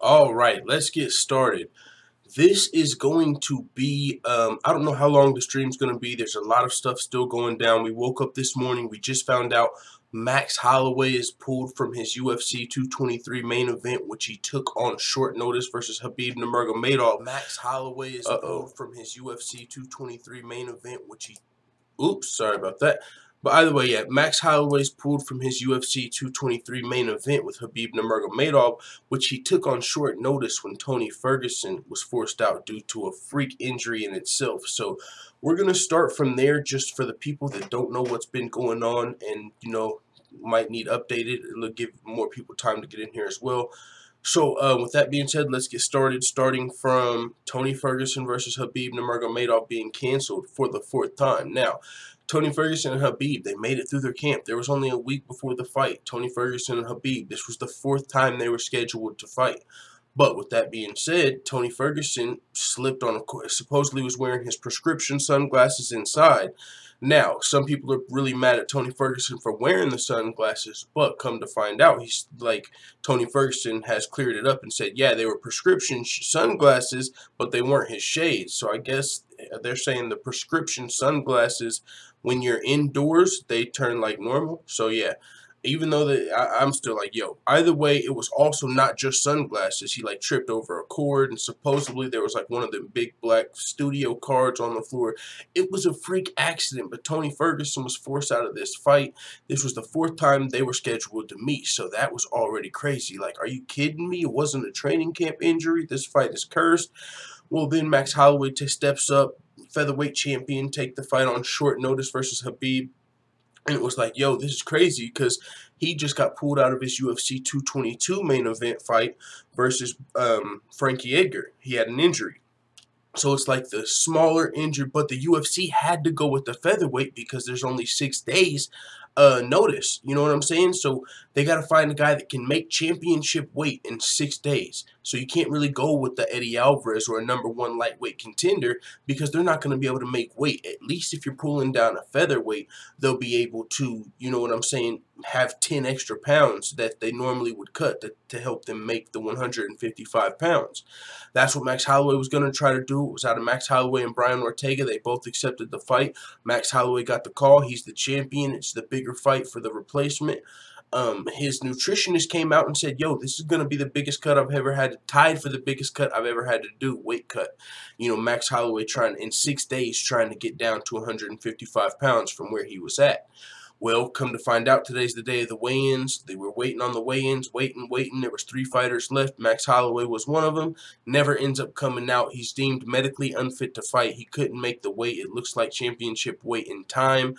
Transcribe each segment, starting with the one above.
All right, let's get started. This is going to be, I don't know how long the stream's going to be. There's a lot of stuff still going down. We woke up this morning. We just found out Max Holloway is pulled from his UFC 223 main event, which he took on short notice versus Khabib Nurmagomedov. Max Holloway is pulled from his UFC 223 main event, which he oops, sorry about that. But either way, yeah, Max Holloway's pulled from his UFC 223 main event with Khabib Nurmagomedov, which he took on short notice when Tony Ferguson was forced out due to a freak injury in itself. So we're going to start from there just for the people that don't know what's been going on and, might need updated. It'll give more people time to get in here as well. So with that being said, let's get started. Starting from Tony Ferguson versus Khabib Nurmagomedov being canceled for the fourth time. Now, Tony Ferguson and Khabib, they made it through their camp. There was only a week before the fight. Tony Ferguson and Khabib, this was the fourth time they were scheduled to fight. But with that being said, Tony Ferguson slipped on supposedly was wearing his prescription sunglasses inside. Now, some people are really mad at Tony Ferguson for wearing the sunglasses, but come to find out, he's like, Tony Ferguson has cleared it up and said, yeah, they were prescription sunglasses, but they weren't his shades. So I guess they're saying the prescription sunglasses, when you're indoors, they turn like normal. So yeah, even though I'm still like, yo, either way, it was also not just sunglasses. He like tripped over a cord, and supposedly there was like one of the big black studio cards on the floor. It was a freak accident, but Tony Ferguson was forced out of this fight. This was the fourth time they were scheduled to meet, so that was already crazy. Like, are you kidding me? It wasn't a training camp injury. This fight is cursed. Well, then Max Holloway steps up, featherweight champion, take the fight on short notice versus Khabib. And it was like, yo, this is crazy because he just got pulled out of his UFC 222 main event fight versus Frankie Edgar. He had an injury. So it's like the smaller injury, but the UFC had to go with the featherweight because there's only 6 days notice. You know what I'm saying? So they got to find a guy that can make championship weight in 6 days. So you can't really go with the Eddie Alvarez or a #1 lightweight contender because they're not going to be able to make weight. At least if you're pulling down a featherweight, they'll be able to, you know what I'm saying, have 10 extra pounds that they normally would cut to help them make the 155 pounds. That's what Max Holloway was going to try to do. It was out of Max Holloway and Brian Ortega. They both accepted the fight. Max Holloway got the call. He's the champion. It's the bigger fight for the replacement. His nutritionist came out and said, yo, this is going to be the biggest cut I've ever had, tied for the biggest cut I've ever had to do, weight cut. You know, Max Holloway in 6 days trying to get down to 155 pounds from where he was at. Well, come to find out, today's the day of the weigh-ins. They were waiting on the weigh-ins, waiting. There was 3 fighters left. Max Holloway was one of them. Never ends up coming out. He's deemed medically unfit to fight. He couldn't make the weight. It looks like championship weight in time.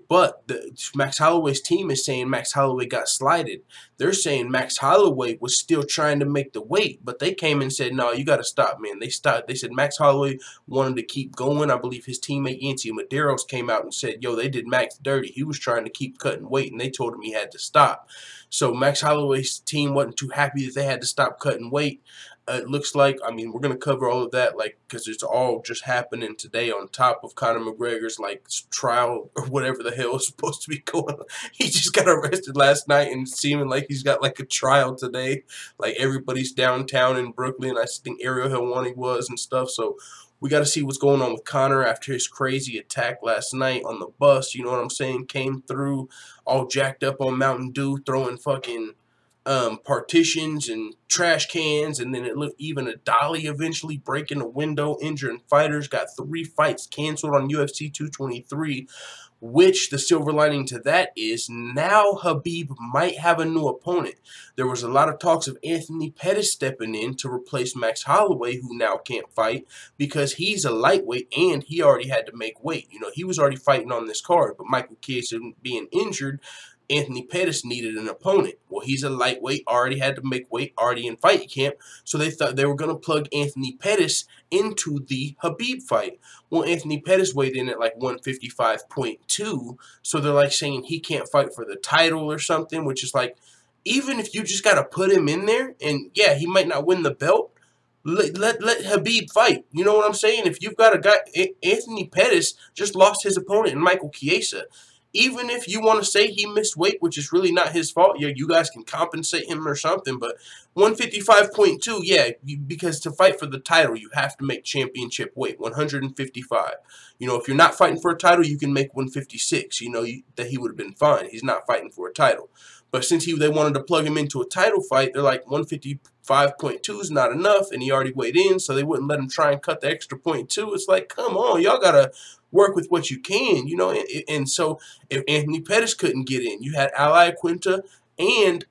But Max Holloway's team is saying Max Holloway got slighted. They're saying Max Holloway was still trying to make the weight, but they came and said, no, you got to stop, man. They stopped. They said Max Holloway wanted to keep going. I believe his teammate Yancy Medeiros came out and said, yo, they did Max dirty. He was trying to keep cutting weight, and they told him he had to stop. So Max Holloway's team wasn't too happy that they had to stop cutting weight. It looks like, I mean, we're going to cover all of that, like, because it's all just happening today on top of Conor McGregor's, like, trial or whatever the hell is supposed to be going on. He just got arrested last night and seeming like he's got, like, a trial today. Like, everybody's downtown in Brooklyn. I think Ariel Helwani was and stuff. So we got to see what's going on with Conor after his crazy attack last night on the bus. You know what I'm saying? Came through all jacked up on Mountain Dew, throwing fucking partitions and trash cans, and then it looked even a dolly eventually breaking a window, injuring fighters. Got 3 fights canceled on UFC 223, which the silver lining to that is now Khabib might have a new opponent. There was a lot of talks of Anthony Pettis stepping in to replace Max Holloway, who now can't fight because he's a lightweight and he already had to make weight. You know, he was already fighting on this card, but Michael Chiesa being injured, Anthony Pettis needed an opponent. Well, he's a lightweight, already had to make weight, already in fight camp, so they thought they were going to plug Anthony Pettis into the Khabib fight. Well, Anthony Pettis weighed in at like 155.2, so they're like saying he can't fight for the title or something, which is like, even if you just got to put him in there, and yeah, he might not win the belt, let Khabib fight. You know what I'm saying? If you've got a guy, Anthony Pettis just lost his opponent in Michael Chiesa. even if you want to say he missed weight, which is really not his fault, yeah, you guys can compensate him or something, but 155.2, yeah, because to fight for the title, you have to make championship weight, 155. You know, if you're not fighting for a title, you can make 156. You know, that he would have been fine. He's not fighting for a title. But since they wanted to plug him into a title fight, they're like 155.2 is not enough, and he already weighed in, so they wouldn't let him try and cut the extra 0.2. It's like, come on, y'all got to work with what you can, you know. And so if Anthony Pettis couldn't get in, you had Al Iaquinta, and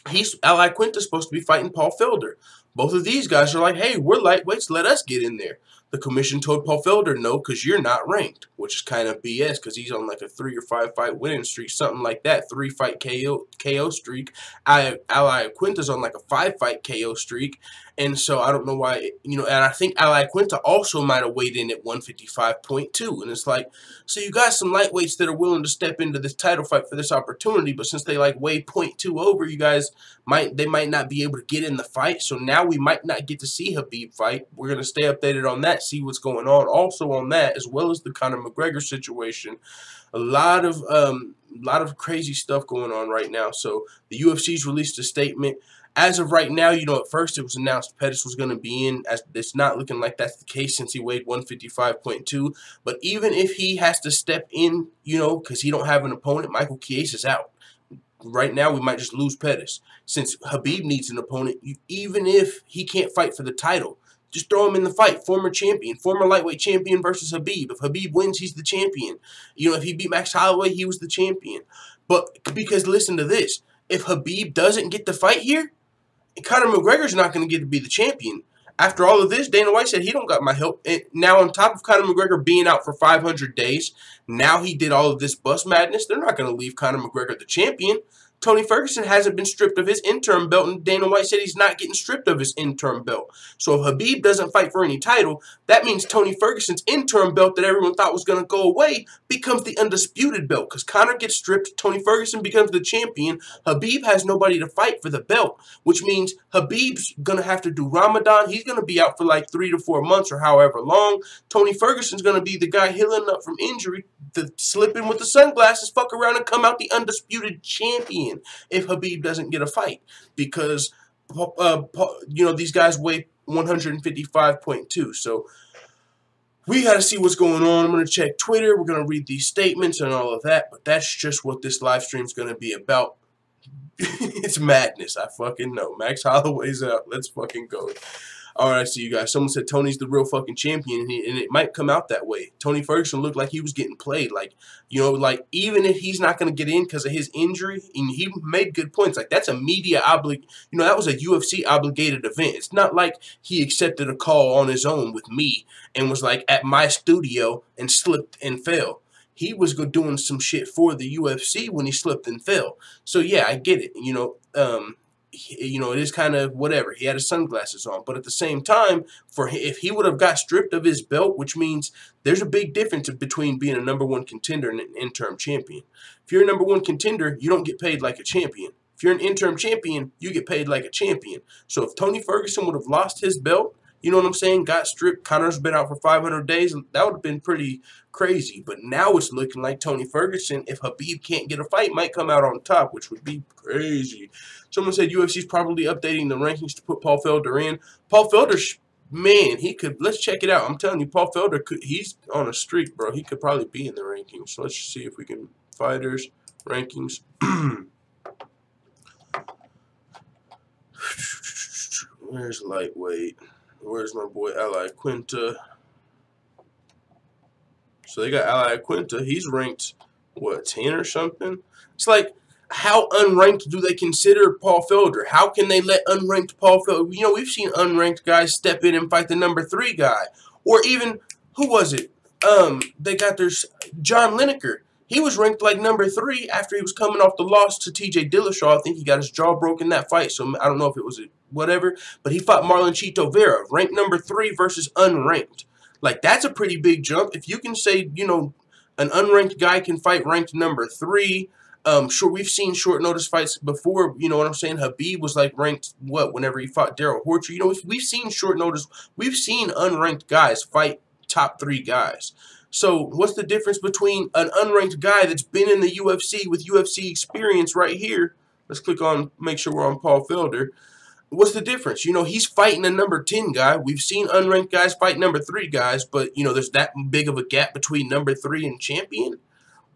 Al Iaquinta's supposed to be fighting Paul Felder. Both of these guys are like, hey, we're lightweights, let us get in there. The commission told Paul Felder no, because you're not ranked, which is kind of BS, because he's on like a 3 or 5 fight winning streak, something like that, 3 fight KO streak. Al Iaquinta's on like a 5 fight KO streak, and so I don't know why, you know, and I think Al Iaquinta also might have weighed in at 155.2, and it's like, so you got some lightweights that are willing to step into this title fight for this opportunity, but since they like weigh 0.2 over, you guys might not be able to get in the fight, so now we might not get to see Khabib fight. We're going to stay updated on that, see what's going on also on that, as well as the Conor McGregor situation. A lot of crazy stuff going on right now. So the UFC's released a statement. As of right now, you know, at first it was announced Pettis was going to be in. As it's not looking like that's the case since he weighed 155.2. But even if he has to step in, you know, because he don't have an opponent, Michael Chiesa is out. Right now, we might just lose Pettis. Since Khabib needs an opponent, even if he can't fight for the title, just throw him in the fight. Former champion, former lightweight champion versus Khabib. If Khabib wins, he's the champion. You know, if he beat Max Holloway, he was the champion. But because listen to this, if Khabib doesn't get the fight here, Conor McGregor's not going to get to be the champion. After all of this, Dana White said he don't got my help. And now on top of Conor McGregor being out for 500 days, now he did all of this bust madness. They're not going to leave Conor McGregor the champion. Tony Ferguson hasn't been stripped of his interim belt, and Dana White said he's not getting stripped of his interim belt. So if Khabib doesn't fight for any title, that means Tony Ferguson's interim belt that everyone thought was going to go away becomes the undisputed belt. Because Conor gets stripped, Tony Ferguson becomes the champion, Khabib has nobody to fight for the belt, which means Khabib's going to have to do Ramadan. He's going to be out for like 3 to 4 months or however long. Tony Ferguson's going to be the guy healing up from injury, slipping with the sunglasses, fuck around and come out the undisputed champion if Khabib doesn't get a fight, because you know, these guys weigh 155.2. So we got to see what's going on. I'm going to check Twitter. We're going to read these statements and all of that, but that's just what this live stream is going to be about. It's madness. I fucking know. Max Holloway's out. Let's fucking go. All right, see you guys. Someone said Tony's the real fucking champion, and it might come out that way. Tony Ferguson looked like he was getting played. Like, you know, like even if he's not going to get in because of his injury, and he made good points. Like, that's a media you know, that was a UFC obligated event. It's not like he accepted a call on his own with me and was like at my studio and slipped and fell. He was doing some shit for the UFC when he slipped and fell. So yeah, I get it. You know, it is kind of whatever. He had his sunglasses on, but at the same time, if he would have got stripped of his belt, which means there's a big difference between being a #1 contender and an interim champion. If you're a #1 contender, you don't get paid like a champion. If you're an interim champion, you get paid like a champion. So if Tony Ferguson would have lost his belt, you know what I'm saying, got stripped, Conor's been out for 500 days, that would have been pretty crazy. But now it's looking like Tony Ferguson, if Khabib can't get a fight, might come out on top, which would be crazy. Someone said UFC's probably updating the rankings to put Paul Felder in. Paul Felder, man, he could, let's check it out. I'm telling you, Paul Felder, he's on a streak, bro. He could probably be in the rankings. So let's see if we can, fighters, rankings. Where's lightweight? Where's my boy Al Iaquinta? So they got Al Iaquinta. He's ranked, what, 10 or something? It's like, how unranked do they consider Paul Felder? How can they let unranked Paul Felder? You know, we've seen unranked guys step in and fight the #3 guy. Or even, who was it? They got their John Lineker. He was ranked like #3 after he was coming off the loss to TJ Dillashaw. I think he got his jaw broken in that fight, so I don't know if it was whatever. But he fought Marlon Chito Vera, ranked #3 versus unranked. Like, that's a pretty big jump. If you can say, you know, an unranked guy can fight ranked #3. Sure, we've seen short notice fights before. You know what I'm saying? Khabib was like ranked, what, whenever he fought Darrell Horcher. You know, we've seen short notice. We've seen unranked guys fight top 3 guys. So what's the difference between an unranked guy that's been in the UFC with UFC experience right here? Let's click on, make sure we're on Paul Felder. What's the difference? You know, he's fighting a number 10 guy. We've seen unranked guys fight number 3 guys, but, you know, there's that big of a gap between number 3 and champion.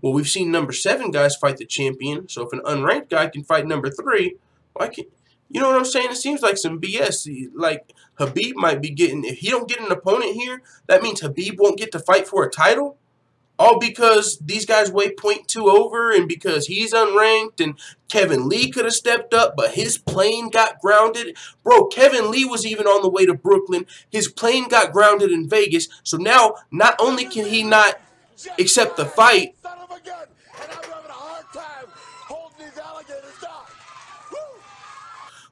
Well, we've seen number 7 guys fight the champion. So if an unranked guy can fight number 3, why can't, you know what I'm saying? It seems like some BS. Like, Khabib might be getting, if he don't get an opponent here, that means Khabib won't get to fight for a title? All because these guys weigh .2 over and because he's unranked, and Kevin Lee could have stepped up, but his plane got grounded. Bro, Kevin Lee was even on the way to Brooklyn. His plane got grounded in Vegas. So now, not only can he not accept the fight,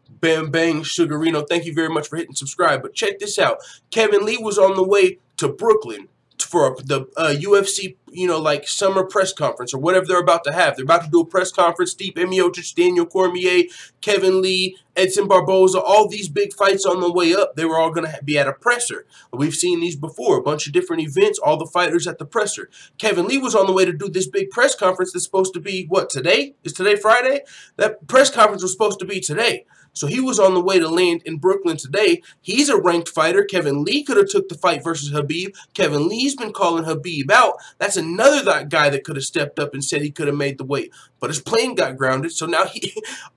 Bam Bang Sugarino, thank you very much for hitting subscribe. But check this out. Kevin Lee was on the way to Brooklyn for the UFC, you know, like summer press conference or whatever they're about to have. They're about to do a press conference. Stipe Miocic, Daniel Cormier, Kevin Lee, Edson Barboza, all these big fights on the way up, they were all going to be at a presser. We've seen these before, a bunch of different events, all the fighters at the presser. Kevin Lee was on the way to do this big press conference that's supposed to be, what, today? Is today Friday? That press conference was supposed to be today. So he was on the way to land in Brooklyn today. He's a ranked fighter. Kevin Lee could have took the fight versus Khabib. Kevin Lee's been calling Khabib out. That's another guy that could have stepped up and said he could have made the weight. But his plane got grounded. So now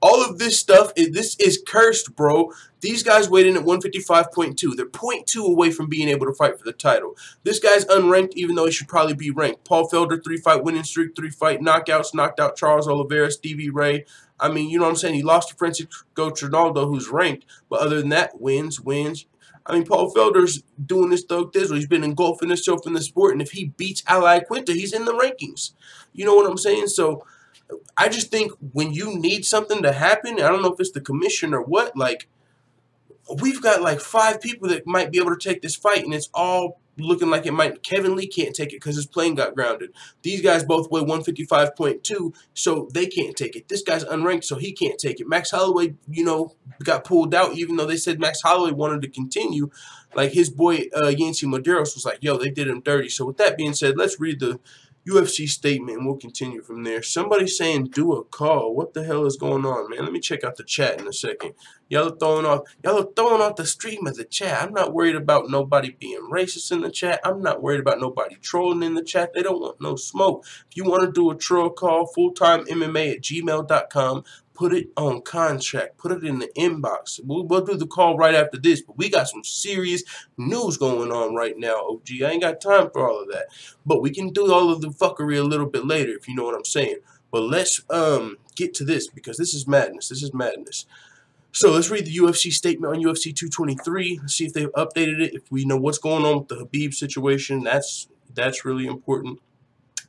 all of this stuff, this is cursed, bro. These guys weighed in at 155.2. They're .2 away from being able to fight for the title. This guy's unranked, even though he should probably be ranked. Paul Felder, 3-fight winning streak, 3-fight knockouts, knocked out Charles Oliveira, Stevie Ray. I mean, you know what I'm saying? He lost to Francisco Trinaldo, who's ranked. But other than that, wins. I mean, Paul Felder's doing this thug thizzle. He's been engulfing himself in the sport. And if he beats Ally Quinta, he's in the rankings. You know what I'm saying? So I just think when you need something to happen, I don't know if it's the commission or what, like, we've got like 5 people that might be able to take this fight, and it's all looking like it might. Kevin Lee can't take it because his plane got grounded. These guys both weigh 155.2, so they can't take it. This guy's unranked, so he can't take it. Max Holloway, you know, got pulled out, even though they said Max Holloway wanted to continue. Like, his boy Yancy Medeiros was like, yo, they did him dirty. So with that being said, let's read the UFC statement, and we'll continue from there. Somebody's saying do a call. What the hell is going on, man? Let me check out the chat in a second. Y'all are throwing off the stream of the chat. I'm not worried about nobody being racist in the chat. I'm not worried about nobody trolling in the chat. They don't want no smoke. If you want to do a troll call, fulltimemma@gmail.com. Put it on contract. Put it in the inbox. We'll do the call right after this. But we got some serious news going on right now, OG. I ain't got time for all of that. But we can do all of the fuckery a little bit later, if you know what I'm saying. But let's get to this, because this is madness. This is madness. So let's read the UFC statement on UFC 223. Let's see if they've updated it. If we know what's going on with the Khabib situation, that's really important.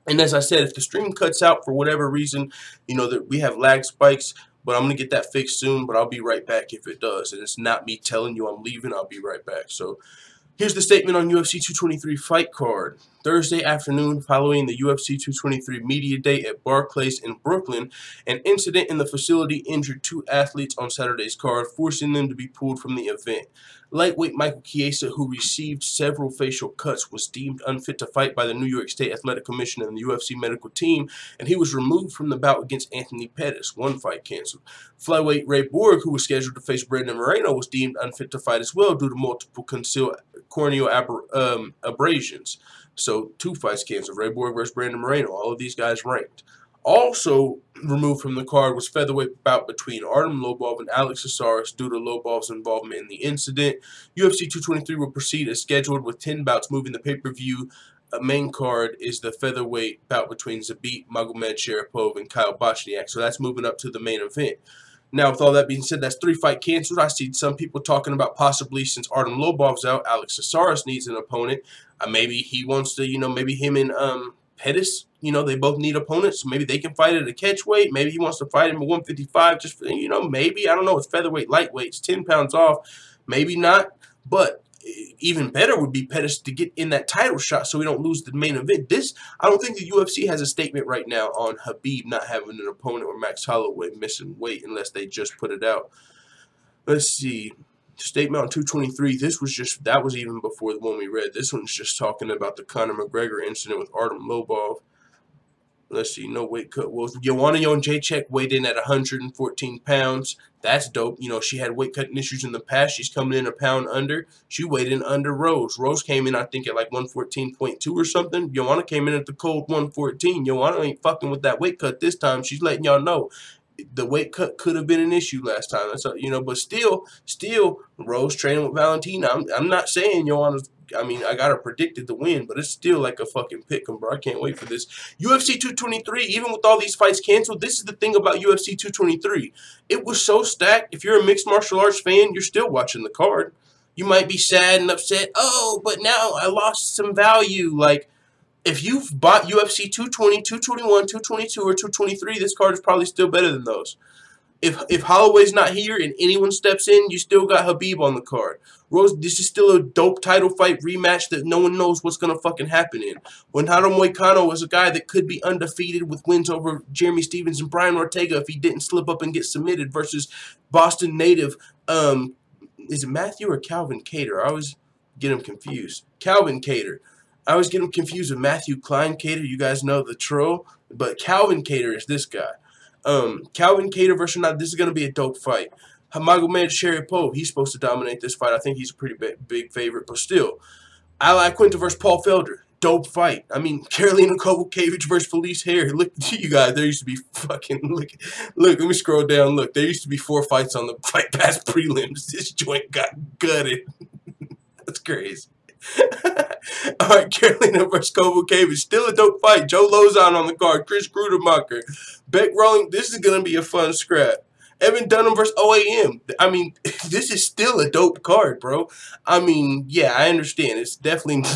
And as I said, if the stream cuts out for whatever reason, you know, that we have lag spikes, but I'm going to get that fixed soon, but I'll be right back if it does. And it's not me telling you I'm leaving. I'll be right back. So here's the statement on UFC 223 fight card. Thursday afternoon, following the UFC 223 media day at Barclays in Brooklyn, an incident in the facility injured 2 athletes on Saturday's card, forcing them to be pulled from the event. Lightweight Michael Chiesa, who received several facial cuts, was deemed unfit to fight by the New York State Athletic Commission and the UFC medical team, and he was removed from the bout against Anthony Pettis. 1 fight canceled. Flyweight Ray Borg, who was scheduled to face Brandon Moreno, was deemed unfit to fight as well due to multiple concealed corneal abrasions. So 2 fights canceled. Ray Borg versus Brandon Moreno. All of these guys ranked. Also removed from the card was featherweight bout between Artem Lobov and Alex Caceres due to Lobov's involvement in the incident. UFC 223 will proceed as scheduled with 10 bouts moving. The pay-per-view main card is the featherweight bout between Zabit Magomedsharipov and Kyle Bochniak. So that's moving up to the main event. Now, with all that being said, that's 3 fight canceled. I see some people talking about possibly, since Artem Lobov's out, Alex Caceres needs an opponent. Maybe he wants to, you know, maybe him and Pettis, you know, they both need opponents. Maybe they can fight at a catch weight. Maybe he wants to fight him at 155 just for, you know, maybe. I don't know. It's featherweight, lightweight. It's 10 pounds off. Maybe not. But even better would be Pettis to get in that title shot so we don't lose the main event. I don't think the UFC has a statement right now on Khabib not having an opponent or Max Holloway missing weight unless they just put it out. Let's see. Statement on 223. This was just, that was even before the one we read. This one's just talking about the Conor McGregor incident with Artem Lobov. Let's see, no weight cut. Well, Joanna Jędrzejczyk weighed in at 114 pounds. That's dope. You know, she had weight cutting issues in the past. She's coming in a pound under. She weighed in under Rose. Rose came in, I think, at like 114.2 or something. Joanna came in at the cold 114. Joanna ain't fucking with that weight cut this time. She's letting y'all know the weight cut could have been an issue last time. That's, you know, but still, Rose training with Valentina. I'm not saying Joanna's, I mean, I got her predicted to win, but it's still like a fucking pick'em, bro. I can't wait for this. UFC 223, even with all these fights canceled, this is the thing about UFC 223. It was so stacked. If you're a mixed martial arts fan, you're still watching the card. You might be sad and upset. Oh, but now I lost some value. Like, if you've bought UFC 220, 221, 222, or 223, this card is probably still better than those. If Holloway's not here and anyone steps in, you still got Khabib on the card. Rose, this is still a dope title fight rematch that no one knows what's going to fucking happen in. Renaldo Moicano was a guy that could be undefeated with wins over Jeremy Stephens and Brian Ortega if he didn't slip up and get submitted versus Boston native, is it Matthew or Calvin Kattar? I always get him confused. Calvin Kattar. I always get him confused with Matthew Klein Kattar. You guys know the troll. But Calvin Kattar is this guy. Calvin Kattar versus Renaldo. This is going to be a dope fight. Magomed Sharipov, he's supposed to dominate this fight. I think he's a pretty big favorite. But still, Al Iaquinta versus Paul Felder. Dope fight. I mean, Karolina Kowalkiewicz versus Felice Hare. Look, you guys, there used to be fucking, look, let me scroll down. Look, there used to be 4 fights on the Fight Pass prelims. This joint got gutted. That's crazy. All right, Karolina versus Kowalkiewicz. Still a dope fight. Joe Lozon on the card. Chris Grudermacher. Beck Rolling. This is going to be a fun scrap. Evan Dunham versus OAM. I mean, this is still a dope card, bro. I mean, yeah, I understand. It's definitely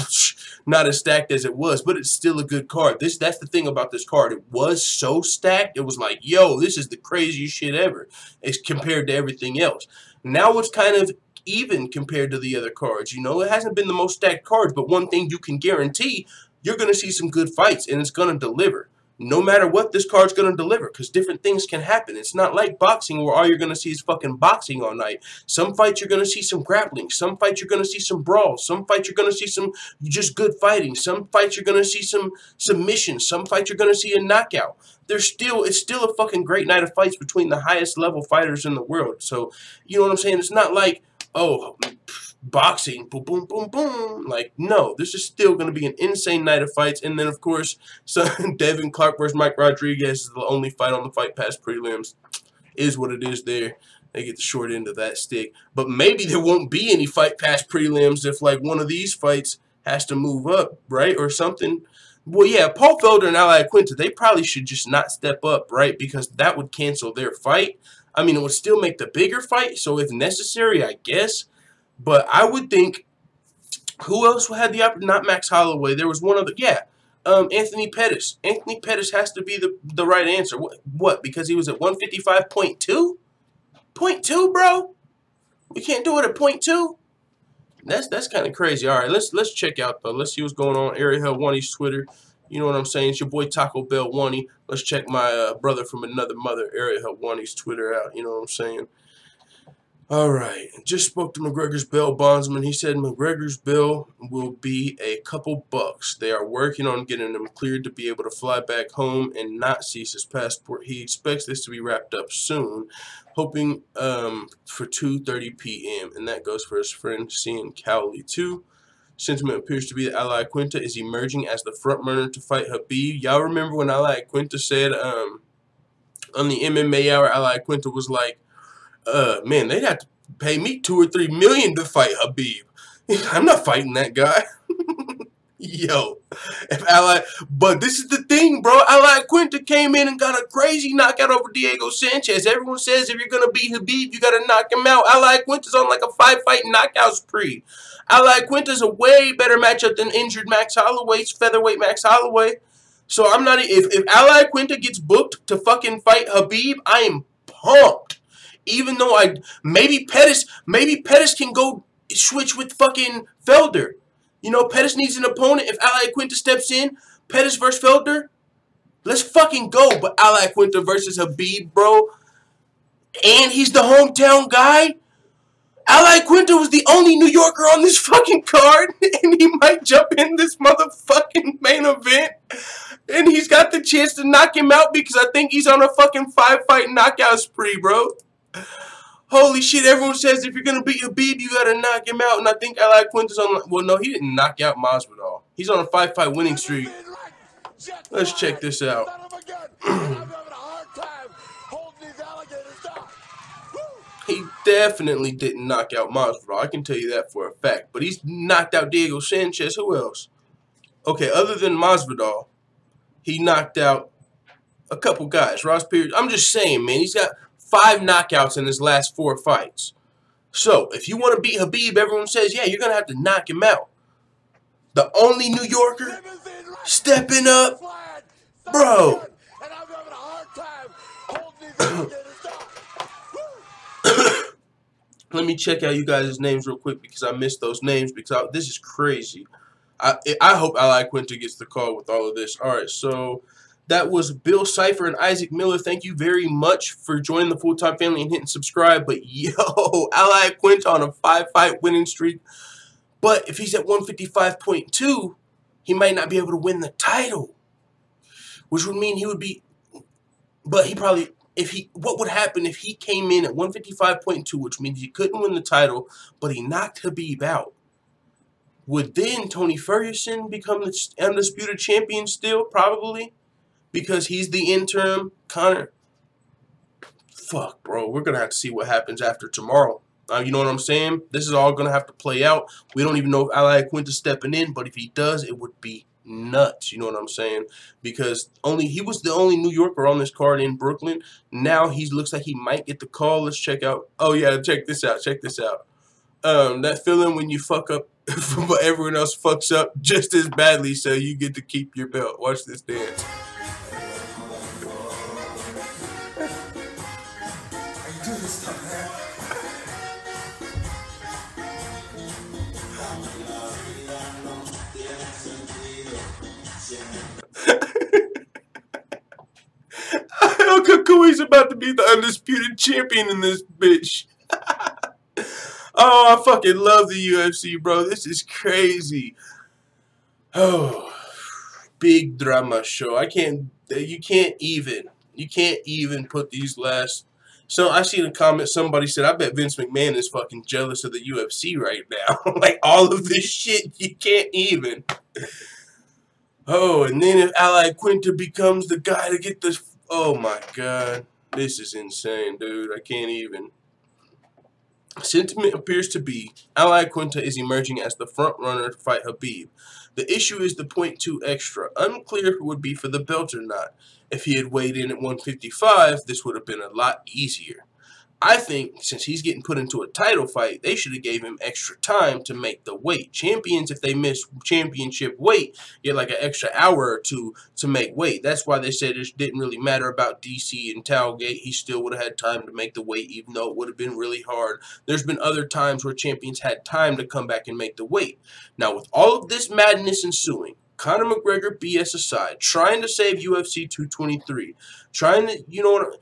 not as stacked as it was, but it's still a good card. That's the thing about this card. It was so stacked. It was like, yo, this is the craziest shit ever. It's compared to everything else. Now it's kind of even compared to the other cards. You know, it hasn't been the most stacked cards, but one thing you can guarantee, you're going to see some good fights, and it's going to deliver. No matter what, this card's going to deliver because different things can happen. It's not like boxing where all you're going to see is fucking boxing all night. Some fights you're going to see some grappling. Some fights you're going to see some brawls. Some fights you're going to see some just good fighting. Some fights you're going to see some submissions. Some fights you're going to see a knockout. It's still a fucking great night of fights between the highest level fighters in the world. So, you know what I'm saying? It's not like, oh, boxing, boom, boom, boom, boom. Like, no, this is still going to be an insane night of fights. And then, of course, Devin Clark versus Mike Rodriguez is the only fight on the Fight Pass prelims. Is what it is there. They get the short end of that stick. But maybe there won't be any Fight Pass prelims if, like, one of these fights has to move up, right, or something. Well, yeah, Paul Felder and Al Iaquinta, they probably should just not step up, right, because that would cancel their fight. I mean, it would still make the bigger fight, so if necessary, I guess. But I would think, who else had the opportunity? Not Max Holloway. There was one other. Yeah, Anthony Pettis. Anthony Pettis has to be the right answer. What? Because he was at 155.2? 0.2, bro? We can't do it at 0.2? That's kind of crazy. All right, let's check out, though. Let's see what's going on. Ariel Helwani's Twitter. You know what I'm saying? It's your boy Taco Bell Wani. Let's check my brother from another mother, Ariel Helwani's Twitter out. You know what I'm saying? All right, just spoke to McGregor's bail bondsman. He said McGregor's bail will be a couple bucks. They are working on getting him cleared to be able to fly back home and not seize his passport. He expects this to be wrapped up soon, hoping for 2:30 p.m. And that goes for his friend Cian Cowley too. Sentiment appears to be that Al Iaquinta is emerging as the front runner to fight Khabib. Y'all remember when Al Iaquinta said on the MMA Hour, Al Iaquinta was like, man, they'd have to pay me $2 or $3 million to fight Khabib. I'm not fighting that guy. Yo, but this is the thing, bro. Al Iaquinta came in and got a crazy knockout over Diego Sanchez. Everyone says if you're gonna beat Khabib, you gotta knock him out. Al Iaquinta's on like a 5-fight knockout spree. Al Iaquinta's a way better matchup than injured Max Holloway's featherweight Max Holloway. So I'm not. If Al Iaquinta gets booked to fucking fight Khabib, I am pumped. Even though maybe Pettis can go switch with fucking Felder. You know, Pettis needs an opponent. If Al Iaquinta steps in, Pettis versus Felder, let's fucking go. But Al Iaquinta versus Khabib, bro, and he's the hometown guy. Ally Quinto was the only New Yorker on this fucking card, and he might jump in this motherfucking main event, and he's got the chance to knock him out because I think he's on a fucking 5-fight knockout spree, bro. Holy shit, everyone says if you're going to beat Khabib, you got to knock him out, and I think Ally Quinto's on, well, no, he didn't knock out Masvidal. He's on a 5-fight winning streak. Let's check this out. He definitely didn't knock out Masvidal. I can tell you that for a fact. But he's knocked out Diego Sanchez. Who else? Okay, other than Masvidal, he knocked out a couple guys. Ross Pierce. I'm just saying, man. He's got 5 knockouts in his last 4 fights. So, if you want to beat Khabib, everyone says, yeah, you're going to have to knock him out. The only New Yorker stepping up. Bro. Let me check out you guys' names real quick because I missed those names because this is crazy. I hope Ally Quinto gets the call with all of this. All right, so that was Bill Cipher and Isaac Miller. Thank you very much for joining the full-time family and hitting subscribe. But, yo, Ally Quinto on a 5-fight winning streak. But if he's at 155.2, he might not be able to win the title, which would mean he would be – but he probably – what would happen if he came in at 155.2, which means he couldn't win the title, but he knocked Khabib out? Would then Tony Ferguson become the undisputed champion still? Probably. Because he's the interim Conor. Fuck, bro. We're going to have to see what happens after tomorrow. You know what I'm saying? This is all going to have to play out. We don't even know if Ally Quinto's stepping in, but if he does, it would be nuts. You know what I'm saying? Because he was the only New Yorker on this card in Brooklyn. Now he looks like he might get the call. Let's check out. Oh, yeah, check this out. Check this out. That feeling when you fuck up, but everyone else fucks up just as badly, so you get to keep your belt. Watch this dance. He's about to be the undisputed champion in this bitch. Oh, I fucking love the UFC, bro. This is crazy. Oh, big drama show. You can't even put these last. So I seen a comment, somebody said, I bet Vince McMahon is fucking jealous of the UFC right now. Like all of this shit, you can't even. Oh, and then if Ally Quinto becomes the guy to get this. Oh my God, this is insane, dude. I can't even. Sentiment appears to be Ally Quinto is emerging as the front runner to fight Khabib. The issue is the .2 extra. Unclear if it would be for the belt or not. If he had weighed in at 155, this would have been a lot easier. I think since he's getting put into a title fight, they should have gave him extra time to make the weight. Champions, if they miss championship weight, get like an extra hour or 2 to make weight. That's why they said it didn't really matter about DC and Talgate. He still would have had time to make the weight, even though it would have been really hard. There's been other times where champions had time to come back and make the weight. Now, with all of this madness ensuing, Conor McGregor BS aside, trying to save UFC 223, trying to, you know what,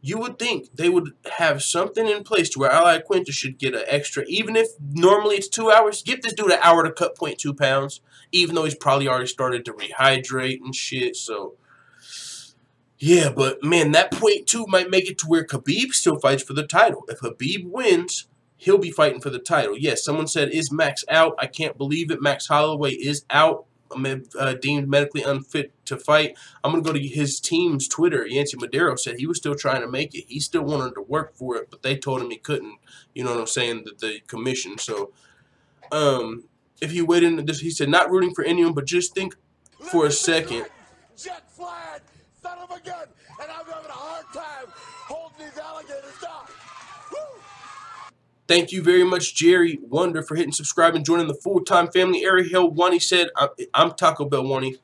you would think they would have something in place to where Ally Quinto should get an extra, even if normally it's 2 hours, give this dude an hour to cut 0.2 pounds, even though he's probably already started to rehydrate and shit, so, yeah, but, man, that 0.2 might make it to where Khabib still fights for the title. If Khabib wins, he'll be fighting for the title. Yes, someone said, is Max out? I can't believe it. Max Holloway is out. Deemed medically unfit to fight. I'm going to go to his team's Twitter. Yancy Madero said he was still trying to make it. He still wanted to work for it, but they told him he couldn't. You know what I'm saying? The commission. So, if he waited in this, he said, not rooting for anyone, but just think for a second. Jet flag, son of a gun, and I'm having a hard time holding these alligators down. Thank you very much, Jerry Wonder, for hitting subscribe and joining the full-time family. Ariel Wani said, I'm Taco Bell Wani.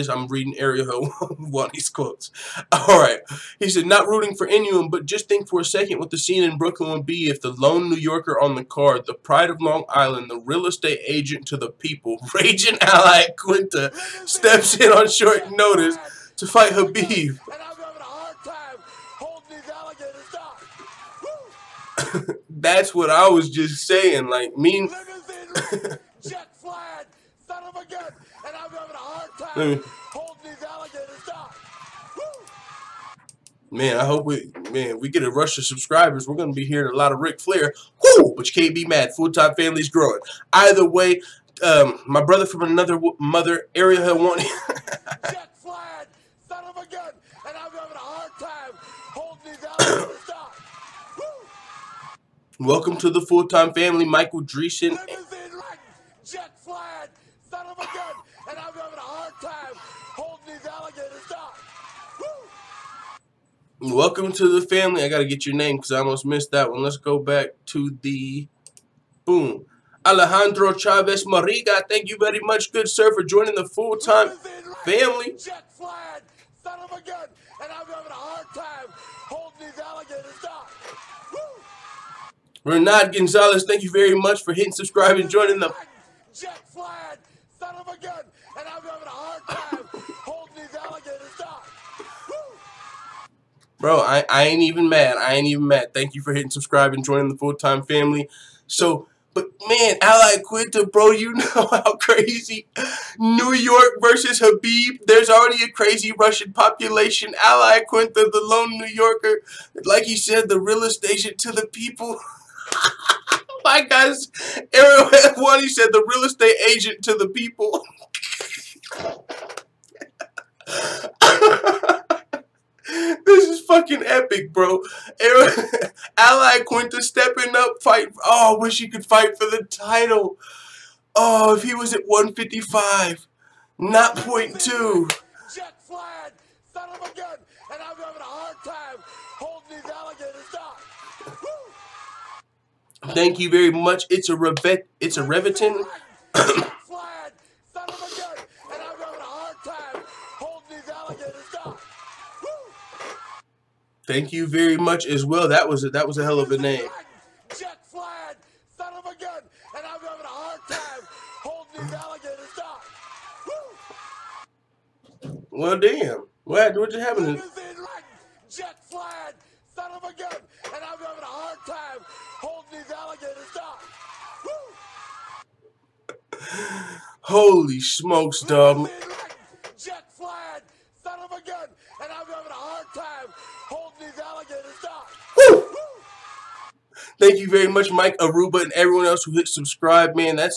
I'm reading Ariel Wani's quotes. All right. He said, not rooting for anyone, but just think for a second what the scene in Brooklyn would be if the lone New Yorker on the card, the pride of Long Island, the real estate agent to the people, raging Ally Quinto, steps in on short notice to fight Khabib. That's what I was just saying. Like, me. Jet flag, son of a gun, and I'm having a hard time holding these alligators down. Man, I hope we get a rush of subscribers. We're gonna be hearing a lot of Ric Flair. Woo! But you can't be mad. Full-time family's growing. Either way, my brother from another mother, Ariel Helwani. Jet flag, son of a gun, and I'm having a hard time holding these alligators down. Welcome to the full-time family, Michael Dreesen. Jet flag, son of a gun, and I'm having a hard time holding these alligators down. Welcome to the family. I gotta get your name because I almost missed that one. Let's go back to the boom. Alejandro Chavez Mariga, thank you very much, good sir, for joining the full-time family. Jet flag, son of a gun, and I'm having a hard time holding these alligators down. Renard Gonzalez, thank you very much for hitting subscribe and joining the Jet flag, son of a gun, and I'm having a hard time holding these alligators down. Bro, I ain't even mad. I ain't even mad. Thank you for hitting subscribe and joining the full-time family. So, but man, Ally Quinta, bro, you know how crazy. New York versus Khabib. There's already a crazy Russian population. Ally Quinta, the lone New Yorker, like he said, the real estate agent to the people. My guys, Ariel Helwani said the real estate agent to the people. This is fucking epic, bro. Ally Quinta stepping up, fight. Oh, I wish he could fight for the title. Oh, if he was at 155, not .2. Jet flag, son of a gun, and I'm having a hard time holding these alligators down. Thank you very much. It's a Reviton. Jet flag, son of a gun, and I'm having a hard time holding these alligators down. Thank you very much as well. That was a hell of a name. Jet flag, son of a gun, and I'm having a hard time holding these alligators down. Well, damn. What just happened? Jet flag, son of a gun, and I'm having a hard time holding these alligators down. Holy smokes, dog. Jet flag, son of a gun, and I'm having a hard time holding these alligators down. Woo! Thank you very much, Mike Aruba, and everyone else who hit subscribe, man. I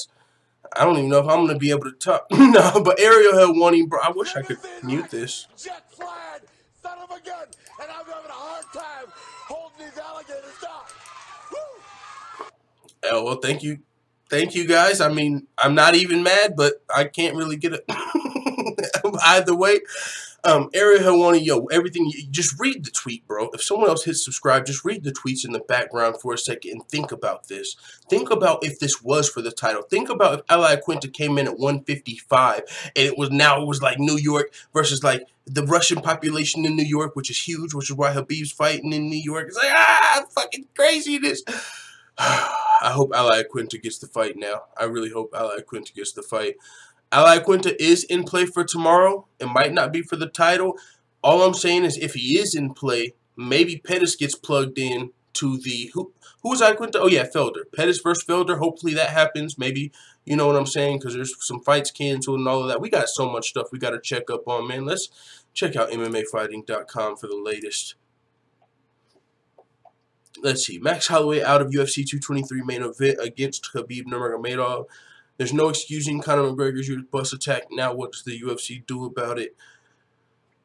don't even know if I'm gonna be able to talk. No, but Ariel Helwani, bro. I wish I could mute this. Jet flag, son of a gun, and I'm having a hard time holding these alligators down. Oh, well, thank you guys. I mean, I'm not even mad, but I can't really get it either way. Ariel Helwani, yo, everything. Just read the tweet, bro. If someone else hits subscribe, just read the tweets in the background for a second and think about this. Think about if this was for the title. Think about if Ally Quinta came in at 155 and it was like New York versus like the Russian population in New York, which is huge, which is why Khabib's fighting in New York. It's like, fucking craziness. I hope Ally Quinta gets the fight now. I really hope Ally Quinta gets the fight. Ally Quinta is in play for tomorrow. It might not be for the title. All I'm saying is if he is in play, maybe Pettis gets plugged in to the... Who is Ally Quinta? Oh, yeah, Felder. Pettis versus Felder. Hopefully that happens. Maybe, you know what I'm saying? Because there's some fights canceled and all of that. We got so much stuff we got to check up on, man. Let's check out MMAfighting.com for the latest. Let's see. Max Holloway out of UFC 223 main event against Khabib Nurmagomedov. There's no excusing Conor McGregor's bus attack. Now what does the UFC do about it?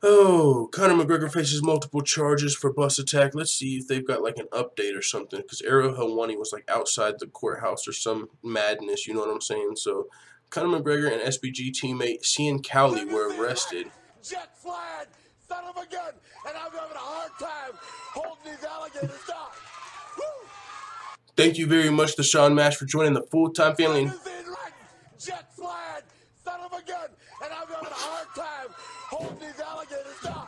Oh, Conor McGregor faces multiple charges for bus attack. Let's see if they've got like an update or something. Because Ariel Helwani was like outside the courthouse or some madness. You know what I'm saying? So Conor McGregor and SBG teammate Cian Cowley were arrested. Jet flag, son of a gun, and I'm having a hard time holding these alligators down. Thank you very much to Sean Mash for joining the full-time family. Jet flag, son of a gun, and I'm having a hard time holding these alligators down.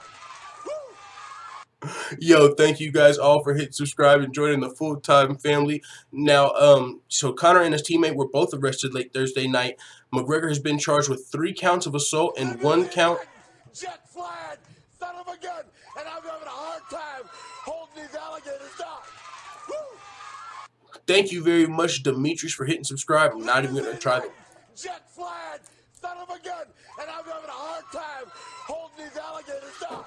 Yo, thank you guys all for hitting subscribe and joining the full-time family. Now, so Conor and his teammate were both arrested late Thursday night. McGregor has been charged with 3 counts of assault and 1 count. Jet flag, son of a gun, and I'm having a hard time holding these alligators down. Thank you very much, Demetrius, for hitting subscribe. I'm not even gonna try them. Jet flag, son of a gun, and I'm having a hard time holding these alligators down.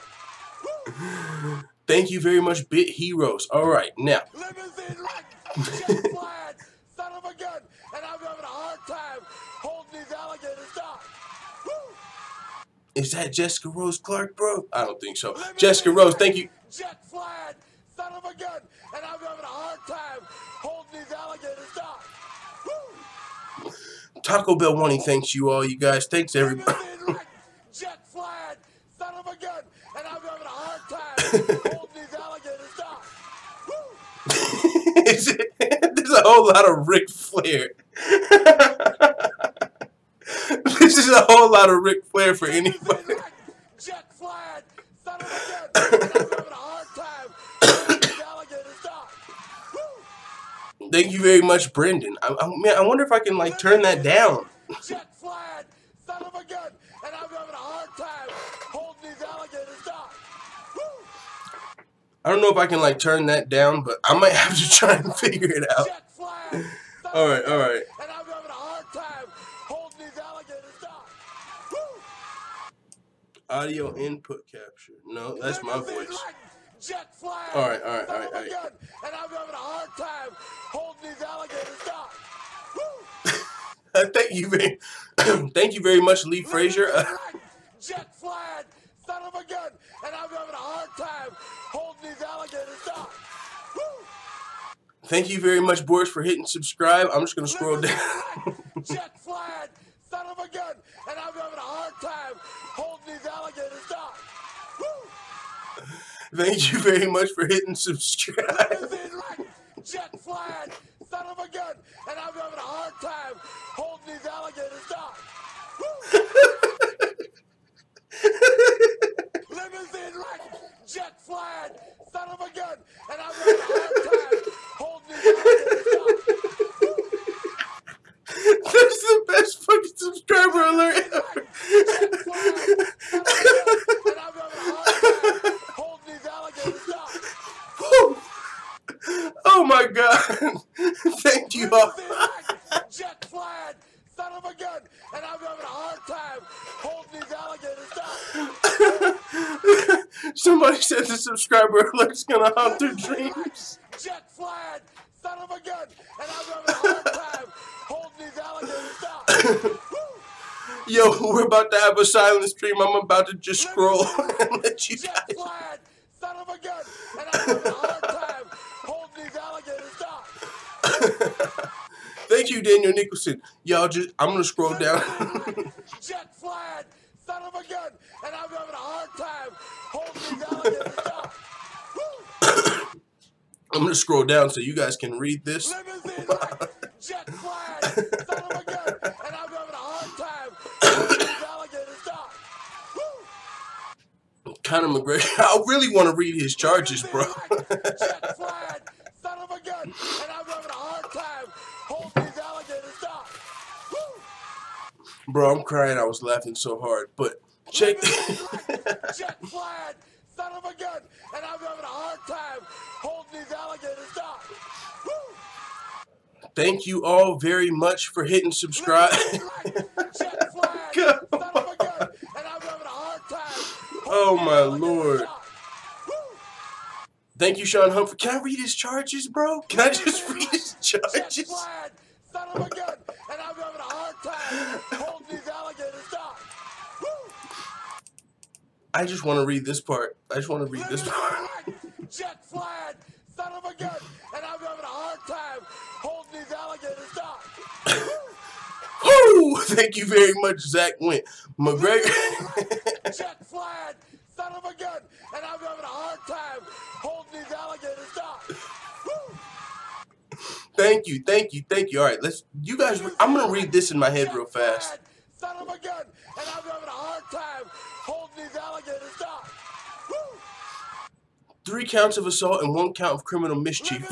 Thank you very much, Bit Heroes. All right, now. Limousine wreck, jet flag, son of a gun, and I'm having a hard time holding these alligators down. Is that Jessica Rose Clark, bro? I don't think so. Jessica Rose, thank you. Jet flag, son of a gun, and I'm having a hard time holding these alligators down. Taco Bell Wanting, thanks you all, you guys. Thanks, everybody. Jet flag, son of a gun, and I'm having a hard time holding these alligators down. There's a whole lot of Ric Flair. This is a whole lot of Ric Flair for anybody. Jet flag, son of a gun, and I'm having a hard time holding these alligators down. Thank you very much, Brendan. Man, I wonder if I can like turn that down. Jet flag, son of a gun, and I'm having a hard time holding these alligators down. I don't know if I can like turn that down, but I might have to try and figure it out. Jet flag, All right, all right. and I'm having a hard time holding these alligators down. Audio input capture. No, that's my voice. Jet flag. All right, all right, all right, all right. And I'm having a hard time holding these alligators down. Thank you very much, Lee Frazier. Jet flag, son of a gun, and I'm having a hard time holding these alligators down. Thank you very much, Boris, for hitting subscribe. I'm just gonna scroll down. Jet flag, son of a gun, and I'm having a hard time holding these alligators down. Thank you very much for hitting subscribe. Jet flag, son of a gun, and I'm having a hard time holding these alligators down. Limousine wreck, jet flag, son of a gun, and I'm having a hard time holding these alligators down. That's the best fucking subscriber alert ever. Jet flag, son of a gun, and I'm having a hard time holding these alligators down. Oh my god. Thank you all. Jet flag, son of a gun, and I'm having a hard time holding these alligators down. Somebody said the subscriber alert's gonna haunt their dreams. Jet flag, son of a gun, and I'm having a hard time holding these alligators down. Yo, we're about to have a silent stream. I'm about to just scroll and let you guys. Jet flag, son of a gun, and I'm having a hard time holding these alligators down. Thank you, Daniel Nicholson. Y'all I'm gonna scroll down. Jet flag, son of a gun, and I'm having a hard time holding these alligators down. I'm gonna scroll down so you guys can read this. Limousine wreck, jet flag, son of a gun, and I'm having a hard time holding these alligators down. Conor McGregor. I really want to read his charges, bro. Jet flag, son of a gun, and I'm having a hard time holding these alligators down. Bro, I'm crying. I was laughing so hard. But check. Jet flag, son of a gun, and I'm having a hard time holding these alligators down. Thank you all very much for hitting subscribe. Jet flag, son of a gun, and I'm having a hard time. Oh my lord. Thank you, Sean Humphrey. Can I read his charges, bro? Can I just read his charges? Jet flag, son of a gun, and I'm having a hard time holding these alligators down. I just want to read this part. I just want to read this part. Jet flag, son of a gun, and I'm having a hard time holding these alligators down. Woo! Thank you very much, Zach Went. McGregor. Jet flag, son of a gun, and I'm having a hard time holding these alligators down. Thank you, thank you, thank you. All right, you guys, I'm going to read this in my head real fast. Son of a gun, and I'm having a hard time holding these alligators down. 3 counts of assault and 1 count of criminal mischief.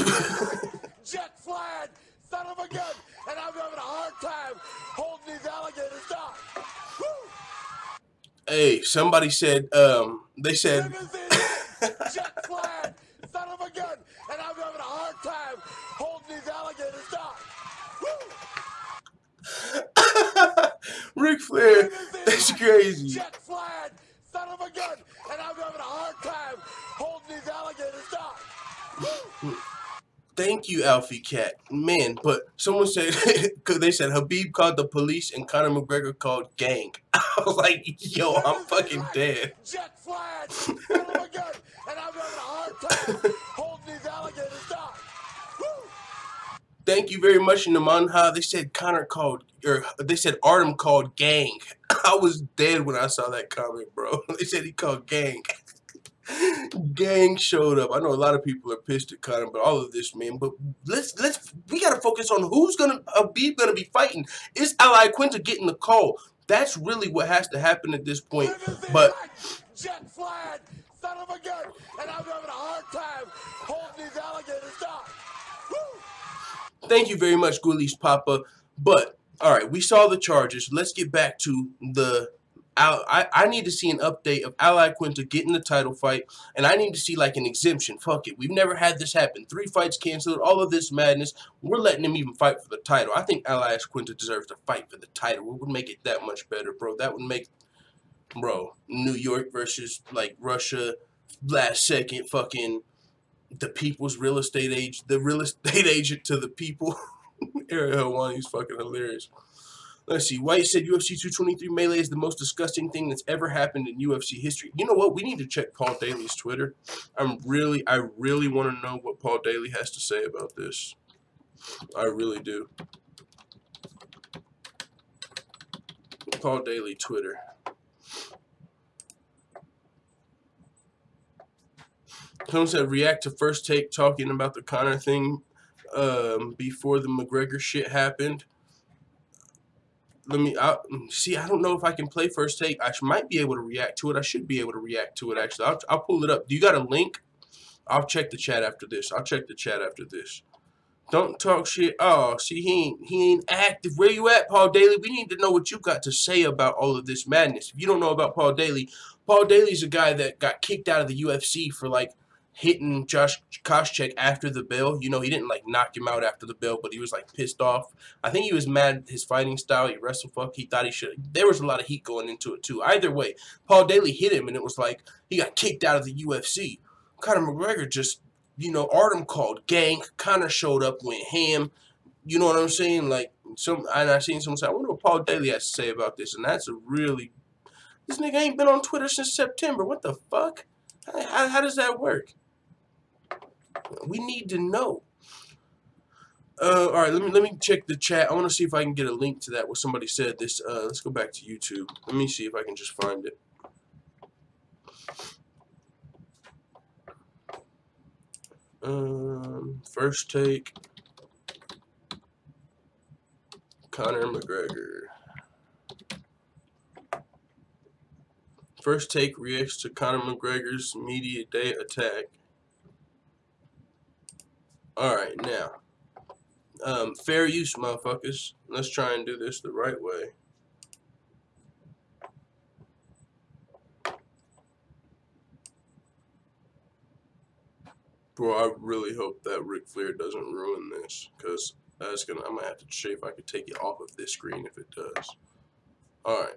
Jet flag, son of a gun, and I'm having a hard time holding these alligators down. Hey, somebody said, they said. Jet flag, son of a gun, and I'm having a hard time holding these alligators Ric Flair, that's crazy. Jet flying, son of a gun, and I'm having a hard time holding these alligators down. Thank you, Alfie Cat. Man, but someone said, because they said Khabib called the police and Conor McGregor called gang. I was like, yo, I'm fucking dead. Jet flying, son of a gun, and I'm having a hard time holding these alligators down. Thank you very much, Namanha. They said Conor called, or they said Artem called gang. I was dead when I saw that comment, bro. They said he called gang. Gang showed up. I know a lot of people are pissed at Conor, but all of this, man. But we gotta focus on who's Khabib gonna be fighting. Is Al Iaquinta getting the call? That's really what has to happen at this point. But jet flying, son of a gun, and I'm having a hard time holding these alligators down. Thank you very much, Guli's Papa. But all right, we saw the charges. Let's get back to the. I need to see an update of Al Iaquinta getting the title fight, and I need to see like an exemption. Fuck it, we've never had this happen. 3 fights canceled, all of this madness. We're letting him even fight for the title. I think Al Iaquinta deserves to fight for the title. It would make it that much better, bro. That would make, bro, New York versus like Russia, last second, fucking the people's real estate agent, the real estate agent to the people. Ariel Helwani's fucking hilarious. Let's see. White said UFC 223 Melee is the most disgusting thing that's ever happened in UFC history. You know what? We need to check Paul Daly's Twitter. I really want to know what Paul Daly has to say about this. I really do. Paul Daly Twitter. Someone said react to First Take talking about the Conor thing before the McGregor shit happened. Let me see. I don't know if I can play First Take. I might be able to react to it. I should be able to react to it, actually. I'll pull it up. Do you got a link? I'll check the chat after this. I'll check the chat after this. Don't talk shit. Oh, see, he ain't active. Where you at, Paul Daly? We need to know what you got to say about all of this madness. If you don't know about Paul Daly's a guy that got kicked out of the UFC for, like, hitting Josh Koscheck after the bell. You know, he didn't, like, knock him out after the bell, but he was, like, pissed off. I think he was mad at his fighting style. He wrestled fuck. He thought he should. There was a lot of heat going into it, too. Either way, Paul Daly hit him, and it was like he got kicked out of the UFC. Conor McGregor just, you know, Artem called gang. Conor showed up, went ham. You know what I'm saying? Like, and I seen someone say, I wonder what Paul Daly has to say about this. And that's a really, this nigga ain't been on Twitter since September. What the fuck? How does that work? We need to know. All right, let me check the chat. I want to see if I can get a link to that where somebody said this. Let's go back to YouTube. Let me see if I can just find it. First Take. Conor McGregor. First Take reacts to Conor McGregor's media day attack. Alright, now. Fair use, motherfuckers. Let's try and do this the right way. Bro, I really hope that Ric Flair doesn't ruin this, because I'm gonna have to see if I could take it off of this screen if it does. Alright.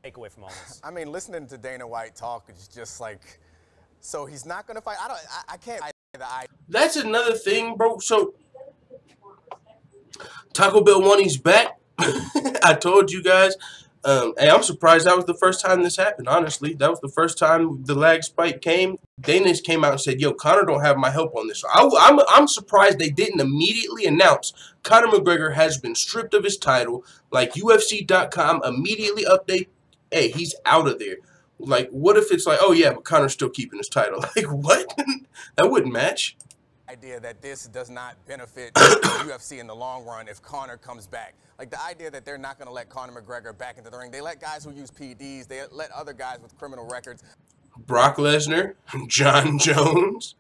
Take away from all this. I mean, listening to Dana White talk is just like, so he's not gonna fight. I can't. That's another thing, bro. So Taco Bell Money's back. I told you guys. Hey, I'm surprised that was the first time this happened, honestly. That was the first time the lag spike came. Dana came out and said, yo, Conor don't have my help on this. So I'm surprised they didn't immediately announce Conor McGregor has been stripped of his title. Like, UFC.com immediately update, hey, he's out of there. Like, what if it's like, oh, yeah, but Conor's still keeping his title? Like, what? That wouldn't match. Idea that this does not benefit UFC in the long run if Conor comes back. Like, the idea that they're not going to let Conor McGregor back into the ring. They let guys who use PEDs. They let other guys with criminal records. Brock Lesnar, John Jones.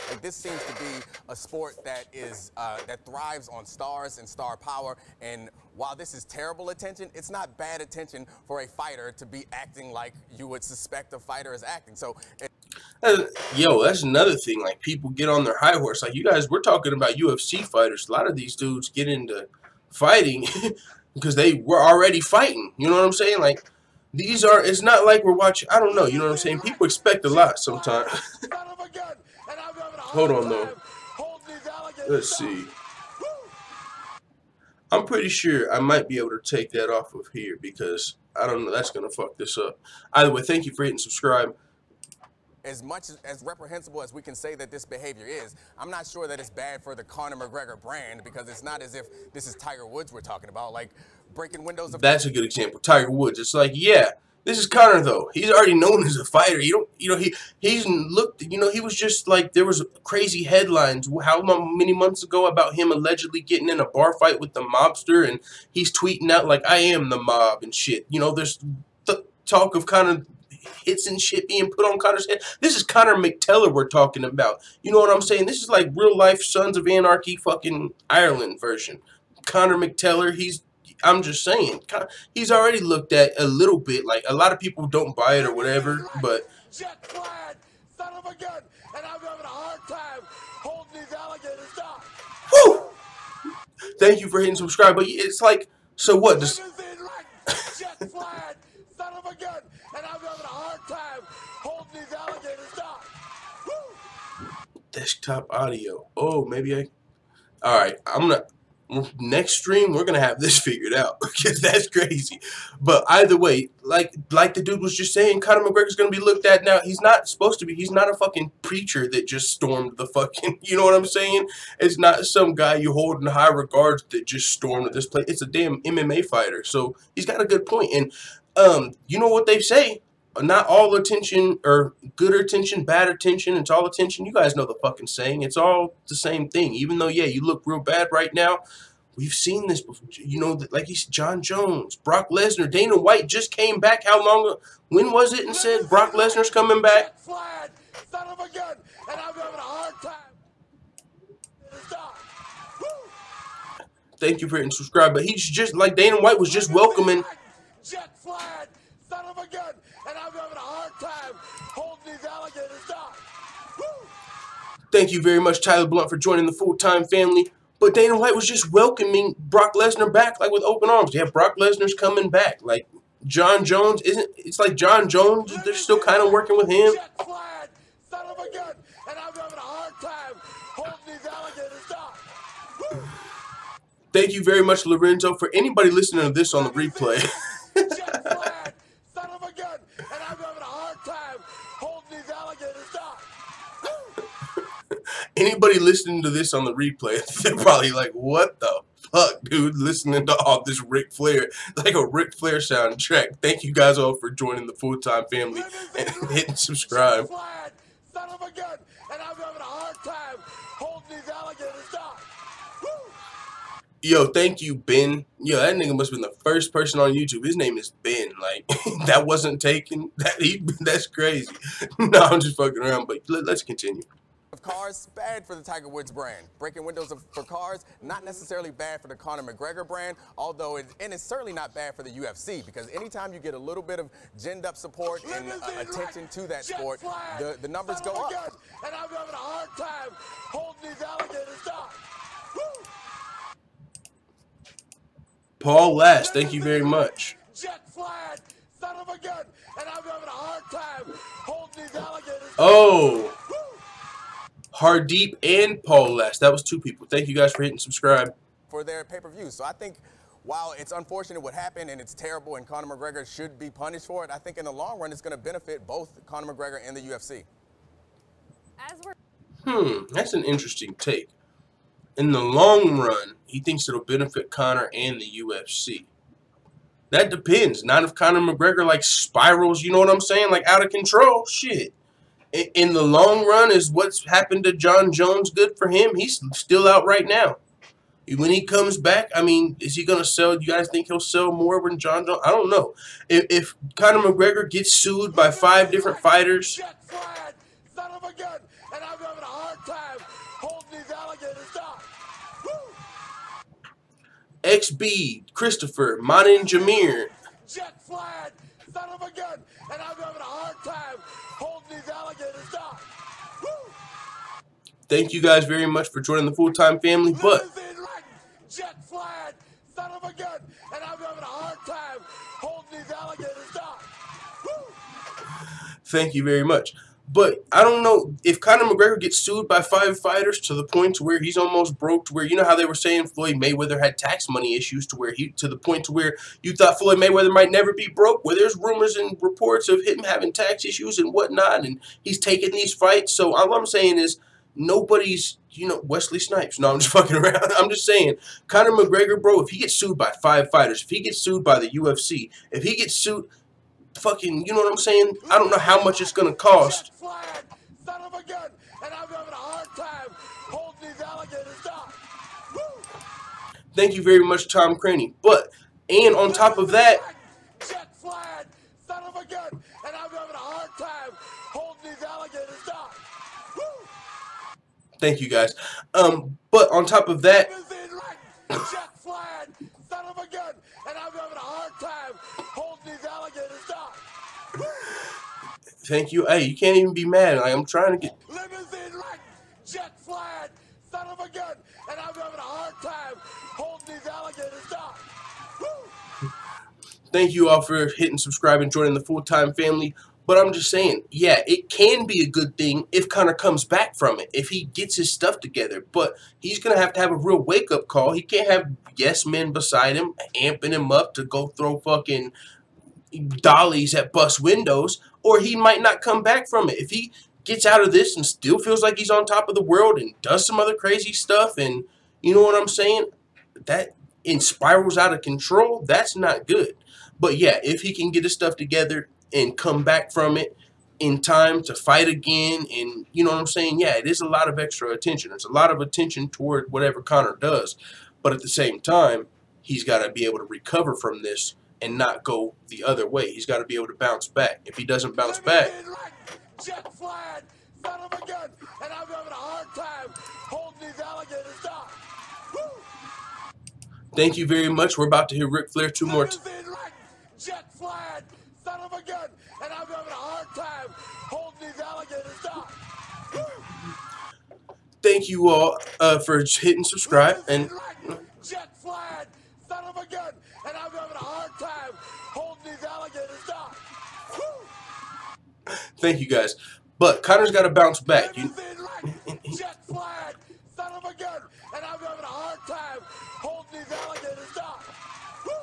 Like, this seems to be a sport that is that thrives on stars and star power. And while this is terrible attention, it's not bad attention for a fighter to be acting like you would suspect a fighter is acting. So Yo, that's another thing. Like, people get on their high horse. Like, you guys, we're talking about UFC fighters. A lot of these dudes get into fighting because they were already fighting. You know what I'm saying? Like, these are, it's not like we're watching, I don't know. You know what I'm saying? People expect a lot sometimes. Hold on, though. Let's see. I'm pretty sure I might be able to take that off of here because, I don't know, that's going to fuck this up. Either way, thank you for hitting subscribe. As much as reprehensible as we can say that this behavior is, I'm not sure that it's bad for the Conor McGregor brand because it's not as if this is Tiger Woods we're talking about, like breaking windows of... That's a good example. Tiger Woods. It's like, yeah, this is Conor though. He's already known as a fighter. He's looked, he was just like, there was crazy headlines how many months ago about him allegedly getting in a bar fight with the mobster, and he's tweeting out like, I am the mob and shit. There's talk of kind of hits and shit being put on Conor's head. This is Conor McTeller we're talking about. You know what I'm saying? This is like real life Sons of Anarchy fucking Ireland version. Conor McTeller, I'm just saying, he's already looked at a little bit. Like, a lot of people don't buy it or whatever, but Jet flag, son of a gun, and I'm having a hard time holding these alligators down. Woo! Thank you for hitting subscribe. But it's like, so what? Jet flag, son of a gun, and I'm having a hard time holding these alligators down. Woo! Desktop audio. Oh, maybe I. All right, next stream, we're gonna have this figured out because that's crazy. But either way, like the dude was just saying, Conor McGregor's gonna be looked at now. He's not supposed to be. He's not a fucking preacher that just stormed the fucking. You know what I'm saying? It's not some guy you hold in high regards that just stormed this place. It's a damn MMA fighter. So he's got a good point. And you know what they say? Not all attention, or good attention, bad attention, it's all attention. You guys know the fucking saying. It's all the same thing. Even though, yeah, you look real bad right now, we've seen this before. Like he's John Jones, Brock Lesnar, Dana White just came back. How long? When was it? And said Brock Lesnar's coming back. Flag, son of a gun, and I'm having a hard time. Thank you for hitting subscribe. But he's just like Dana White was just welcoming. Jet flag, son of a gun, and I'm having a hard time holding these alligators down. Woo! Thank you very much, Tyler Blunt, for joining the full-time family. But Dana White was just welcoming Brock Lesnar back, like with open arms. Yeah, Brock Lesnar's coming back. Like John Jones it's like John Jones, they're still kind of working with him. Jet flag, son of a gun, and I'm having a hard time holding these alligators down. Woo! Thank you very much, Lorenzo. For anybody listening to this on the replay. Jet flag, son of a gun, and I'm having a hard time holding these alligators down. Anybody listening to this on the replay, they're probably like, what the fuck, dude? Listening to all this Ric Flair, like a Ric Flair soundtrack. Thank you guys all for joining the full-time family and hitting subscribe. Jet flag, son of a gun, and I'm having a hard time holding these alligators down. Woo! Yo, thank you, Ben. Yo, that nigga must have been the first person on YouTube. His name is Ben. Like, that wasn't taken. That's crazy. No, I'm just fucking around, but let's continue. Of cars, bad for the Tiger Woods brand. Breaking windows for cars, not necessarily bad for the Conor McGregor brand, although it's certainly not bad for the UFC, because anytime you get a little bit of ginned up support and attention to that sport, the numbers go up. And I'm having a hard time holding these alligators down. Woo! Paul Last, thank you very much. Jet flag, son of a gun, and I'm having a hard time holding these alligators down. Oh. Hardeep and Paul Last. That was two people. Thank you guys for hitting subscribe. For their pay-per-view. So I think while it's unfortunate what happened and it's terrible and Conor McGregor should be punished for it, I think in the long run it's going to benefit both Conor McGregor and the UFC. That's an interesting take. In the long run, he thinks it'll benefit Conor and the UFC. That depends. Not if Conor McGregor like spirals, you know what I'm saying? Like out of control. Shit. In the long run, is what's happened to John Jones good for him? He's still out right now. When he comes back, I mean, is he going to sell? You guys think he'll sell more than John Jones? I don't know. If Conor McGregor gets sued by 5 different fighters. Jet flag, son of a gun, and I'm having a hard time holding these alligators down. Woo! XB, Christopher, Manin Jameer. Jet flag, son of a gun, and I'm having a hard time holding holding these alligators down. Woo! Thank you guys very much for joining the full-time family. But jet flying, son of a gun, and I'm having a hard time holding these alligators down. Woo! thank you very much. But I don't know if Conor McGregor gets sued by 5 fighters to the point to where he's almost broke, to where, you know how they were saying Floyd Mayweather had tax money issues, to where to the point to where you thought Floyd Mayweather might never be broke, where there's rumors and reports of him having tax issues and whatnot, and he's taking these fights. So all I'm saying is nobody's, you know, Wesley Snipes. No, I'm just fucking around. I'm just saying, Conor McGregor, bro, if he gets sued by 5 fighters, if he gets sued by the UFC, if he gets sued, fucking, you know what I'm saying? I don't know how much it's gonna cost. Flying, son of a gun, and I'm having a hard time holding these alligators down. Woo! Thank you very much, Tom Craney. But, and on top of that, jet flying, son of a gun, and I'm having a hard time holding these alligators down. Woo! thank you guys. But on top of that, jet flying, son of a gun, and I'm having a hard time holding these alligators down. Woo! thank you. Hey, you can't even be mad. Like, I'm trying to get. Limousine right, jet flying, son of a gun, and I'm having a hard time holding these alligators down. Woo! Thank you all for hitting subscribe and joining the full-time family. But I'm just saying, yeah, it can be a good thing if Conor comes back from it, if he gets his stuff together. But he's going to have a real wake-up call. He can't have yes men beside him, amping him up to go throw fucking dollies at bus windows, or he might not come back from it. If he gets out of this and still feels like he's on top of the world and does some other crazy stuff, and you know what I'm saying, that spirals out of control, that's not good. But yeah, if he can get his stuff together and come back from it in time to fight again, and you know what I'm saying, yeah, it is a lot of extra attention. It's a lot of attention toward whatever Conor does. But at the same time, he's got to be able to recover from this and not go the other way. He's got to be able to bounce back. If he doesn't bounce back, jet flying, son of a gun, and I'm having a hard time holding these alligators down. Woo! thank you very much. We're about to hear Ric Flair 2 more times. Jet flying, son of a gun, and I'm having a hard time holding these alligators down. Woo! Thank you all for hitting subscribe. And jet flying, son of a gun, and I'm having a hard time holding these alligators down. Woo! thank you guys. But Conor's got to bounce back. Jet flying, son of a gun, and I'm having a hard time holding these alligators down. Woo!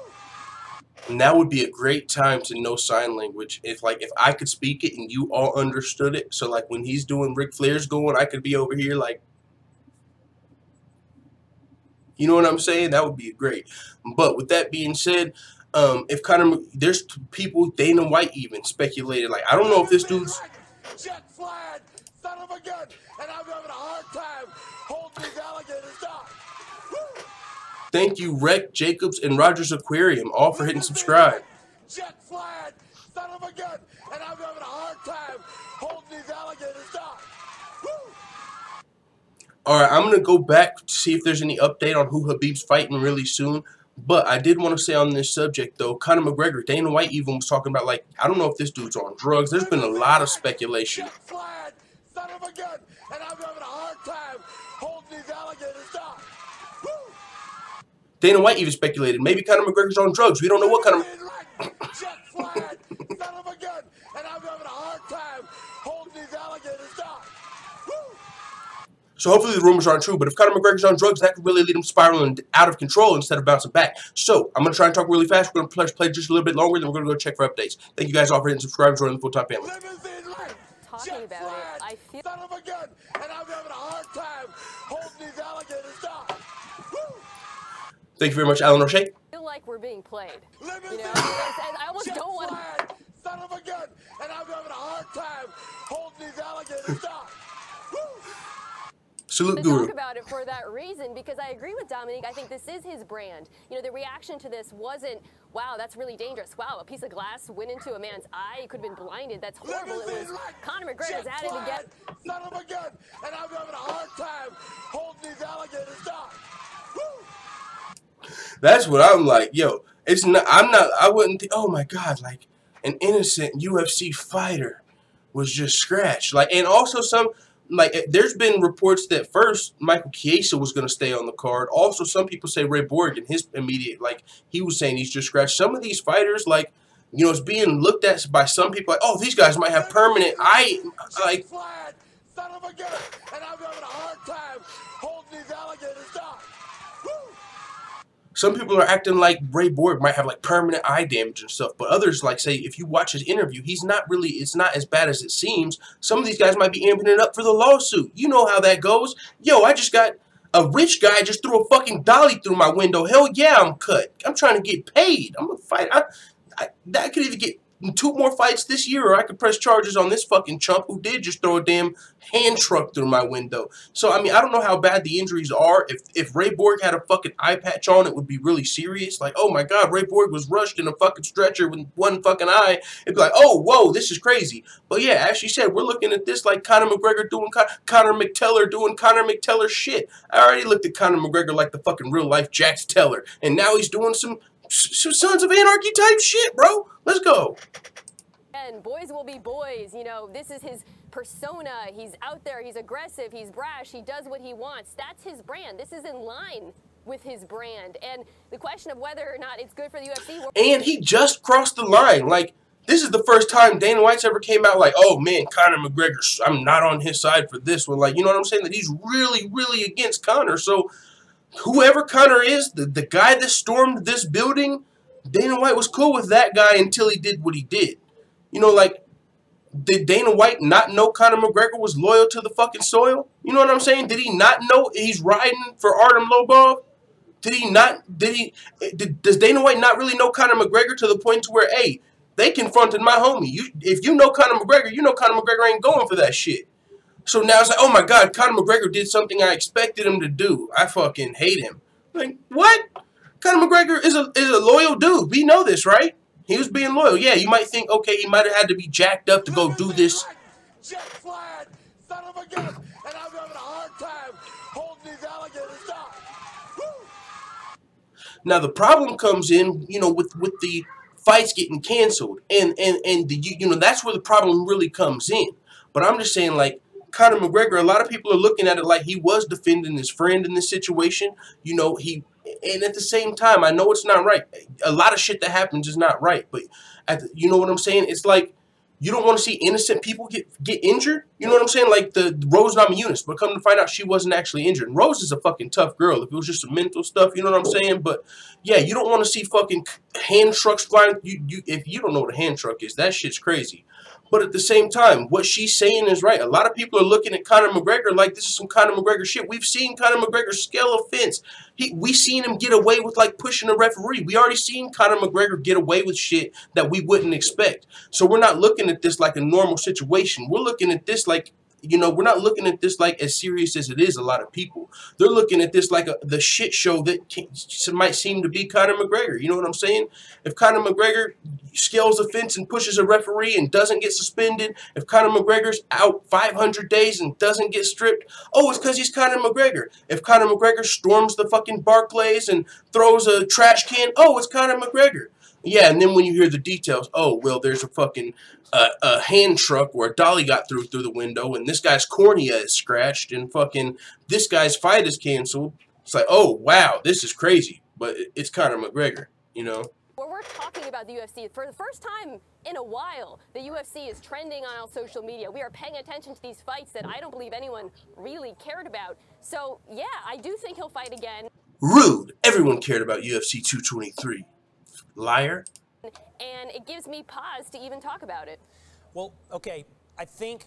And that would be a great time to know sign language. If I could speak it and you all understood it. So like when he's doing Ric Flair's going, I could be over here like, you know what I'm saying? That would be great. But with that being said, if Conor, there's people, Dana White even speculated, like, I don't know if this dude's jet flying, son of a gun, and I'm having a hard time holding these alligators down. Woo! Thank you, Rec, Jacobs, and Rogers Aquarium, all for hitting subscribe. Jet flying, son of a gun, and I'm having a hard time holding these alligators down. Woo! All right, I'm going to go back to see if there's any update on who Khabib's fighting really soon. But I did want to say on this subject, though, Conor McGregor, Dana White even was talking about, like, I don't know if this dude's on drugs. There's been a lot of speculation. Jet flying, son of a gun, and I'm having a hard time holding these alligators down. Woo! Dana White even speculated maybe Conor McGregor's on drugs. We don't know what kind of. Jet flying, son of a gun, and I'm having a hard time holding these alligators down. Woo! So hopefully the rumors aren't true. But if Conor McGregor's on drugs, that could really lead him spiraling out of control instead of bouncing back. So I'm going to try and talk really fast. We're going to play just a little bit longer, then we're going to go check for updates. Thank you guys all for hitting subscribe and joining the full-time family. Talking about it, I feel son of a gun, and I'm having a hard time holding these alligators down. Woo! Thank you very much, Alan O'Shea. like we're being played. You know, Limousine I almost jet don't want to. flying, son of a gun, and I'm having a hard time holding these alligators down. Woo! Salute To Guru. talk about it for that reason, because I agree with Dominique. I think this is his brand. You know, the reaction to this wasn't, wow, that's really dangerous. Wow, a piece of glass went into a man's eye. He could have been blinded. That's horrible. It was Conor McGregor's at it again. Son of a gun, and I'm having a hard time holding these alligators down. Woo! That's what I'm like, yo. I wouldn't think, oh my God, like an innocent UFC fighter was just scratched. Like, and also some, like, there's been reports that first Michael Chiesa was going to stay on the card. Also, some people say Ray Borg and his immediate, like, he was saying he's just scratched. Some of these fighters, like, you know, it's being looked at by some people like, oh, these guys might have permanent like. Son of a gun, and I'm having a hard time holding these alligators down. Woo! Some people are acting like Ray Borg might have like permanent eye damage and stuff, but others like say if you watch his interview, he's not really, it's not as bad as it seems. Some of these guys might be amping it up for the lawsuit. You know how that goes. Yo, I just got a rich guy just threw a fucking dolly through my window. Hell yeah, I'm cut. I'm trying to get paid. I'm gonna fight. I could either get 2 more fights this year, or I could press charges on this fucking chump who did just throw a damn hand truck through my window. So, I mean, I don't know how bad the injuries are. If Ray Borg had a fucking eye patch on, it would be really serious. Like, oh my God, Ray Borg was rushed in a fucking stretcher with one fucking eye. It'd be like, oh, whoa, this is crazy. But yeah, as she said, we're looking at this like Conor McGregor doing Conor McTeller doing Conor McTeller shit. I already looked at Conor McGregor like the fucking real life Jax Teller, and now he's doing some Sons of Anarchy type shit, bro. Let's go. And boys will be boys. You know, this is his persona. He's out there. He's aggressive. He's brash. He does what he wants. That's his brand. This is in line with his brand. And the question of whether or not it's good for the UFC. And he just crossed the line. Like, this is the first time Dana White's ever came out like, oh man, Conor McGregor, I'm not on his side for this one. Like, you know what I'm saying? That he's really, really against Conor. So whoever Conor is, the guy that stormed this building, Dana White was cool with that guy until he did what he did. You know, like, did Dana White not know Conor McGregor was loyal to the fucking soil? You know what I'm saying? Did he not know he's riding for Artem Lobov? Did he not, does Dana White not really know Conor McGregor to the point to where, hey, they confronted my homie. If you know Conor McGregor, you know Conor McGregor ain't going for that shit. So now it's like, oh my God, Conor McGregor did something I expected him to do. I fucking hate him. Like, what? Conor McGregor is a loyal dude. We know this, right? He was being loyal. Yeah, you might think, okay, he might have had to be jacked up to go do this. Jet flying, son of a gun, and I'm having a hard time holding these alligators down. Woo! Now the problem comes in, you know, with the fights getting canceled, and you know, that's where the problem really comes in. But I'm just saying, like, Conor McGregor, a lot of people are looking at it like he was defending his friend in this situation. You know, and at the same time, I know it's not right. A lot of shit that happens is not right. But, you know what I'm saying? It's like, you don't want to see innocent people get injured. You know what I'm saying? Like the Rose Namajunas, but come to find out she wasn't actually injured. And Rose is a fucking tough girl. If it was just some mental stuff, you know what I'm saying? But, yeah, you don't want to see fucking hand trucks flying. If you don't know what a hand truck is, that shit's crazy. But at the same time, what she's saying is right. A lot of people are looking at Conor McGregor like this is some Conor McGregor shit. We've seen Conor McGregor scale a fence. We seen him get away with like pushing a referee. We already seen Conor McGregor get away with shit that we wouldn't expect. So we're not looking at this like a normal situation. We're looking at this like, you know, we're not looking at this like as serious as it is a lot of people. They're looking at this like the shit show that might seem to be Conor McGregor. You know what I'm saying? If Conor McGregor scales a fence and pushes a referee and doesn't get suspended, if Conor McGregor's out 500 days and doesn't get stripped, oh, it's because he's Conor McGregor. If Conor McGregor storms the fucking Barclays and throws a trash can, oh, it's Conor McGregor. Yeah, and then when you hear the details, oh, well, there's a fucking a hand truck where a dolly got through the window, and this guy's cornea is scratched, and fucking this guy's fight is canceled. It's like, oh, wow, this is crazy. But it's Conor McGregor, you know? Where we're talking about the UFC, for the first time in a while, the UFC is trending on our social media. We are paying attention to these fights that I don't believe anyone really cared about. So, yeah, I do think he'll fight again. Rude. Everyone cared about UFC 223. Liar. And it gives me pause to even talk about it. Well, okay, I think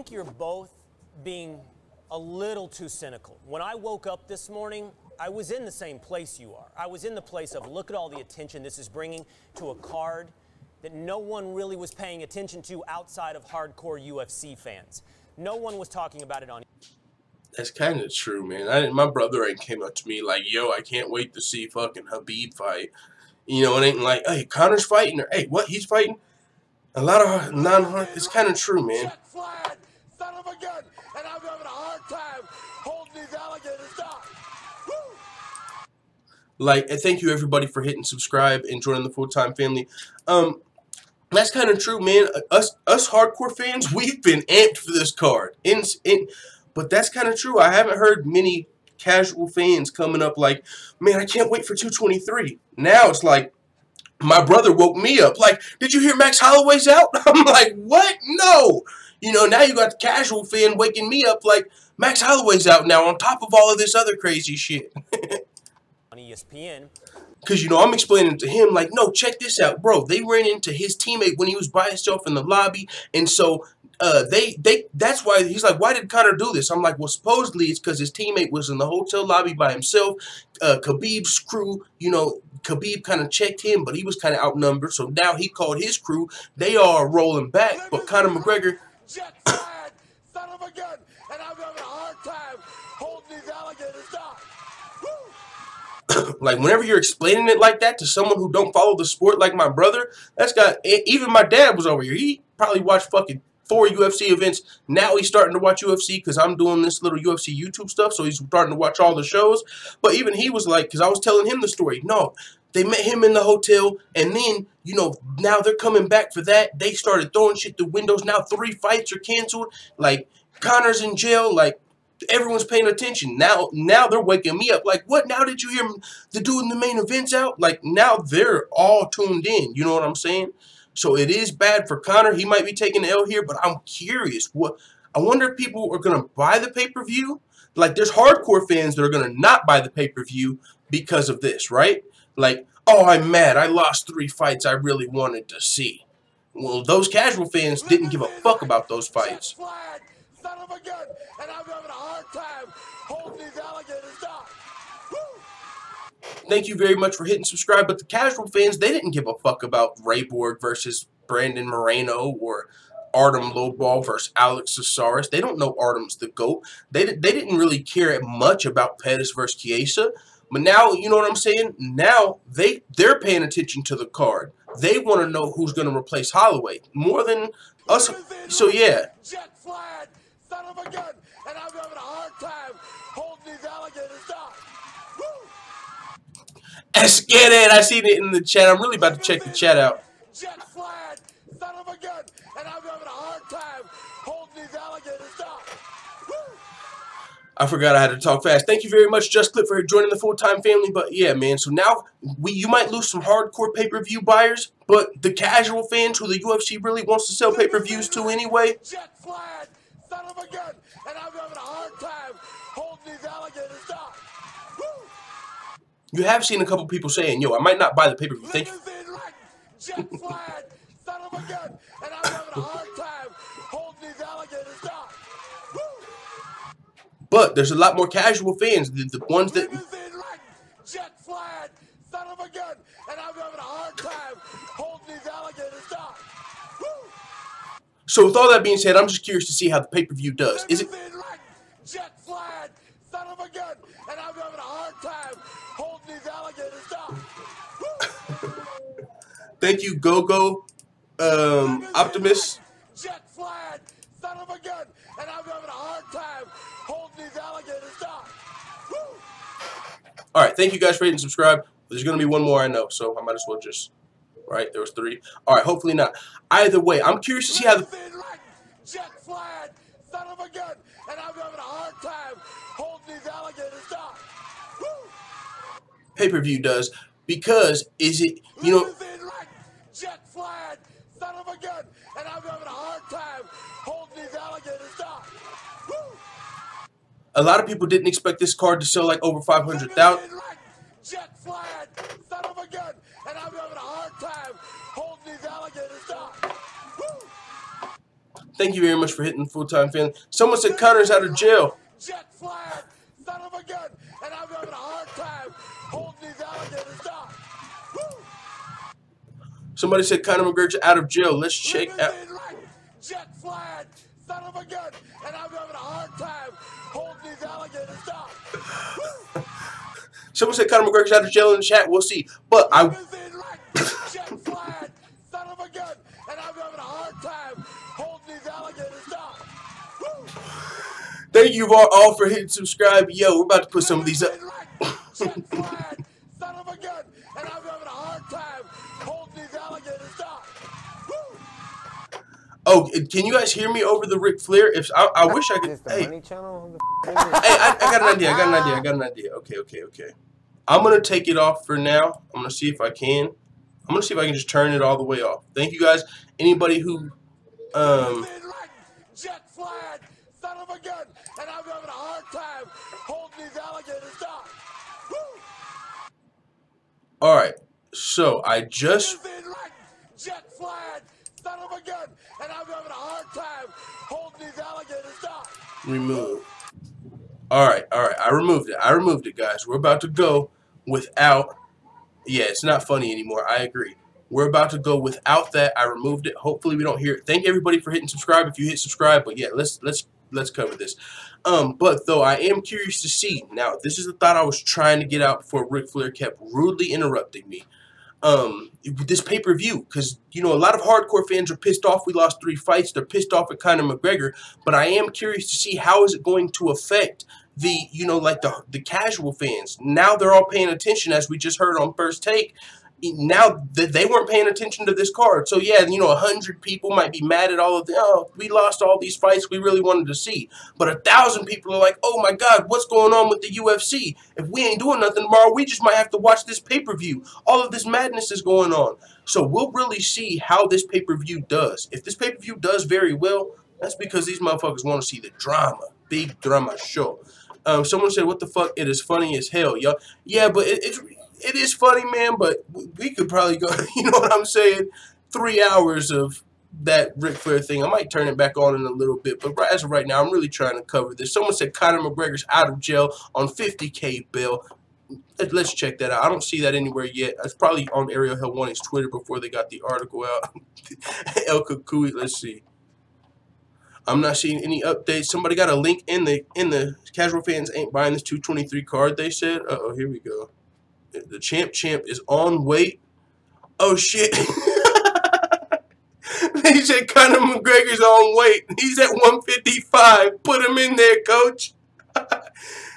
you're both being a little too cynical. When I woke up this morning, I was in the same place you are. I was in the place of, look at all the attention this is bringing to a card that no one really was paying attention to outside of hardcore UFC fans. No one was talking about it on. That's kind of true, man. My brother ain't came up to me like, yo, I can't wait to see fucking Khabib fight. You know, it ain't like, hey, Conor's fighting, or hey, what, he's fighting? A lot of non-hard, it's kind of true, man. Jet flying, son of a gun, and I'm having a hard time holding these alligators down. Woo! Like, and thank you everybody for hitting subscribe and joining the full-time family. That's kind of true, man. Us hardcore fans, we've been amped for this card. But that's kind of true. I haven't heard many casual fans coming up like, man, I can't wait for 223. Now it's like, my brother woke me up. Like, did you hear Max Holloway's out? I'm like, what? No. You know, now you got the casual fan waking me up like, Max Holloway's out now on top of all of this other crazy shit. On ESPN. Because, you know, I'm explaining to him, like, no, check this out, bro. They ran into his teammate when he was by himself in the lobby. And so that's why he's like, why did Conor do this? I'm like, well, supposedly it's because his teammate was in the hotel lobby by himself. Khabib's crew, you know, Khabib kind of checked him, but he was kind of outnumbered. So now he called his crew. They are rolling back. But Conor McGregor. Jet flag, son of a gun. And I'm having a hard time holding these alligators down. Like, whenever you're explaining it like that to someone who don't follow the sport like my brother, that's got, even my dad was over here. He probably watched fucking 4 UFC events. Now he's starting to watch UFC because I'm doing this little UFC YouTube stuff, so he's starting to watch all the shows. But even he was like, because I was telling him the story, no, they met him in the hotel, and then, you know, now they're coming back for that. They started throwing shit through windows. Now 3 fights are canceled. Like, Conor's in jail. Like, everyone's paying attention. Now they're waking me up. Like, what? Now did you hear the dude in the main event's out? Like, now they're all tuned in. You know what I'm saying? So it is bad for Conor. He might be taking the L here, but I'm curious. I wonder if people are going to buy the pay-per-view. Like, there's hardcore fans that are going to not buy the pay-per-view because of this, right? Like, oh, I'm mad. I lost 3 fights I really wanted to see. Well, those casual fans didn't give a fuck about those fights. Son of a gun, and I'm having a hard time holding these alligators down. Thank you very much for hitting subscribe, but the casual fans, they didn't give a fuck about Ray Borg versus Brandon Moreno or Artem Lobov versus Alex Caceres. They don't know Artem's the GOAT. They didn't really care much about Pettis versus Chiesa. But now, you know what I'm saying? Now they're paying attention to the card. They want to know who's going to replace Holloway more than us. So yeah. Jet flag, son of a gun, and I'm having a hard time holding these alligators down. Let's get it. I seen it in the chat. I'm really about to check the chat out. Jet flag, son of a gun, and I'm having a hard time holding these alligators down. I forgot I had to talk fast. Thank you very much, Just Clip, for joining the full-time family. But yeah, man, so now you might lose some hardcore pay-per-view buyers, but the casual fans who the UFC really wants to sell pay-per-views to anyway. Jet flag, son of a gun, and I'm having a hard time holding these alligators down. You have seen a couple people saying, yo, I might not buy the pay-per-view. Thank you. Jet flag, son of a gun, and I'm having a hard time holding these alligators down. But there's a lot more casual fans, the ones that... Jet flag, son of a gun, and I'm having a hard time holding these alligators down. So with all that being said, I'm just curious to see how the pay-per-view does. Is it... Jet flag, son of a gun, and I'm having a hard time holding these alligators down. Thank you, Go-Go, Optimus. Jet flag, son of a gun, and I'm having a hard time holding these alligators down. All right, thank you guys for hitting subscribe. There's going to be one more, I know, so I might as well just... All right, there was 3. All right, hopefully not. Either way, I'm curious to see how the... Jet flag, son of a gun, and I'm having a hard time holding these alligators down. Pay-per-view does, because is it, you know... Jet flag, son of a gun, and I'm having a hard time holding these alligators down. A lot of people didn't expect this card to sell like over 500,000. Jet flag, son of a gun, and I'm having a hard time holding these alligators down. Thank you very much for hitting the full-time family. Someone said Conor's out of jail. Jet flag, son of a gun, and I'm having a hard time holding these alligators down. Somebody said Conor McGregor's out of jail. Let's check out. Jet flag, son of a gun, and I'm having a hard time holding these alligators down. Someone said Conor McGregor's out of jail in the chat. We'll see. But I... Jet flag, son of a gun, and I'm having a hard time holding these alligators down. Thank you all for hitting subscribe. Yo, we're about to put some of these up. Jet flag, son of a gun, and I'm having a hard time holding these alligators down. Oh, can you guys hear me over the Ric Flair? If I wish I could. Is this the Hey, Money Channel? hey, I got an idea. I got an idea. Okay. I'm gonna take it off for now. I'm gonna see if I can. I'm gonna see if I can just turn it all the way off. Thank you guys. Anybody who jet flying, son of a gun, and I'm having a hard time holding these alligators down. Woo! All right. So I just jet flying, son of a gun, and I'm having a hard time holding these alligators down. remove. All right. I removed it, guys. We're about to go without. Yeah, it's not funny anymore. I agree. We're about to go without that. I removed it. Hopefully we don't hear it. Thank everybody for hitting subscribe. If you hit subscribe, but yeah, let's cover this. But though I am curious to see. Now, this is the thought I was trying to get out before Ric Flair kept rudely interrupting me. This pay-per-view, because you know a lot of hardcore fans are pissed off we lost 3 fights. They're pissed off at Conor McGregor, but I am curious to see how is it going to affect the, you know, like the casual fans. Now they're all paying attention, as we just heard on First Take. Now they weren't paying attention to this card. So yeah, you know, 100 people might be mad at all of the, oh, we lost all these fights we really wanted to see. But 1,000 people are like, oh my God, what's going on with the UFC? If we ain't doing nothing tomorrow, we just might have to watch this pay-per-view. All of this madness is going on. So we'll really see how this pay-per-view does. If this pay-per-view does very well, that's because these motherfuckers want to see the drama. Big drama show. Someone said, what the fuck? It is funny as hell, y'all. Yeah, but it is funny, man, but we could probably go, you know what I'm saying, 3 hours of that Ric Flair thing. I might turn it back on in a little bit, but as of right now, I'm really trying to cover this. Someone said Conor McGregor's out of jail on $50K bail. Let's check that out. I don't see that anywhere yet. It's probably on Ariel Helwani's Twitter before they got the article out. El Kukui, let's see. I'm not seeing any updates. Somebody got a link in the casual fans ain't buying this 223 card, they said. Uh-oh, here we go. The champ is on weight. Oh, shit. They said Conor McGregor's on weight. He's at 155. Put him in there, coach.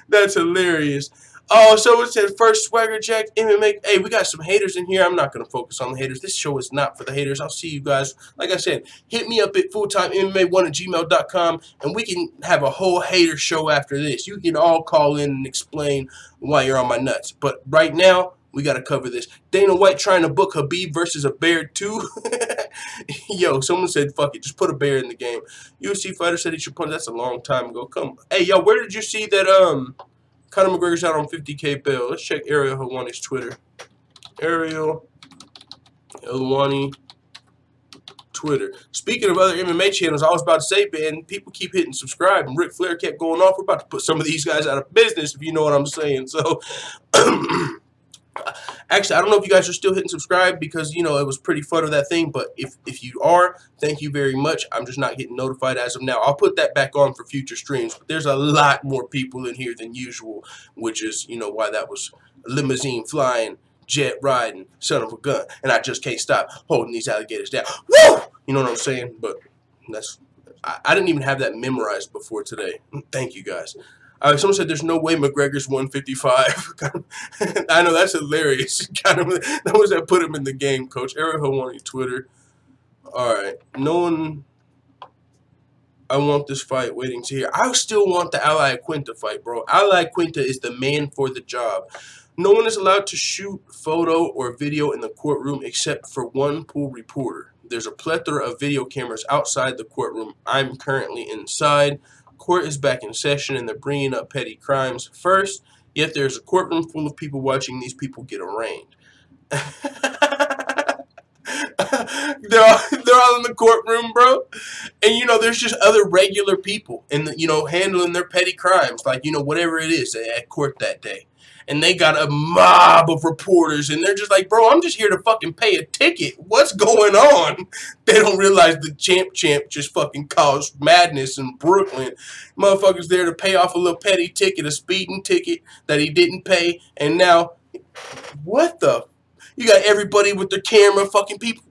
That's hilarious. Oh, someone said first Swagger Jack MMA. Hey, we got some haters in here. I'm not going to focus on the haters. This show is not for the haters. I'll see you guys. Like I said, hit me up at fulltimemma1@gmail.com, and we can have a whole hater show after this. You can all call in and explain why you're on my nuts. But right now, we got to cover this. Dana White trying to book Khabib versus a bear, too. Yo, someone said, fuck it. Just put a bear in the game. UFC fighter said he should punch. That's a long time ago. Come. Hey, yo, where did you see that, Conor McGregor's out on $50K bail? Let's check Ariel Helwani's Twitter. Ariel Helwani Twitter. Speaking of other MMA channels, I was about to say, man, people keep hitting subscribe, and Ric Flair kept going off. We're about to put some of these guys out of business, if you know what I'm saying. So, actually, I don't know if you guys are still hitting subscribe because, you know, it was pretty fun of that thing. But if you are, thank you very much. I'm just not getting notified as of now. I'll put that back on for future streams. But there's a lot more people in here than usual, which is, you know, why that was limousine flying, jet riding, son of a gun. And I just can't stop holding these alligators down. Woo! You know what I'm saying? But that's, I didn't even have that memorized before today. Thank you, guys. Someone said there's no way McGregor's 155. I know, that's hilarious. That was that put him in the game, Coach. Ariel Helwani Twitter. All right. No one. I want this fight waiting to hear. I still want the Ali Quinta fight, bro. Ali Quinta is the man for the job. No one is allowed to shoot photo or video in the courtroom except for one pool reporter. There's a plethora of video cameras outside the courtroom. I'm currently inside. Court is back in session, and they're bringing up petty crimes first, yet there's a courtroom full of people watching these people get arraigned. they're all in the courtroom, bro. And, you know, there's just other regular people, and you know, handling their petty crimes, like, you know, whatever it is at court that day. And they got a mob of reporters, and they're just like, bro, I'm just here to fucking pay a ticket. What's going on? They don't realize the champ just fucking caused madness in Brooklyn. Motherfuckers there to pay off a little petty ticket, a speeding ticket that he didn't pay. And now, what the? You got everybody with their camera, fucking people.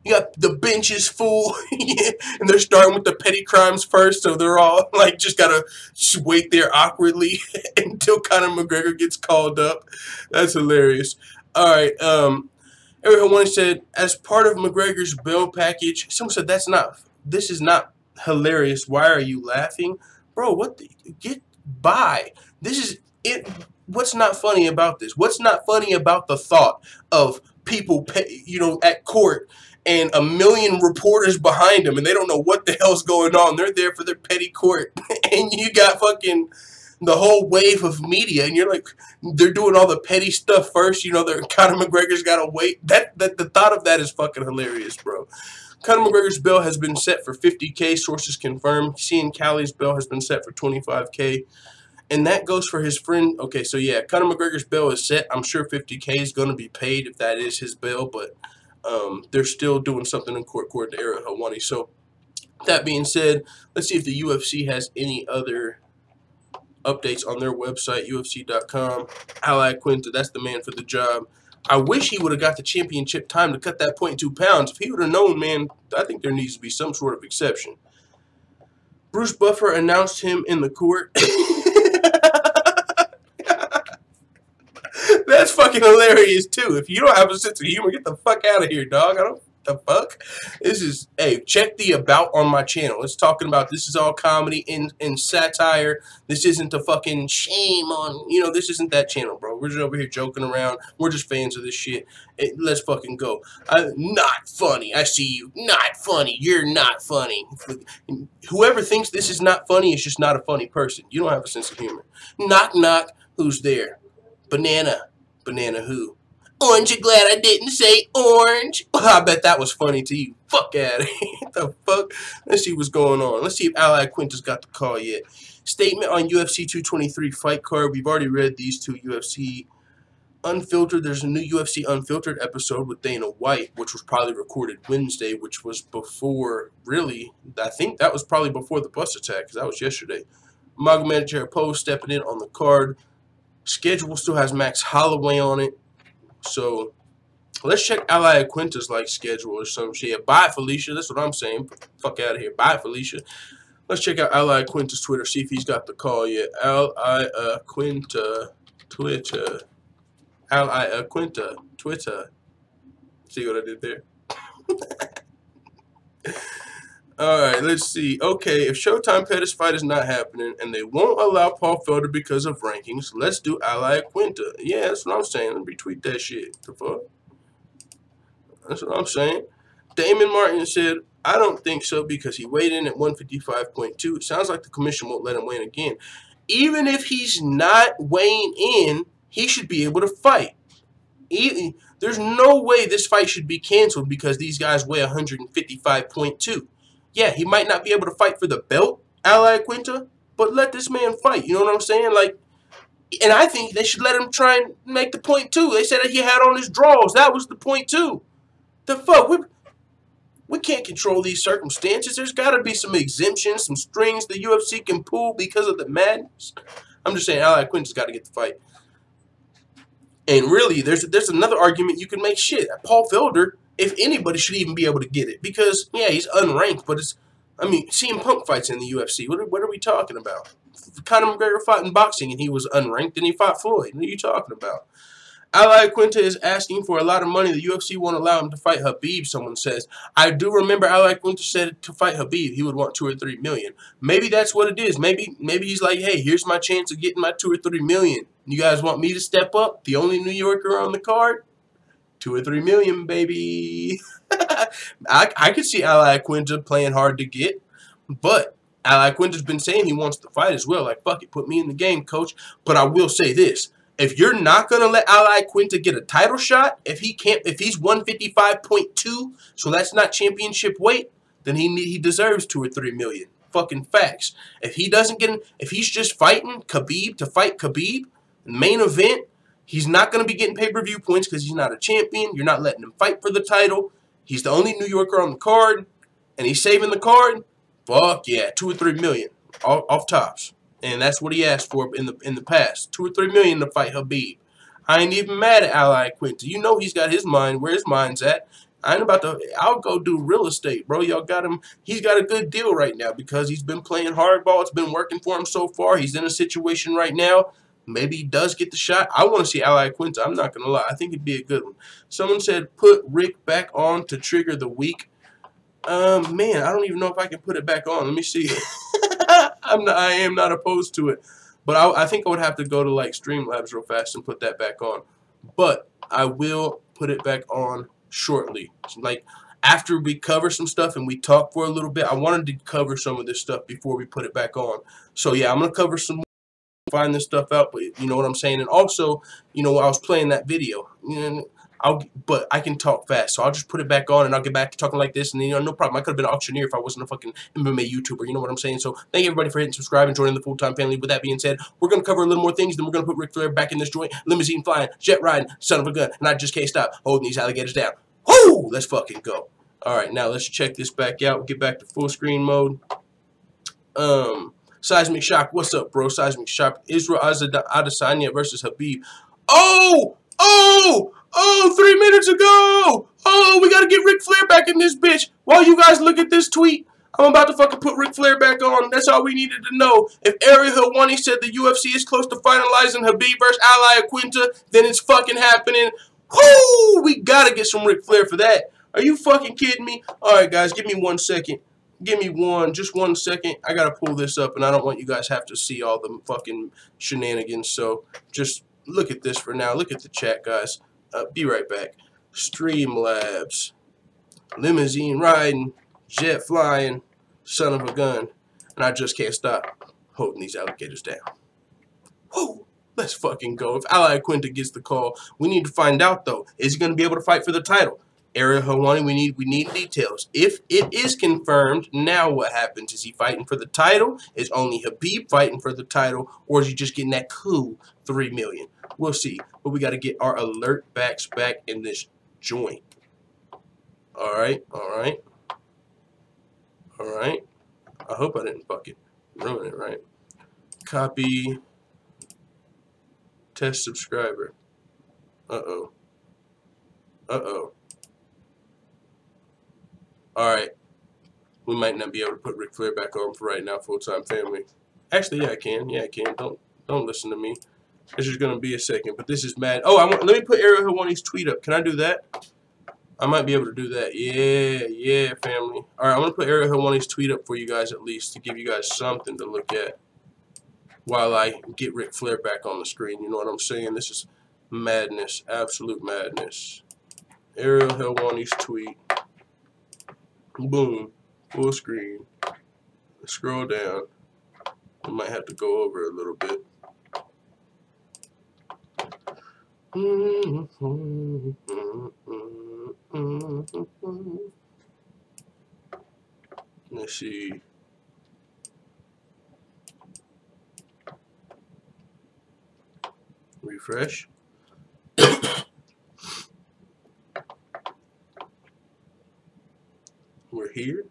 You got the benches full, and they're starting with the petty crimes first, so they're all, like, just gotta wait there awkwardly until Conor McGregor gets called up. That's hilarious. All right, Eric Helwani said, as part of McGregor's bail package, someone said, this is not hilarious. Why are you laughing? Bro, get by. This is it. What's not funny about this? What's not funny about the thought of people, at court and 1 million reporters behind them and they don't know what the hell's going on. They're there for their petty court and you got fucking the whole wave of media, and you're like, they're doing all the petty stuff first. Conor McGregor's got to wait. The thought of that is fucking hilarious, bro. Conor McGregor's bail has been set for $50K. Sources confirm. Cian Callie's bail has been set for $25K. And that goes for his friend. Okay, so yeah, Conor McGregor's bail is set. I'm sure $50K is going to be paid if that is his bail, but they're still doing something in court, according to Eric Helwani. So that being said, let's see if the UFC has any other updates on their website, UFC.com. Ally Quinta, that's the man for the job. I wish he would have got the championship time to cut that 0.2 pounds. If he would have known, man, I think there needs to be some sort of exception. Bruce Buffer announced him in the court. That's fucking hilarious, too. If you don't have a sense of humor, get the fuck out of here, dog. The fuck? This is, hey, check the about on my channel. It's talking about this is all comedy and satire. This isn't a fucking shame on, this isn't that channel, bro. We're just over here joking around. We're just fans of this shit. Let's fucking go. Not funny. I see you. Not funny. You're not funny. Whoever thinks this is not funny is just not a funny person. You don't have a sense of humor. Knock, knock. Who's there? Banana. Banana who? Orange, you're glad I didn't say orange. I bet that was funny to you. Fuck out of here. What the fuck? Let's see what's going on. Let's see if Ally Quinta's got the call yet. Statement on UFC 223 fight card. We've already read these two. UFC Unfiltered. There's a new UFC Unfiltered episode with Dana White, which was probably recorded Wednesday, which was before, really, I think that was probably before the bus attack, because that was yesterday. Magomed Post stepping in on the card. Schedule still has Max Holloway on it. So let's check Ally Quinta's schedule or some shit. Bye, Felicia. That's what I'm saying. Fuck out of here. Bye, Felicia. Let's check out Ally Quinta's Twitter. See if he's got the call yet. Ally Quinta Twitter. Ally Quinta Twitter. See what I did there? Alright, let's see. Okay, if Showtime Pettis fight is not happening and they won't allow Paul Felder because of rankings, let's do Ally Quinta. Yeah, that's what I'm saying. Let me retweet that shit. The fuck? That's what I'm saying. Damon Martin said, I don't think so because he weighed in at 155.2. It sounds like the commission won't let him weigh in again. Even if he's not weighing in, he should be able to fight. There's no way this fight should be canceled because these guys weigh 155.2. Yeah, he might not be able to fight for the belt, Ally Quinta, but let this man fight. You know what I'm saying? And I think they should let him try and make the .2. They said that he had on his draws. That was the .2. The fuck? We can't control these circumstances. There's got to be some exemptions, some strings the UFC can pull because of the madness. I'm just saying, Ally Quinta's got to get the fight. And really, there's another argument you can make. Shit, Paul Felder, if anybody should even be able to get it. Because, yeah, he's unranked, but CM Punk fights in the UFC. What are we talking about? Conor McGregor fought in boxing, and he was unranked, and he fought Floyd. What are you talking about? Ally Quinta is asking for a lot of money. The UFC won't allow him to fight Khabib, someone says. I do remember Ally Quinta said to fight Khabib, he would want $2 or $3 million. Maybe that's what it is. Maybe he's like, hey, here's my chance of getting my $2 or $3 million. You guys want me to step up? The only New Yorker on the card? $2 or $3 million, baby. I could see Ally Quinta playing hard to get, but Ally Quinta's been saying he wants to fight as well. Like, fuck it, put me in the game, coach. But I will say this. If you're not going to let Ally Quinta get a title shot, if he's 155.2, so that's not championship weight, then he deserves $2 or $3 million. Fucking facts. If he's just fighting Khabib to fight Khabib, main event, he's not going to be getting pay-per-view points because he's not a champion. You're not letting him fight for the title. He's the only New Yorker on the card, and he's saving the card. Fuck yeah, $2 or $3 million off tops. And that's what he asked for in the past. $2 or $3 million to fight Khabib. I ain't even mad at Ally Quinta. You know he's got his mind where his mind's at. I ain't about to. I'll go do real estate, bro. Y'all got him. He's got a good deal right now because he's been playing hardball. It's been working for him so far. He's in a situation right now. maybe he does get the shot. I want to see Al Iaquinta. I'm not going to lie. I think it'd be a good one. Someone said put Rick back on to trigger the week. Man, I don't even know if I can put it back on. Let me see. I am not opposed to it. But I think I would have to go to like Streamlabs real fast and put that back on. But I will put it back on shortly. Like after we cover some stuff and we talk for a little bit, I wanted to cover some of this stuff before we put it back on. So yeah, I'm going to cover some more, find this stuff out, but you know what I'm saying? And also, you know, I was playing that video. But I can talk fast, so I'll just put it back on and I'll get back to talking like this, and you know, no problem. I could have been an auctioneer if I wasn't a fucking MMA YouTuber. You know what I'm saying? So thank everybody for hitting subscribe and joining the full-time family. With that being said, we're gonna cover a little more things. Then we're gonna put Ric Flair back in this joint. Limousine flying, jet riding, son of a gun, and I just can't stop holding these alligators down. Woo! Let's fucking go. All right, now let's check this back out. Get back to full screen mode. Seismic Shock, what's up, bro? Seismic Shock, Israel Adesanya versus Khabib. Oh, 3 minutes ago! Oh, we gotta get Ric Flair back in this bitch. While you guys look at this tweet, I'm about to fucking put Ric Flair back on. That's all we needed to know. If Ariel Helwani said the UFC is close to finalizing Khabib versus Al Iaquinta, then it's fucking happening. Whoo! We gotta get some Ric Flair for that. Are you fucking kidding me? Alright, guys, give me 1 second. Give me just 1 second. I gotta pull this up, and I don't want you guys to have to see all the fucking shenanigans. So just look at this for now. Look at the chat, guys. Be right back. Streamlabs, limousine riding, jet flying, son of a gun, and I just can't stop holding these alligators down. Whoo! Let's fucking go. If Al Iaquinta gets the call, we need to find out though. Is he going to be able to fight for the title? Ariel Helwani, we need details. If it is confirmed, now what happens? Is he fighting for the title? Is only Khabib fighting for the title? Or is he just getting that cool $3 million? We'll see. But we got to get our alert backs back in this joint. Alright. I hope I didn't fucking ruin it, right? Copy. Test subscriber. Uh-oh. Alright. We might not be able to put Ric Flair back on for right now, full-time family. Actually, yeah, I can. Yeah, I can. Don't listen to me. It's just gonna be a second, but this is mad. Oh, let me put Ariel Helwani's tweet up. Can I do that? I might be able to do that. Yeah, family. Alright, I'm gonna put Ariel Helwani's tweet up for you guys at least to give you guys something to look at while I get Ric Flair back on the screen. You know what I'm saying? This is madness. Absolute madness. Ariel Helwani's tweet. Boom. Full screen. Scroll down. I might have to go over a little bit. Let's see. Refresh. We're here.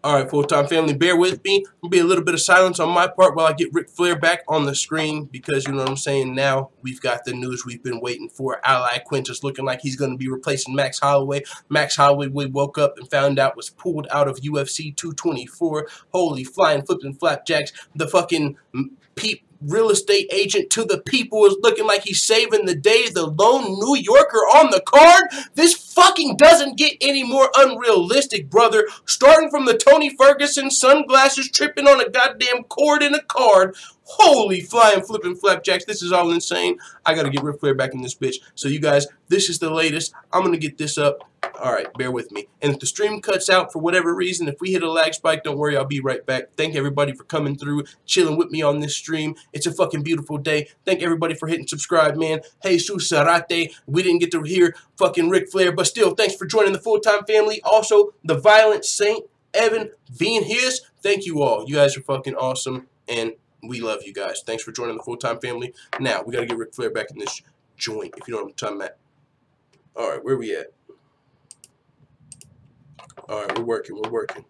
All right, full-time family, bear with me. There'll be a little bit of silence on my part while I get Ric Flair back on the screen because, you know what I'm saying, now we've got the news we've been waiting for. Al Iaquinta's looking like he's going to be replacing Max Holloway. Max Holloway, we woke up and found out, was pulled out of UFC 224. Holy flying flipping flapjacks. The fucking real estate agent to the people is looking like he's saving the day. The lone New Yorker on the card. This fucking doesn't get any more unrealistic, brother. Starting from the Tony Ferguson sunglasses tripping on a goddamn cord in a card. Holy flying flipping flapjacks. This is all insane. I gotta get Ric Flair back in this bitch. So you guys, this is the latest. I'm gonna get this up. Alright, bear with me. And if the stream cuts out for whatever reason, if we hit a lag spike, don't worry, I'll be right back. Thank everybody for coming through, chilling with me on this stream. It's a fucking beautiful day. Thank everybody for hitting subscribe, man. Hey, Susarate. We didn't get to hear fucking Ric Flair, but still, thanks for joining the full-time family. Also, the Violent Saint, Evan, Veen His. Thank you all. You guys are fucking awesome, and we love you guys. Thanks for joining the full-time family. Now, we got to get Ric Flair back in this joint, if you know what I'm talking about. Alright, where we at? Alright, we're working.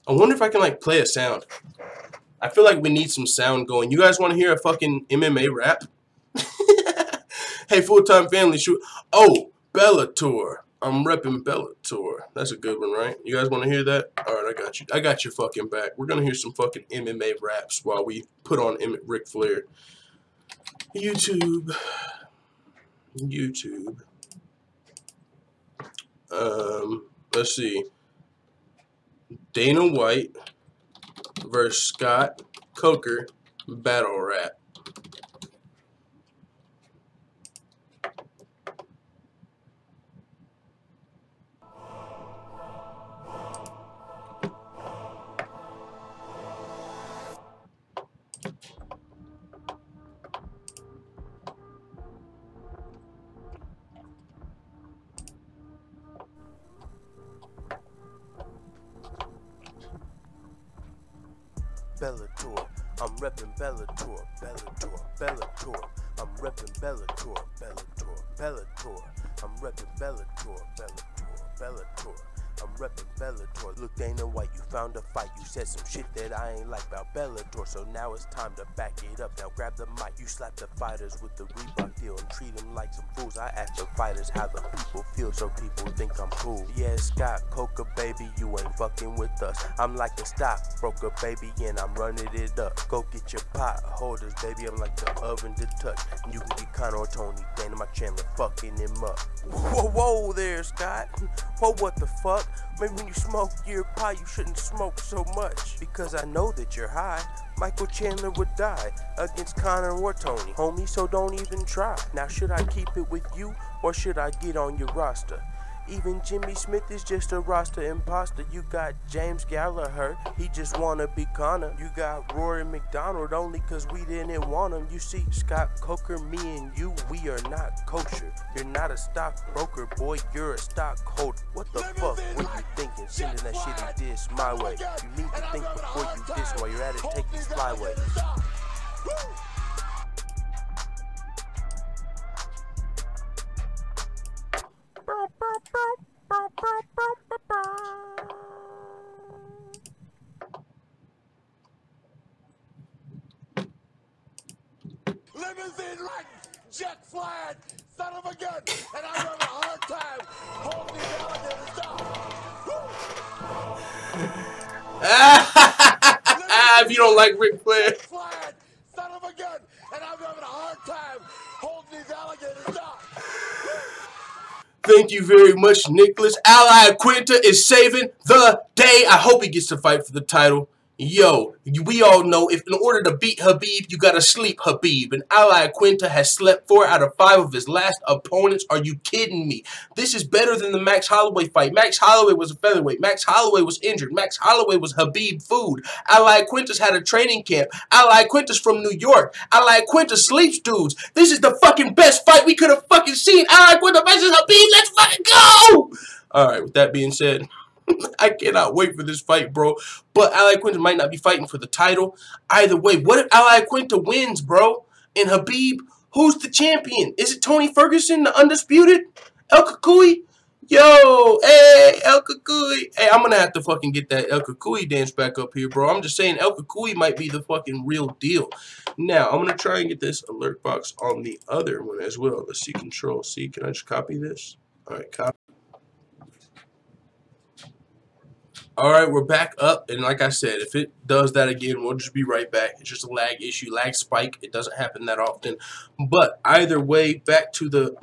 I wonder if I can, like, play a sound. I feel like we need some sound going. You guys want to hear a fucking MMA rap? Hey, full-time family, shoot. Oh, Bellator. I'm repping Bellator. That's a good one, right? You guys want to hear that? All right, I got you. I got your fucking back. We're going to hear some fucking MMA raps while we put on Ric Flair. YouTube. Let's see. Dana White versus Scott Coker battle rap. Bellator, I'm reppin' Bellator, Bellator, I'm reppin' Bellator, Bellator, I'm reppin' Bellator, Bellator, I'm reppin' Bellator. Look, Dana White, you found a fight. You said some shit that I ain't like about Bellator, so now it's time to back it up. Now grab the mic, you slap the fighters with the Reebok deal and treat them like some fools. I ask the fighters how the people feel, so people think I'm cool. Yeah, Scott Coker, baby, you ain't fucking with us. I'm like a stockbroker, baby, and I'm running it up. Go get your pot holders, baby, I'm like the oven to touch. And you can get Conor or Tony, Dana, my Chandler, fucking him up. Whoa there, Scott. Whoa, what the fuck? Maybe when you smoke your pie, you shouldn't smoke so much. Because I know that you're high. Michael Chandler would die against Conor or Tony. Homie, so don't even try. Now, should I keep it with you, or should I get on your roster? Even Jimmy Smith is just a roster imposter. You got James Gallagher, he just wanna be Conor. You got Rory McDonald only cause we didn't want him. You see, Scott Coker, me and you, we are not kosher. You're not a stockbroker, boy, you're a stockholder. What the fuck were you thinking, sending that shitty diss my way? You need to think before you diss. While you're at it, take these flyways. Limousine riding, jet flying, son of a gun, and I'm having a hard time holding these alligators down. If you don't like Ric Flair. Jet flying, son of a gun, and I'm having a hard time holding these alligators down. Thank you very much, Nicholas. Ally Quinta is saving the day. I hope he gets to fight for the title. Yo, we all know if in order to beat Khabib, you gotta sleep Khabib. And Ally Quinta has slept 4 out of 5 of his last opponents. Are you kidding me? This is better than the Max Holloway fight. Max Holloway was a featherweight. Max Holloway was injured. Max Holloway was Khabib food. Ally Quinta's had a training camp. Ally Quinta's from New York. Ally Quinta sleeps dudes. This is the fucking best fight we could have fucking seen. Ally Quinta versus Khabib. Let's fucking go! Alright, with that being said, I cannot wait for this fight, bro. But Ally Quinta might not be fighting for the title. Either way, what if Ally Quinta wins, bro? And Khabib, who's the champion? Is it Tony Ferguson, the undisputed? El Kukui? Yo, hey, El Kukui. Hey, I'm going to have to fucking get that El Kukui dance back up here, bro. I'm just saying El Kukui might be the fucking real deal. Now, I'm going to try and get this alert box on the other one as well. Let's see, Control C. Can I just copy this? All right, copy. Alright, we're back up, and like I said, if it does that again, we'll just be right back. It's just a lag issue, lag spike. It doesn't happen that often. But either way, back to the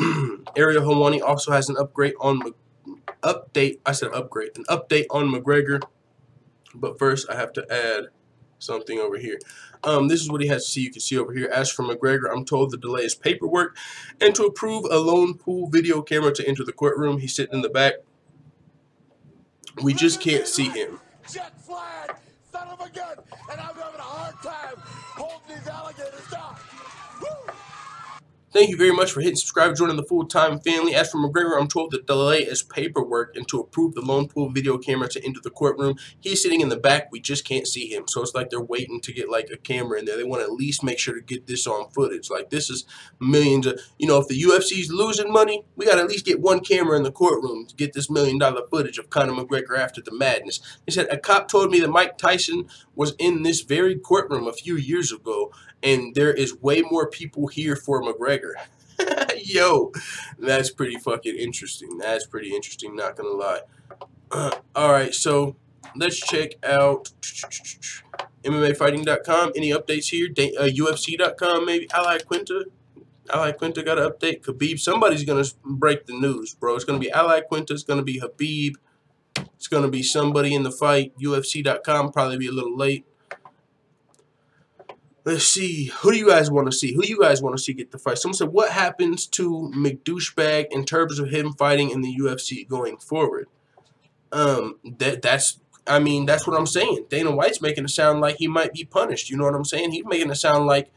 Ariel Helwani also has an upgrade on an update on McGregor. But first, I have to add something over here. This is what he has to see. You can see over here. As for McGregor, I'm told the delay is paperwork, and to approve a lone pool video camera to enter the courtroom. He's sitting in the back. We just can't see him. Jet flying, son of a gun, and I'm having a hard time holding these alligators down. Woo! Thank you very much for hitting subscribe, joining the full-time family. As for McGregor, I'm told the delay is paperwork and to approve the lone pool video camera to enter the courtroom. He's sitting in the back. We just can't see him. So it's like they're waiting to get like a camera in there. They want to at least make sure to get this on footage. Like this is millions of, you know, if the UFC's losing money, we got to at least get one camera in the courtroom to get this $1 million footage of Conor McGregor after the madness. They said a cop told me that Mike Tyson was in this very courtroom a few years ago, and there is way more people here for McGregor. Yo, that's pretty fucking interesting. That's pretty interesting, not gonna lie. Alright, so let's check out MMAfighting.com. Any updates here? UFC.com, maybe. Ally Quinta got an update. Khabib. Somebody's going to break the news, bro. It's going to be Ally Quinta. It's going to be Khabib. It's going to be somebody in the fight. UFC.com. Probably be a little late. Let's see. Who do you guys want to see? Who do you guys want to see get the fight? Someone said, what happens to McDouchebag in terms of him fighting in the UFC going forward? That's what I'm saying. Dana White's making it sound like he might be punished. You know what I'm saying? He's making it sound like,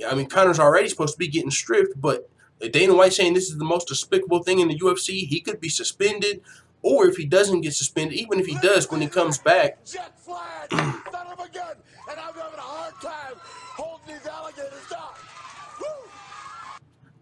I mean, Conor's already supposed to be getting stripped, but Dana White saying this is the most despicable thing in the UFC. He could be suspended, or if he doesn't get suspended, even if he does, when he comes back. Jet flag, son of a gun, and I'm having a hard time holding these alligators down. Woo!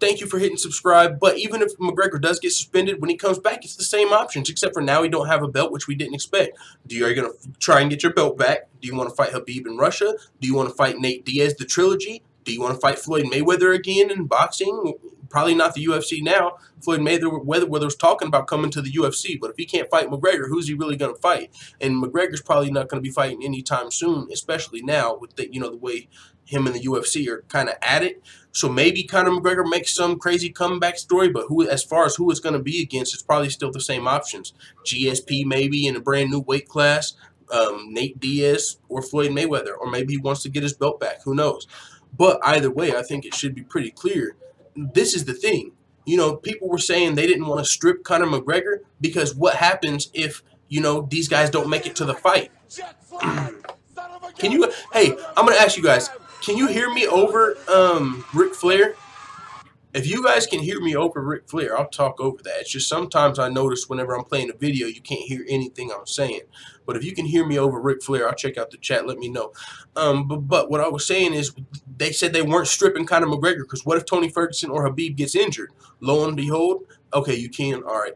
Thank you for hitting subscribe. But even if McGregor does get suspended, when he comes back, it's the same options, except for now he don't have a belt, which we didn't expect. Are you going to try and get your belt back? Do you want to fight Khabib in Russia? Do you want to fight Nate Diaz, the trilogy? Do you want to fight Floyd Mayweather again in boxing? Probably not the UFC now. Floyd Mayweather was talking about coming to the UFC, but if he can't fight McGregor, who's he really going to fight? And McGregor's probably not going to be fighting anytime soon, especially now with the, the way him and the UFC are kind of at it. So maybe Conor McGregor makes some crazy comeback story, but as far as who it's going to be against, it's probably still the same options. GSP maybe in a brand new weight class, Nate Diaz or Floyd Mayweather, or maybe he wants to get his belt back. Who knows? But either way, I think it should be pretty clear. This is the thing. People were saying they didn't want to strip Conor McGregor because what happens if, these guys don't make it to the fight? Can you, hey, I'm going to ask you guys, can you hear me over Ric Flair? If you guys can hear me over Ric Flair, I'll talk over that. It's just sometimes I notice whenever I'm playing a video, you can't hear anything I'm saying. But if you can hear me over Ric Flair, I'll check out the chat. Let me know. But what I was saying is they said they weren't stripping Conor McGregor because what if Tony Ferguson or Khabib gets injured? Lo and behold, okay, you can. All right.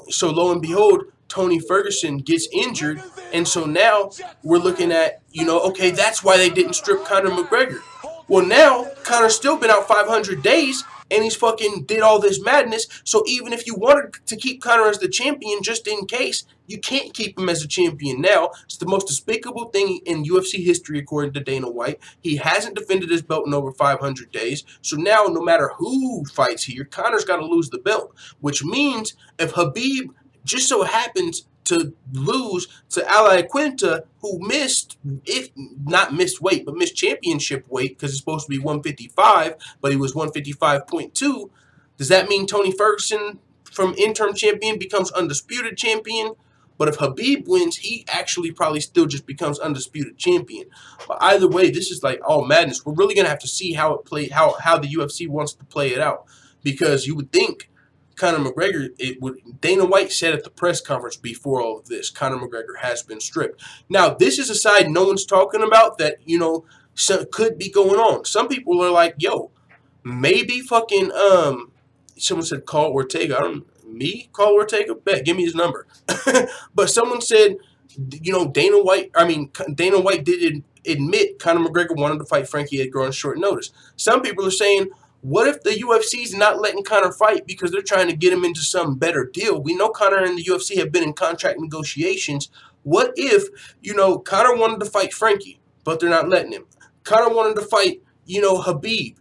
So lo and behold, Tony Ferguson gets injured. And so now we're looking at, okay, that's why they didn't strip Conor McGregor. Well, now Conor's still been out 500 days. And he's fucking did all this madness. So even if you wanted to keep Conor as the champion just in case, you can't keep him as a champion now. It's the most despicable thing in UFC history, according to Dana White. He hasn't defended his belt in over 500 days. So now, no matter who fights here, Conor's got to lose the belt. Which means if Khabib just so happens to lose to Ally Quinta, who missed, if not missed weight, but missed championship weight because it's supposed to be 155, but he was 155.2. Does that mean Tony Ferguson from interim champion becomes undisputed champion? But if Khabib wins, he actually probably still just becomes undisputed champion. But either way, this is like all madness. We're really gonna have to see how the UFC wants to play it out, because you would think Conor McGregor, Dana White said at the press conference before all of this, Conor McGregor has been stripped. Now, this is a side no one's talking about that, could be going on. Some people are like, yo, maybe fucking, someone said call Ortega. Call Ortega? Bet, give me his number. But someone said, Dana White did admit Conor McGregor wanted to fight Frankie Edgar on short notice. Some people are saying, what if the UFC's not letting Conor fight because they're trying to get him into some better deal? We know Conor and the UFC have been in contract negotiations. What if, Conor wanted to fight Frankie, but they're not letting him? Conor wanted to fight, Khabib.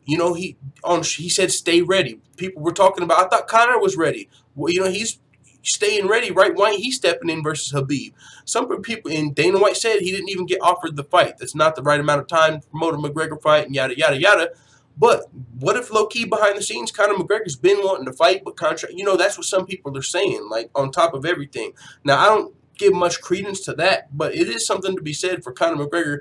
He said stay ready. People were talking about, I thought Conor was ready. Well, he's staying ready, right? Why ain't he stepping in versus Khabib? Some people, and Dana White said he didn't even get offered the fight. That's not the right amount of time to promote a McGregor fight and yada, yada, yada. But what if low-key behind the scenes, Conor McGregor's been wanting to fight, but contract, that's what some people are saying, like on top of everything. Now, I don't give much credence to that, but it is something to be said for Conor McGregor,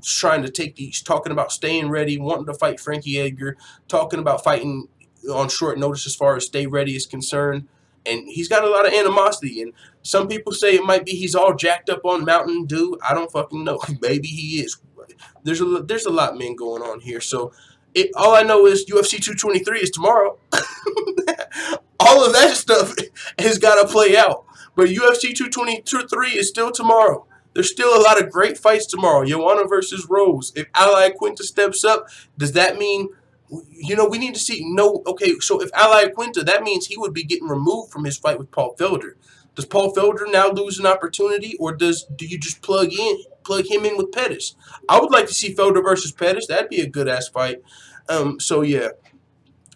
trying to take these, talking about staying ready, wanting to fight Frankie Edgar, talking about fighting on short notice as far as stay ready is concerned. And he's got a lot of animosity, and some people say it might be he's all jacked up on Mountain Dew. I don't fucking know. Maybe he is. There's a lot, man, going on here. So all I know is UFC 223 is tomorrow. All of that stuff has got to play out. But UFC 223 is still tomorrow. There's still a lot of great fights tomorrow. Joanna versus Rose. If Ally Quinta steps up, does that mean You know, we need to see. No, okay, so if Al Iaquinta, that means he would be getting removed from his fight with Paul Felder. Does Paul Felder now lose an opportunity, or do you just plug him in with Pettis? I would like to see Felder versus Pettis. That'd be a good ass fight. So yeah,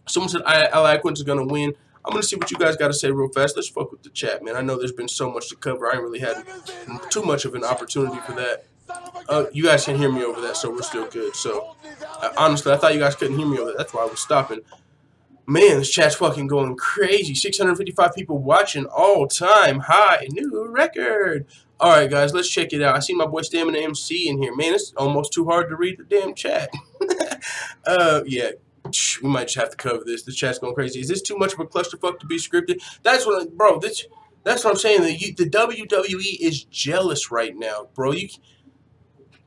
someone said Al Iaquinta's gonna win. I'm gonna see what you guys got to say real fast. Let's fuck with the chat, man. I know there's been so much to cover. I ain't really had too much of an opportunity for that. You guys can hear me over that, so we're still good. So honestly, I thought you guys couldn't hear me over that. That's why I was stopping. Man, this chat's fucking going crazy. 655 people watching, all-time high, new record. All right, guys, let's check it out. I see my boy Stamina MC in here. Man, it's almost too hard to read the damn chat. Yeah, we might just have to cover this. The chat's going crazy. Is this too much of a clusterfuck to be scripted? That's what, bro. That's what I'm saying. The WWE is jealous right now, bro.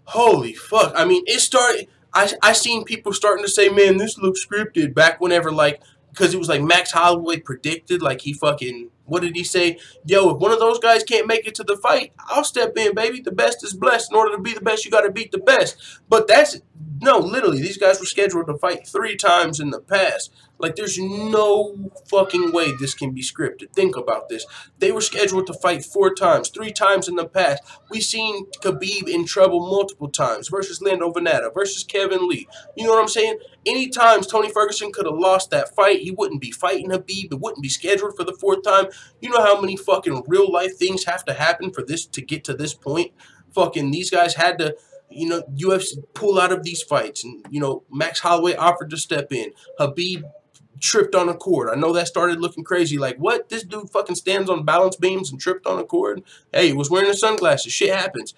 Holy fuck! I mean, it started. I seen people starting to say, "Man, this looks scripted." Back whenever, like, because it was like Max Holloway predicted, like he fucking. What did he say? Yo, if one of those guys can't make it to the fight, I'll step in, baby. The best is blessed. In order to be the best, you got to beat the best. But that's no, literally, these guys were scheduled to fight 3 times in the past. Like, there's no fucking way this can be scripted. Think about this. They were scheduled to fight 4 times, 3 times in the past. We seen Khabib in trouble multiple times versus Lando Venata, versus Kevin Lee. You know what I'm saying? Any times Tony Ferguson could have lost that fight, he wouldn't be fighting Khabib. It wouldn't be scheduled for the 4th time. You know how many fucking real life things have to happen for this to get to this point? Fucking these guys had to, you know, UFC pull out of these fights. And, you know, Max Holloway offered to step in. Khabib tripped on a cord. I know that started looking crazy. Like, what? This dude fucking stands on balance beams and tripped on a cord? Hey, he was wearing the sunglasses. Shit happens.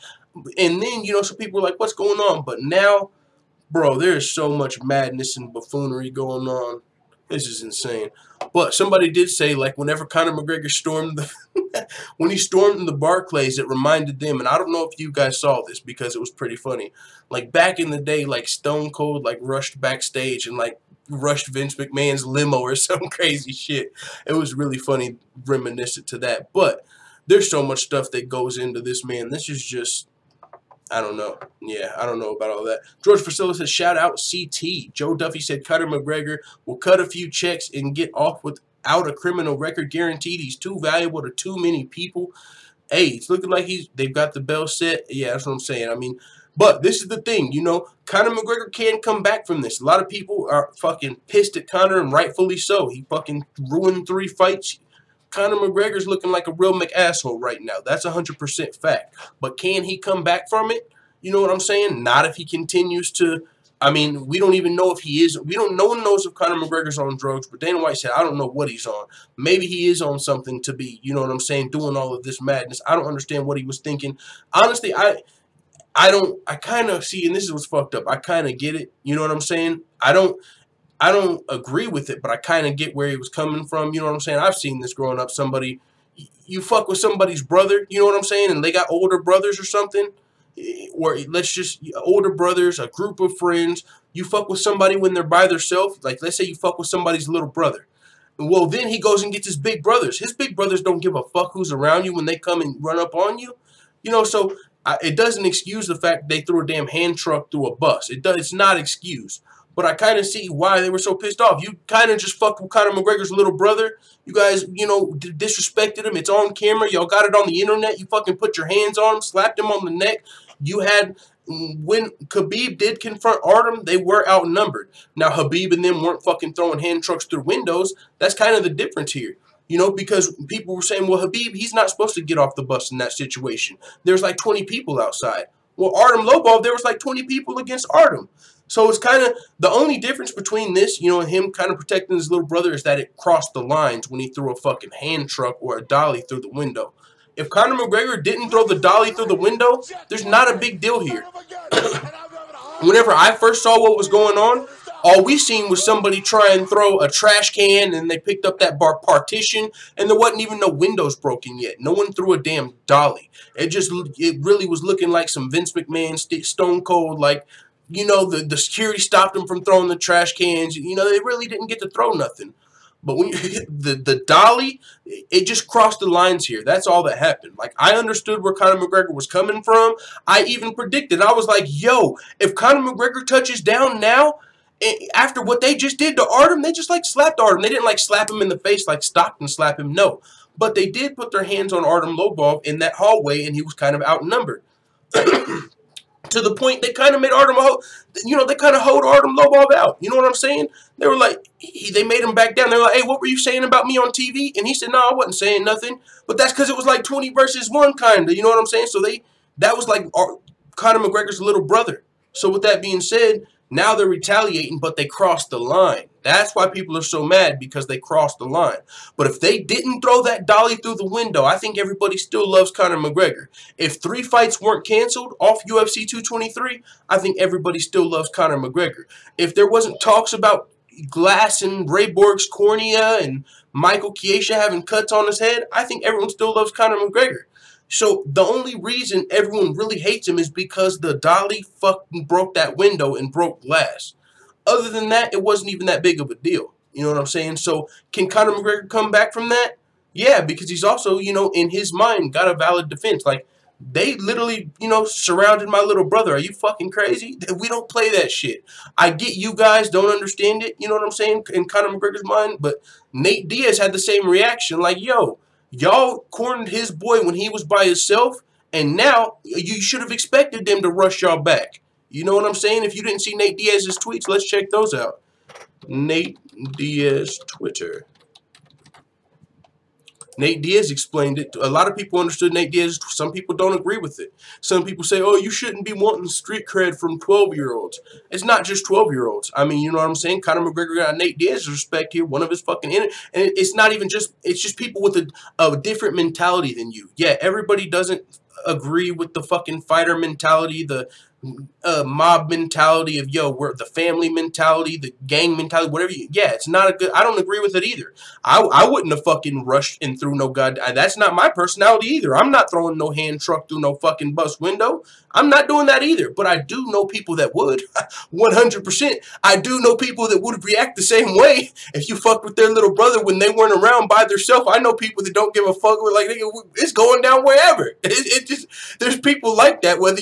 And then, you know, some people were like, what's going on? But now, bro, there's so much madness and buffoonery going on. This is insane. But somebody did say, like, whenever Conor McGregor stormed the when he stormed the Barclays, it reminded them, and I don't know if you guys saw this because it was pretty funny. Like, back in the day, like, Stone Cold, like, rushed backstage and, like, rushed Vince McMahon's limo or some crazy shit. It was really funny, reminiscent to that. But there's so much stuff that goes into this, man. This is just, I don't know. Yeah, I don't know about all that. George Priscilla says, shout out CT. Joe Duffy said, Conor McGregor will cut a few checks and get off without a criminal record guaranteed. He's too valuable to too many people. Hey, it's looking like they've got the bell set. Yeah, that's what I'm saying. I mean, but this is the thing, you know, Conor McGregor can come back from this. A lot of people are fucking pissed at Conor, and rightfully so. He fucking ruined 3 fights. Conor McGregor's looking like a real McAsshole right now. That's 100% fact. But can he come back from it? You know what I'm saying? Not if he continues to. I mean, we don't even know if he is. No one knows if Conor McGregor's on drugs. But Dana White said, I don't know what he's on. Maybe he is on something to be, you know what I'm saying, doing all of this madness. I don't understand what he was thinking. Honestly, I kind of see, and this is what's fucked up. I kind of get it. You know what I'm saying? I don't agree with it, but I kind of get where he was coming from. You know what I'm saying? I've seen this growing up. Somebody, you fuck with somebody's brother, you know what I'm saying? And they got older brothers or something. Or let's just, older brothers, a group of friends. You fuck with somebody when they're by themselves. Like, let's say you fuck with somebody's little brother. Well, then he goes and gets his big brothers. His big brothers don't give a fuck who's around you when they come and run up on you. You know, so it doesn't excuse the fact they threw a damn hand truck through a bus. It's not excused. But I kind of see why they were so pissed off. You kind of just fucked with Conor McGregor's little brother. You guys, you know, disrespected him. It's on camera. Y'all got it on the internet. You fucking put your hands on him, slapped him on the neck. You had, when Khabib did confront Artem, they were outnumbered. Now, Khabib and them weren't fucking throwing hand trucks through windows. That's kind of the difference here. You know, because people were saying, well, Khabib, he's not supposed to get off the bus in that situation. There's like 20 people outside. Well, Artem Lobov, there was like 20 people against Artem. So it's kind of the only difference between this, you know, and him kind of protecting his little brother is that it crossed the lines when he threw a fucking hand truck or a dolly through the window. If Conor McGregor didn't throw the dolly through the window, there's not a big deal here. Whenever I first saw what was going on, all we seen was somebody try and throw a trash can, and they picked up that partition, and there wasn't even no windows broken yet. No one threw a damn dolly. It really was looking like some Vince McMahon, Stone Cold, like, you know, the security stopped them from throwing the trash cans. You know, they really didn't get to throw nothing. But when the dolly, it just crossed the lines here. That's all that happened. Like, I understood where Conor McGregor was coming from. I even predicted. I was like, yo, if Conor McGregor touches down now, after what they just did to Artem, they just like slapped Artem. They didn't like slap him in the face like Stockton slapped him. No. But they did put their hands on Artem Lobov in that hallway, and he was kind of outnumbered. To the point they kind of made Artem, they kind of hoed Artem Lobov out. You know what I'm saying? They were like, they made him back down. They were like, hey, what were you saying about me on TV? And he said, no, I wasn't saying nothing. But that's because it was like 20 versus 1 kind of. You know what I'm saying? So that was like Conor McGregor's little brother. So with that being said, now they're retaliating, but they crossed the line. That's why people are so mad, because they crossed the line. But if they didn't throw that dolly through the window, I think everybody still loves Conor McGregor. If 3 fights weren't canceled off UFC 223, I think everybody still loves Conor McGregor. If there wasn't talks about Glass and Ray Borg's cornea and Michael Chiesa having cuts on his head, I think everyone still loves Conor McGregor. So the only reason everyone really hates him is because the dolly fucking broke that window and broke glass. Other than that, it wasn't even that big of a deal. You know what I'm saying? So can Conor McGregor come back from that? Yeah, because he's also, in his mind, got a valid defense. Like, they literally, surrounded my little brother. Are you fucking crazy? We don't play that shit. I get you guys don't understand it, you know what I'm saying, in Conor McGregor's mind, but Nate Diaz had the same reaction. Like, yo, y'all cornered his boy when he was by himself, and now you should have expected them to rush y'all back. You know what I'm saying? If you didn't see Nate Diaz's tweets, let's check those out. Nate Diaz Twitter. Nate Diaz explained it. A lot of people understood Nate Diaz. Some people don't agree with it. Some people say, oh, you shouldn't be wanting street cred from 12-year-olds. It's not just 12-year-olds. I mean, you know what I'm saying? Conor McGregor got Nate Diaz's respect here. One of his fucking... And it's not even just... It's just people with a different mentality than you. Yeah, everybody doesn't agree with the fucking fighter mentality, the mob mentality of, yo, we're the family mentality, the gang mentality, whatever you, yeah, it's not a good, I don't agree with it either. I wouldn't have fucking rushed and threw no that's not my personality either. I'm not throwing no hand truck through no fucking bus window. I'm not doing that either, but I do know people that would, 100%. I do know people that would react the same way if you fucked with their little brother when they weren't around by themselves. I know people that don't give a fuck, like, it's going down wherever. It just, there's people like that, whether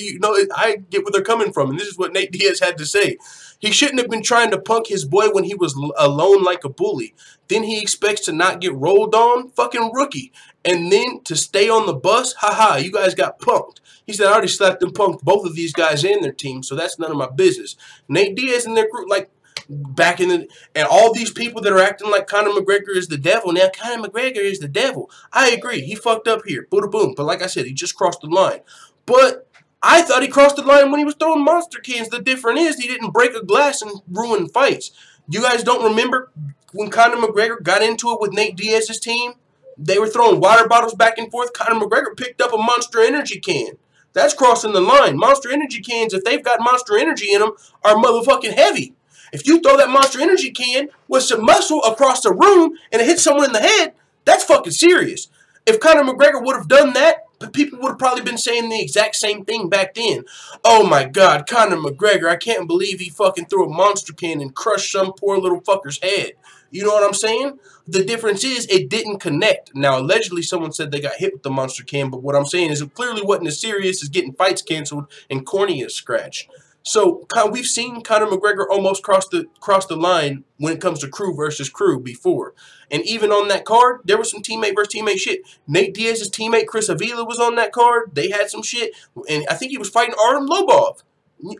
I get where they're coming from, and this is what Nate Diaz had to say. He shouldn't have been trying to punk his boy when he was alone like a bully. Then he expects to not get rolled on? Fucking rookie. And then to stay on the bus? Haha, you guys got punked. He said, I already slapped and punked both of these guys and their team, so that's none of my business. Nate Diaz and their group, like, back in the... And all these people that are acting like Conor McGregor is the devil. Now, Conor McGregor is the devil. I agree. He fucked up here. Boom, boom. But like I said, he just crossed the line. But... I thought he crossed the line when he was throwing monster cans. The difference is he didn't break a glass and ruin fights. You guys don't remember when Conor McGregor got into it with Nate Diaz's team? They were throwing water bottles back and forth. Conor McGregor picked up a Monster Energy can. That's crossing the line. Monster Energy cans, if they've got Monster Energy in them, are motherfucking heavy. If you throw that Monster Energy can with some muscle across the room and it hits someone in the head, that's fucking serious. If Conor McGregor would have done that, people would have probably been saying the exact same thing back then. Oh my God, Conor McGregor, I can't believe he fucking threw a monster can and crushed some poor little fucker's head. You know what I'm saying? The difference is it didn't connect. Now, allegedly, someone said they got hit with the monster can, but what I'm saying is it clearly wasn't as serious as getting fights canceled and cornea scratched. So we've seen Conor McGregor almost cross the line when it comes to crew versus crew before. And even on that card, there was some teammate versus teammate shit. Nate Diaz's teammate Chris Avila was on that card. They had some shit. And I think he was fighting Artem Lobov.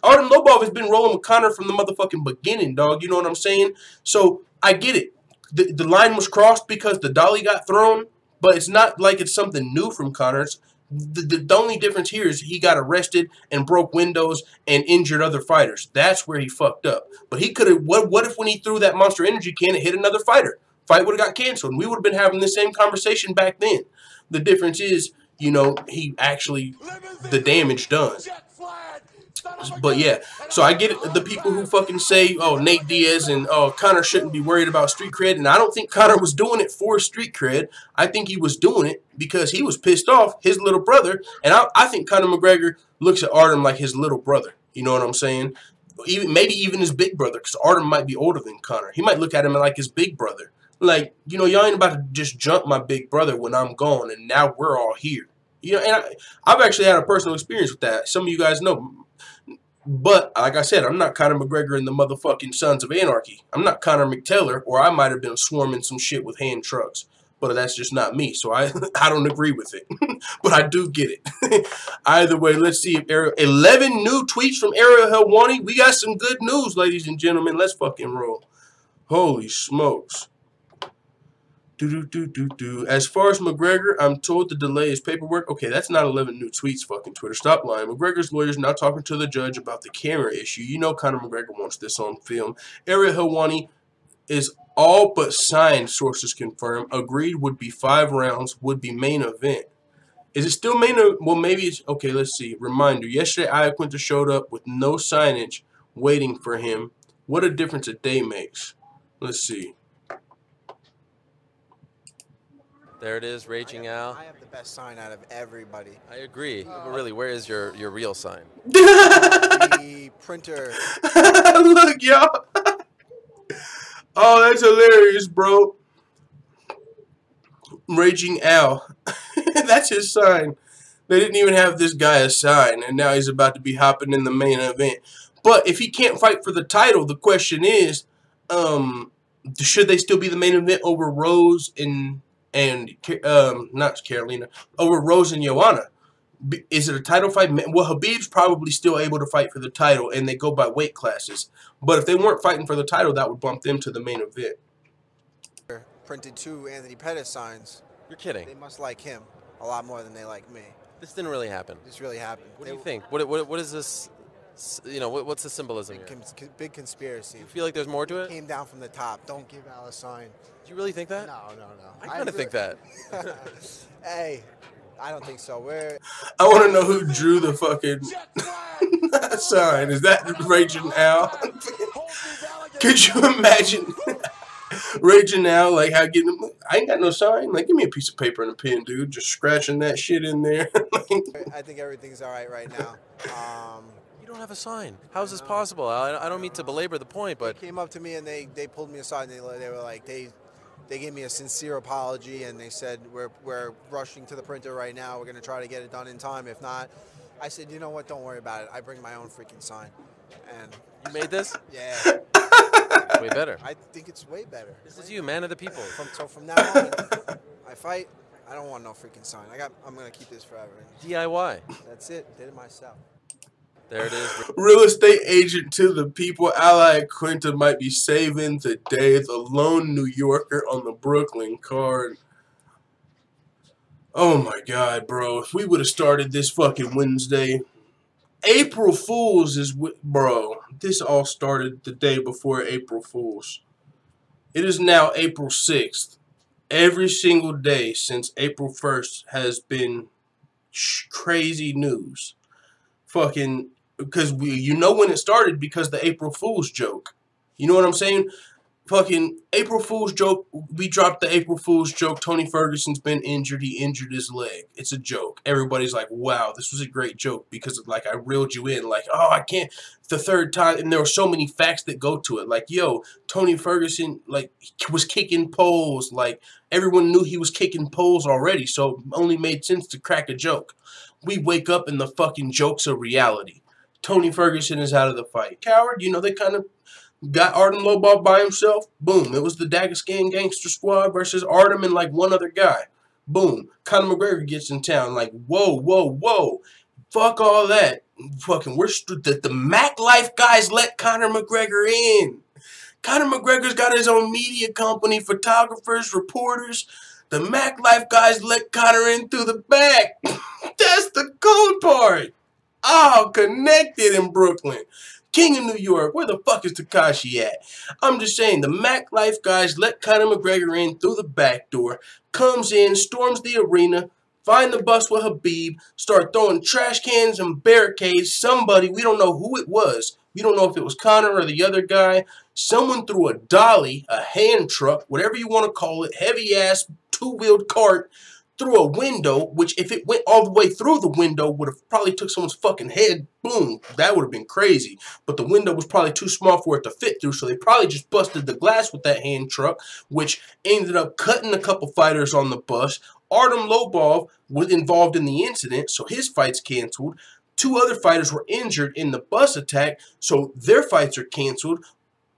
Artem Lobov has been rolling with Conor from the motherfucking beginning, dog. You know what I'm saying? So I get it. The line was crossed because the dolly got thrown, but it's not like it's something new from Conor's. The only difference here is he got arrested and broke windows and injured other fighters. That's where he fucked up. But he could have, what if when he threw that Monster Energy can, it hit another fighter? Fight would have got canceled. And we would have been having the same conversation back then. The difference is, he actually, the damage done. But yeah, so I get it, the people who fucking say, oh, Nate Diaz and Conor shouldn't be worried about street cred. And I don't think Conor was doing it for street cred. I think he was doing it because he was pissed off his little brother. And I think Conor McGregor looks at Artem like his little brother. You know what I'm saying? Maybe even his big brother, because Artem might be older than Conor. He might look at him like his big brother. Like, y'all ain't about to just jump my big brother when I'm gone, and now we're all here. And I've actually had a personal experience with that. Some of you guys know. But, like I said, I'm not Conor McGregor and the motherfucking Sons of Anarchy. I'm not Conor McTaylor, or I might have been swarming some shit with hand trucks. But that's just not me, so I don't agree with it. But I do get it. Either way, let's see if 11 new tweets from Ariel Helwani. We got some good news, ladies and gentlemen. Let's fucking roll. Holy smokes. As far as McGregor, I'm told the delay is paperwork. Okay, that's not 11 new tweets, fucking Twitter. Stop lying. McGregor's lawyer's now talking to the judge about the camera issue. You know Conor McGregor wants this on film. Ariel Helwani is all but signed, sources confirm. Agreed would be 5 rounds, would be main event. Is it still main event? Well, maybe it's... Okay, let's see. Reminder. Yesterday, Iaquinta showed up with no signage waiting for him. What a difference a day makes. Let's see. There it is, Raging Al. I have the best sign out of everybody. I agree. But really, where is your real sign? The printer. Look, y'all. Oh, that's hilarious, bro. Raging Al. That's his sign. They didn't even have this guy a sign, and now he's about to be hopping in the main event. But if he can't fight for the title, the question is, should they still be the main event over Rose and not Carolina, over Rose and Joanna? Is it a title fight? Well, Khabib's probably still able to fight for the title, and they go by weight classes. But if they weren't fighting for the title, that would bump them to the main event. Printed 2 Anthony Pettis signs. You're kidding. They must like him a lot more than they like me. This didn't really happen. This really happened. What do you think? What is this? You know, what's the symbolism here? Big conspiracy. You feel like there's more to it? Came down from the top. Don't give Al a sign. Do you really think that? No. I kind of think that. Hey, I don't think so. I want to know who drew the fucking sign. Is that Raging Al? Could you imagine Raging Al, like, how getting him? I ain't got no sign. Like, give me a piece of paper and a pen, dude. Just scratching that shit in there. I think everything's all right now. You don't have a sign. How is this possible? I don't mean to belabor the point, but they came up to me and they pulled me aside and they were like, they gave me a sincere apology and they said, we're rushing to the printer right now. We're going to try to get it done in time. If not, I said, you know what? Don't worry about it. I bring my own freaking sign. And you made this? Yeah. Way better. I think it's way better. This is you, man of the people. So from now on, I fight. I don't want no freaking sign. I'm going to keep this forever. DIY. That's it. Did it myself. There it is. Real estate agent to the people. Iaquinta might be saving the day. The lone New Yorker on the Brooklyn card. Oh my God, bro. If we would have started this fucking Wednesday. April Fool's is, bro. This all started the day before April Fool's. It is now April 6th. Every single day since April 1st has been crazy news. Fucking, because you know when it started because the April Fool's joke. You know what I'm saying? Fucking April Fool's joke. We dropped the April Fool's joke. Tony Ferguson's been injured. He injured his leg. It's a joke. Everybody's like, wow, this was a great joke because, like, I reeled you in. Like, oh, I can't. The third time. And there were so many facts that go to it. Like, yo, Tony Ferguson, like, was kicking poles. Like, everyone knew he was kicking poles already. So it only made sense to crack a joke. We wake up and the fucking joke's a reality. Tony Ferguson is out of the fight. Coward, you know, they kind of got Artem Lobov by himself. Boom. It was the Dagestan Gangster Squad versus Artem and, like, one other guy. Boom. Conor McGregor gets in town. Like, whoa, whoa, whoa. Fuck all that. Fucking, the Mac Life guys let Conor McGregor in. Conor McGregor's got his own media company, photographers, reporters. The Mac Life guys let Conor in through the back. That's the cool part. Oh, connected in Brooklyn. King of New York. Where the fuck is Tekashi at? I'm just saying, the Mac Life guys let Conor McGregor in through the back door. Comes in, storms the arena, find the bus with Khabib, start throwing trash cans and barricades. Somebody, we don't know who it was. We don't know if it was Conor or the other guy. Someone threw a dolly, a hand truck, whatever you want to call it, heavy-ass, two-wheeled cart, through a window, which if it went all the way through the window would have probably took someone's fucking head. Boom. That would have been crazy. But the window was probably too small for it to fit through, so they probably just busted the glass with that hand truck, which ended up cutting a couple fighters on the bus. Artem Lobov was involved in the incident, so his fight's canceled. 2 other fighters were injured in the bus attack, so their fights are canceled.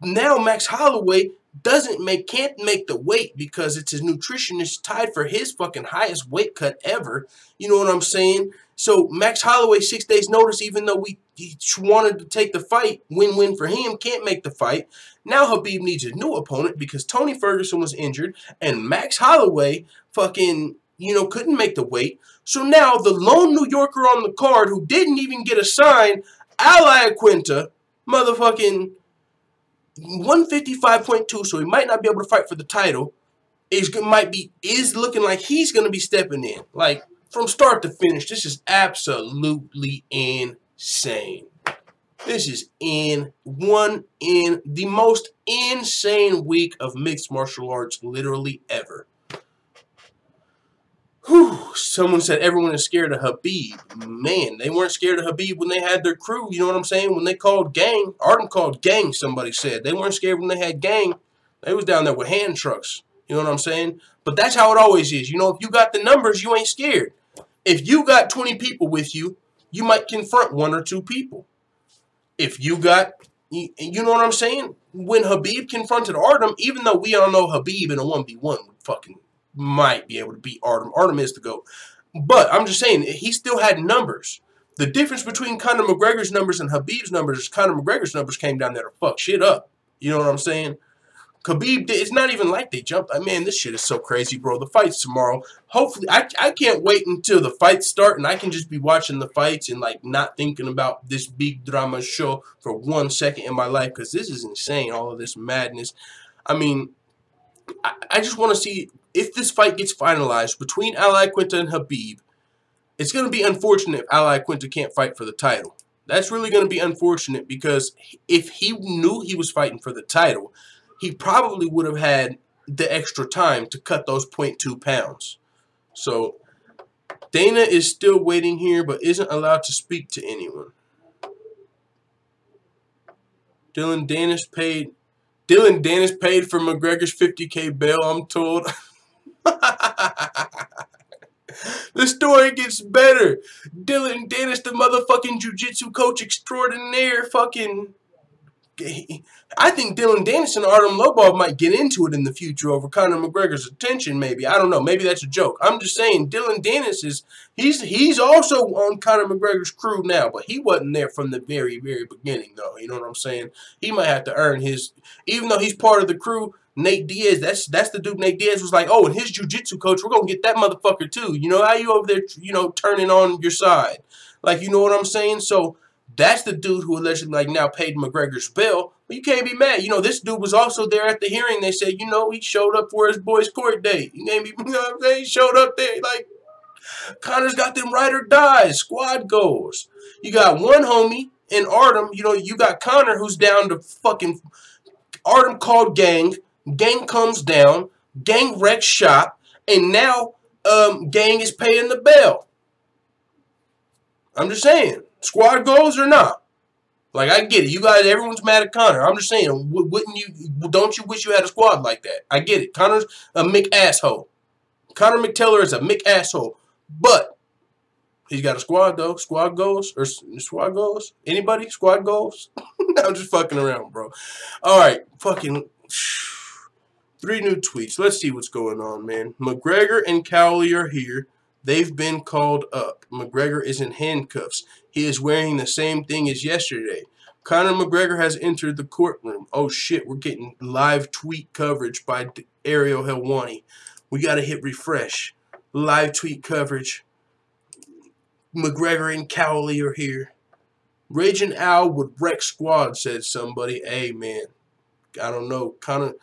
Now Max Holloway can't make the weight because it's his nutritionist tied for his fucking highest weight cut ever. You know what I'm saying? So Max Holloway, 6 days notice, even though he wanted to take the fight, win-win for him, can't make the fight. Now Khabib needs a new opponent because Tony Ferguson was injured and Max Holloway fucking, you know, couldn't make the weight. So now the lone New Yorker on the card who didn't even get a sign, Al Iaquinta, motherfucking 155.2, so he might not be able to fight for the title, is looking like he's going to be stepping in. Like, from start to finish, this is absolutely insane. This is the most insane week of mixed martial arts literally ever. Whew. Someone said everyone is scared of Khabib. Man, they weren't scared of Khabib when they had their crew. You know what I'm saying? When they called gang. Artem called gang, somebody said. They weren't scared when they had gang. They was down there with hand trucks. You know what I'm saying? But that's how it always is. You know, if you got the numbers, you ain't scared. If you got 20 people with you, you might confront 1 or 2 people. If you got, you know what I'm saying? When Khabib confronted Artem, even though we all know Khabib in a 1v1 would fucking might be able to beat Artem. Artem is the GOAT. But I'm just saying, he still had numbers. The difference between Conor McGregor's numbers and Khabib's numbers is Conor McGregor's numbers came down there to fuck shit up. You know what I'm saying? Khabib, it's not even like they jumped. Man, this shit is so crazy, bro. The fight's tomorrow. Hopefully, I can't wait until the fights start and I can just be watching the fights and like not thinking about this big drama show for 1 second in my life because this is insane, all of this madness. I mean, I just want to see if this fight gets finalized between Al Iaquinta and Khabib. It's going to be unfortunate if Al Iaquinta can't fight for the title. That's really going to be unfortunate because if he knew he was fighting for the title, he probably would have had the extra time to cut those 0.2 pounds. So, Dana is still waiting here but isn't allowed to speak to anyone. Dylan Dennis paid for McGregor's 50K bail, I'm told. The story gets better. Dylan Dennis, the motherfucking jiu-jitsu coach extraordinaire, fucking... I think Dylan Dennis and Artem Lobov might get into it in the future over Conor McGregor's attention, maybe. I don't know. Maybe that's a joke. I'm just saying Dylan Dennis is... He's also on Conor McGregor's crew now, but he wasn't there from the very, very beginning, though. You know what I'm saying? He might have to earn his... Even though he's part of the crew, Nate Diaz, that's the dude Nate Diaz was like, oh, and his jiu-jitsu coach, we're going to get that motherfucker too. You know, how you over there, you know, turning on your side? Like, you know what I'm saying? So... That's the dude who allegedly like now paid McGregor's bill. But you can't be mad. You know, this dude was also there at the hearing. They said, you know, he showed up for his boy's court date. You can't be, you know what I'm saying? He showed up there. Like, Conor's got them ride or die squad goals. You got one homie in Artem. You know, you got Conor who's down to fucking Artem called gang. Gang comes down. Gang wrecks shop. And now gang is paying the bail. I'm just saying. Squad goals or not? Like, I get it. You guys, everyone's mad at Conor. I'm just saying, don't you wish you had a squad like that? I get it. Conor's a Mick-asshole. Conor McTaylor is a Mick-asshole. But he's got a squad, though. Squad goals? Or squad goals? Anybody? Squad goals? I'm just fucking around, bro. All right. Fucking 3 new tweets. Let's see what's going on, man. McGregor and Cowley are here. They've been called up. McGregor is in handcuffs. He is wearing the same thing as yesterday. Conor McGregor has entered the courtroom. Oh shit, we're getting live tweet coverage by Ariel Helwani. We gotta hit refresh. Live tweet coverage. McGregor and Cowley are here. Raging Al would wreck squad, said somebody. Hey man, I don't know. Conor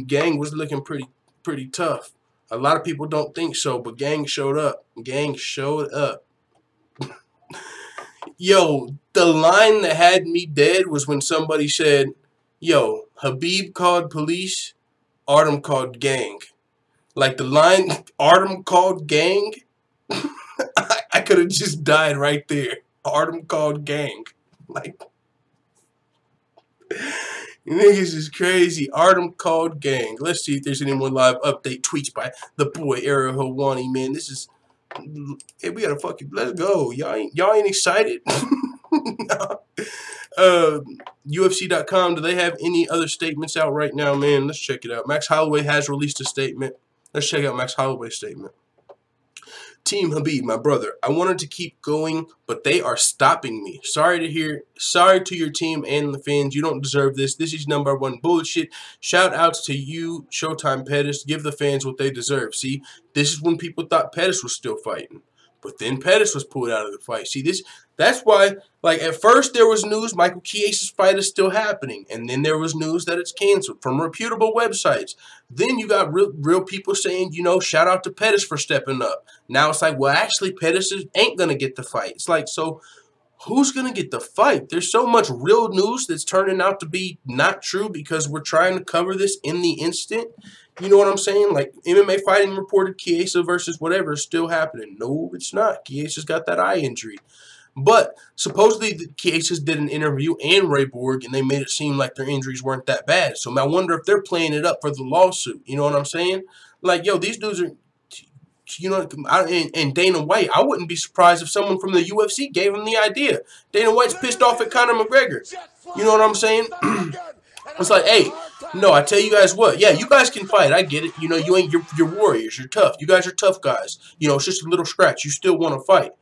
gang was looking pretty tough. A lot of people don't think so, but gang showed up. Gang showed up. Yo, the line that had me dead was when somebody said, yo, Khabib called police, Artem called gang. Like the line, Artem called gang, I could have just died right there. Artem called gang. Like, niggas is crazy. Artem called gang. Let's see if there's any more live update tweets by the boy Ariel Helwani, man. This is Hey, we gotta fucking let's go. Y'all ain't excited. No. UFC.com, do they have any other statements out right now, man? Let's check it out. Max Holloway has released a statement. Let's check out Max Holloway's statement. Team Khabib, my brother, I wanted to keep going, but they are stopping me. Sorry to your team and the fans. You don't deserve this. This is #1 bullshit. Shout outs to you, Showtime Pettis. Give the fans what they deserve. See, this is when people thought Pettis was still fighting. But then Pettis was pulled out of the fight. See, that's why, like, at first there was news Michael Chiesa's fight is still happening. And then there was news that it's canceled from reputable websites. Then you got real people saying, you know, shout out to Pettis for stepping up. Now it's like, well, actually, Pettis ain't going to get the fight. It's like, so who's going to get the fight? There's so much real news that's turning out to be not true because we're trying to cover this in the instant. You know what I'm saying? Like, MMA Fighting reported Chiesa versus whatever is still happening. No, it's not. Chiesa's got that eye injury. But supposedly the Chiesa's did an interview and Ray Borg, and they made it seem like their injuries weren't that bad. So I wonder if they're playing it up for the lawsuit. You know what I'm saying? Like, yo, these dudes are, you know, and Dana White, I wouldn't be surprised if someone from the UFC gave him the idea. Dana White's pissed off at Conor McGregor. You know what I'm saying? It's like, hey, no, I tell you guys what. Yeah, you guys can fight. I get it. You know, you're warriors. You're tough. You guys are tough guys. You know, it's just a little scratch. You still want to fight.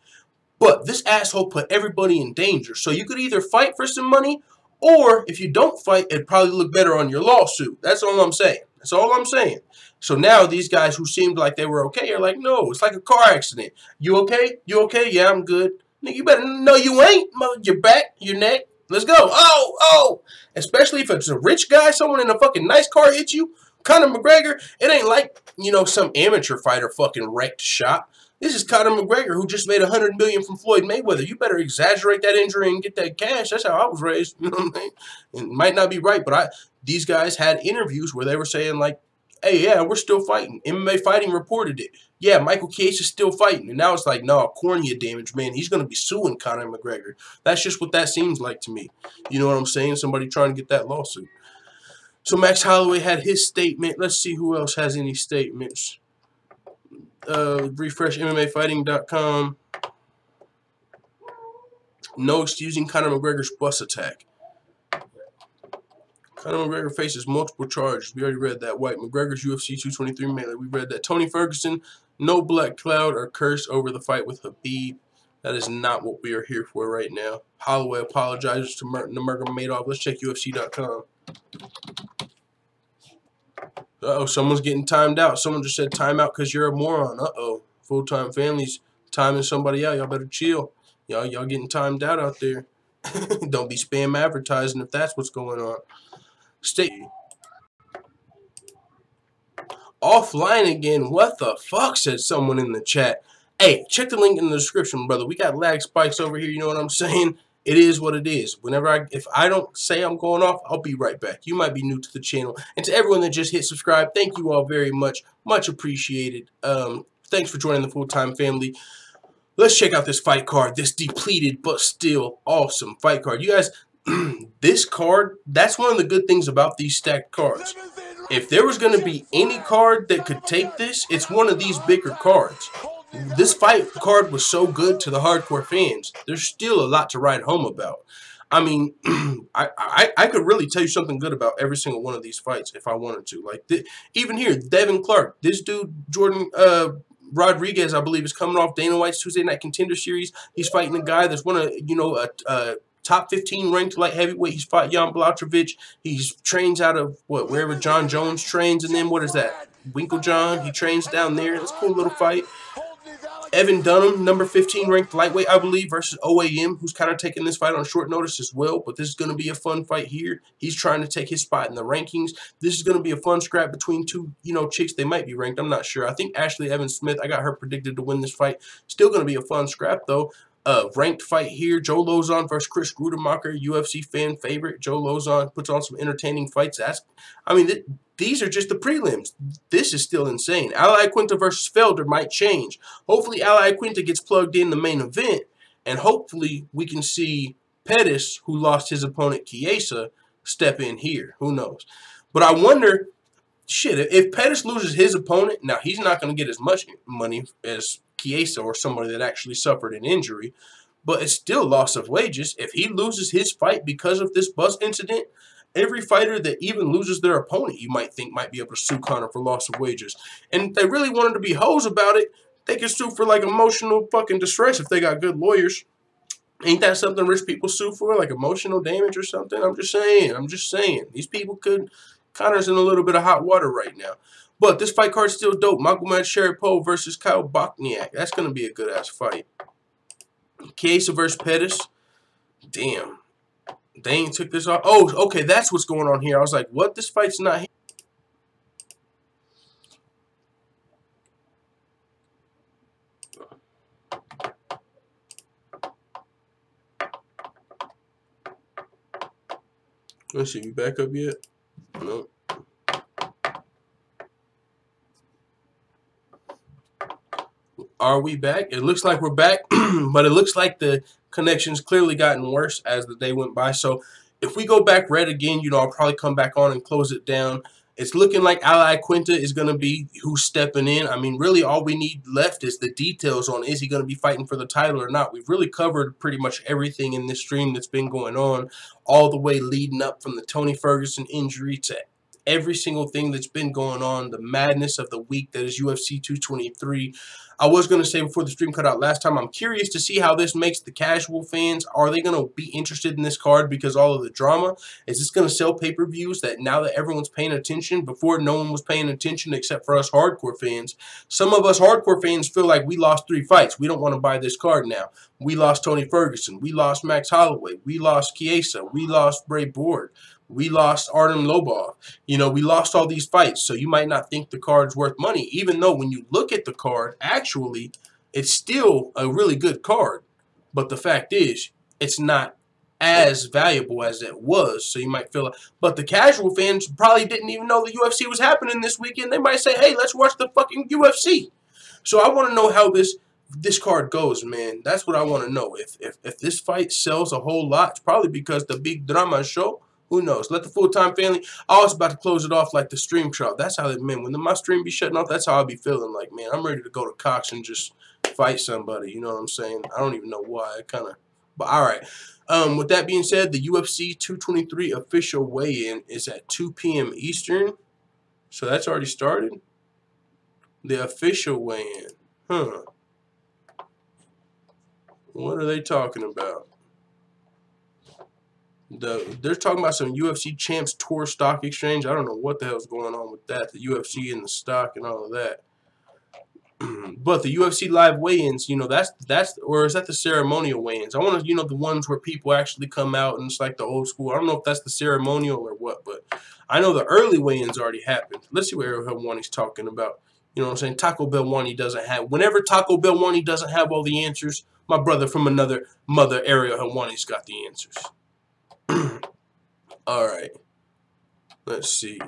But this asshole put everybody in danger. So you could either fight for some money, or if you don't fight, it'd probably look better on your lawsuit. That's all I'm saying. That's all I'm saying. So now these guys who seemed like they were okay are like, no, it's like a car accident. You okay? You okay? Yeah, I'm good. Nigga, you better know you ain't. Your back, your neck. Let's go. Oh. Especially if it's a rich guy, someone in a fucking nice car hits you. Conor McGregor, it ain't like, you know, some amateur fighter fucking wrecked shot. This is Conor McGregor who just made $100 million from Floyd Mayweather. You better exaggerate that injury and get that cash. That's how I was raised. You know what I mean? It might not be right, but these guys had interviews where they were saying like, hey, yeah, we're still fighting. MMA Fighting reported it. Yeah, Michael Chiesa's still fighting. And now it's like, no, cornea damage, man. He's going to be suing Conor McGregor. That's just what that seems like to me. You know what I'm saying? Somebody trying to get that lawsuit. So Max Holloway had his statement. Let's see who else has any statements. Refresh MMAfighting.com. No excusing Conor McGregor's bus attack. Conor McGregor faces multiple charges. We already read that. White McGregor's UFC 223 melee. We read that. Tony Ferguson, no black cloud or curse over the fight with Khabib. That is not what we are here for right now. Holloway apologizes to Nurmagomedov. Let's check UFC.com. Uh-oh, someone's getting timed out. Someone just said timeout because you're a moron. Uh-oh. Full-time families timing somebody out. Y'all better chill. Y'all getting timed out there. Don't be spam advertising if that's what's going on. Stay offline again. What the fuck, said someone in the chat. Hey, check the link in the description, brother. We got lag spikes over here. You know what I'm saying? It is what it is. If I don't say I'm going off, I'll be right back. You might be new to the channel. And to everyone that just hit subscribe, thank you all very much. Much appreciated. Thanks for joining the full-time family. Let's check out this fight card. This depleted but still awesome fight card. You guys, this card, that's one of the good things about these stacked cards. If there was going to be any card that could take this, it's one of these bigger cards. This fight card was so good to the hardcore fans. There's still a lot to write home about. I mean, I could really tell you something good about every single one of these fights if I wanted to. Like, even here, Devin Clark, this dude, Jordan Rodriguez, I believe, is coming off Dana White's Tuesday Night Contender Series. He's fighting a guy that's one of, you know, a top 15 ranked light heavyweight. He's fought Jan Blachowicz. He's trains out of, wherever John Jones trains. And then, what is that? Winklejohn. He trains down there. That's a cool little fight. Evan Dunham, number 15 ranked lightweight, I believe, versus OAM, who's kind of taking this fight on short notice as well. But this is going to be a fun fight here. He's trying to take his spot in the rankings. This is going to be a fun scrap between two, you know, chicks. They might be ranked. I'm not sure. I think Ashley Evans Smith, I got her predicted to win this fight. Still going to be a fun scrap, though. Ranked fight here. Joe Lozon versus Chris Grudemacher, UFC fan favorite. Joe Lozon puts on some entertaining fights. These are just the prelims. This is still insane. Ali Quinta versus Felder might change. Hopefully, Ali Quinta gets plugged in the main event, and hopefully we can see Pettis, who lost his opponent Chiesa, step in here. Who knows? But I wonder, shit, if Pettis loses his opponent, now he's not going to get as much money as Chiesa or somebody that actually suffered an injury, but it's still loss of wages. If he loses his fight because of this bus incident, every fighter that even loses their opponent, you might think might be able to sue Conor for loss of wages. And if they really wanted to be hoes about it, they could sue for like emotional fucking distress if they got good lawyers. Ain't that something rich people sue for, like emotional damage or something? I'm just saying. These people could. Conor's in a little bit of hot water right now. But this fight card's still dope. Magomed Sharipov versus Kyle Bochniak. That's going to be a good-ass fight. Chiesa versus Pettis. Damn. They ain't took this off. Oh, okay, that's what's going on here. I was like, what? This fight's not here. Let's see, we back up yet? Nope. Are we back? It looks like we're back, but it looks like the connection's clearly gotten worse as the day went by. So if we go back red again, you know, I'll probably come back on and close it down. It's looking like Ali Quinta is going to be who's stepping in. I mean, really all we need left is the details on is he going to be fighting for the title or not. We've really covered pretty much everything in this stream that's been going on, all the way leading up from the Tony Ferguson injury to every single thing that's been going on, the madness of the week that is UFC 223. I was going to say before the stream cut out last time, I'm curious to see how this makes the casual fans. Are they going to be interested in this card because all of the drama? Is this going to sell pay-per-views that now that everyone's paying attention? Before, no one was paying attention except for us hardcore fans. Some of us hardcore fans feel like we lost 3 fights. We don't want to buy this card now. We lost Tony Ferguson. We lost Max Holloway. We lost Chiesa. We lost Bray Board. We lost Artem Lobov. You know, we lost all these fights, so you might not think the card's worth money, even though when you look at the card, actually, it's still a really good card. But the fact is, it's not as valuable as it was, so you might feel like, but the casual fans probably didn't even know the UFC was happening this weekend. They might say, hey, let's watch the fucking UFC. So I want to know how this card goes, man. That's what I want to know. If this fight sells a whole lot, it's probably because the big drama show. Who knows? Let the full-time family. I was about to close it off like the stream shop. That's how, man, when my stream be shutting off, that's how I be feeling like, man, I'm ready to go to Cox and just fight somebody. You know what I'm saying? I don't even know why. I kind of, but all right. With that being said, the UFC 223 official weigh-in is at 2 p.m. Eastern. So that's already started. The official weigh-in. Huh. What are they talking about? They're talking about some UFC Champs Tour stock exchange. I don't know what the hell's going on with that. The UFC and the stock and all of that. But the UFC live weigh-ins, you know, that's or is that the ceremonial weigh-ins? I want to, you know, the ones where people actually come out and it's like the old school. I don't know if that's the ceremonial or what, but I know the early weigh-ins already happened. Let's see what Ariel Helwani's talking about. You know what I'm saying? Taco Bell Wani doesn't have. Whenever Taco Bell Wani doesn't have all the answers, my brother from another mother, Ariel Helwani's got the answers. All right. Let's see.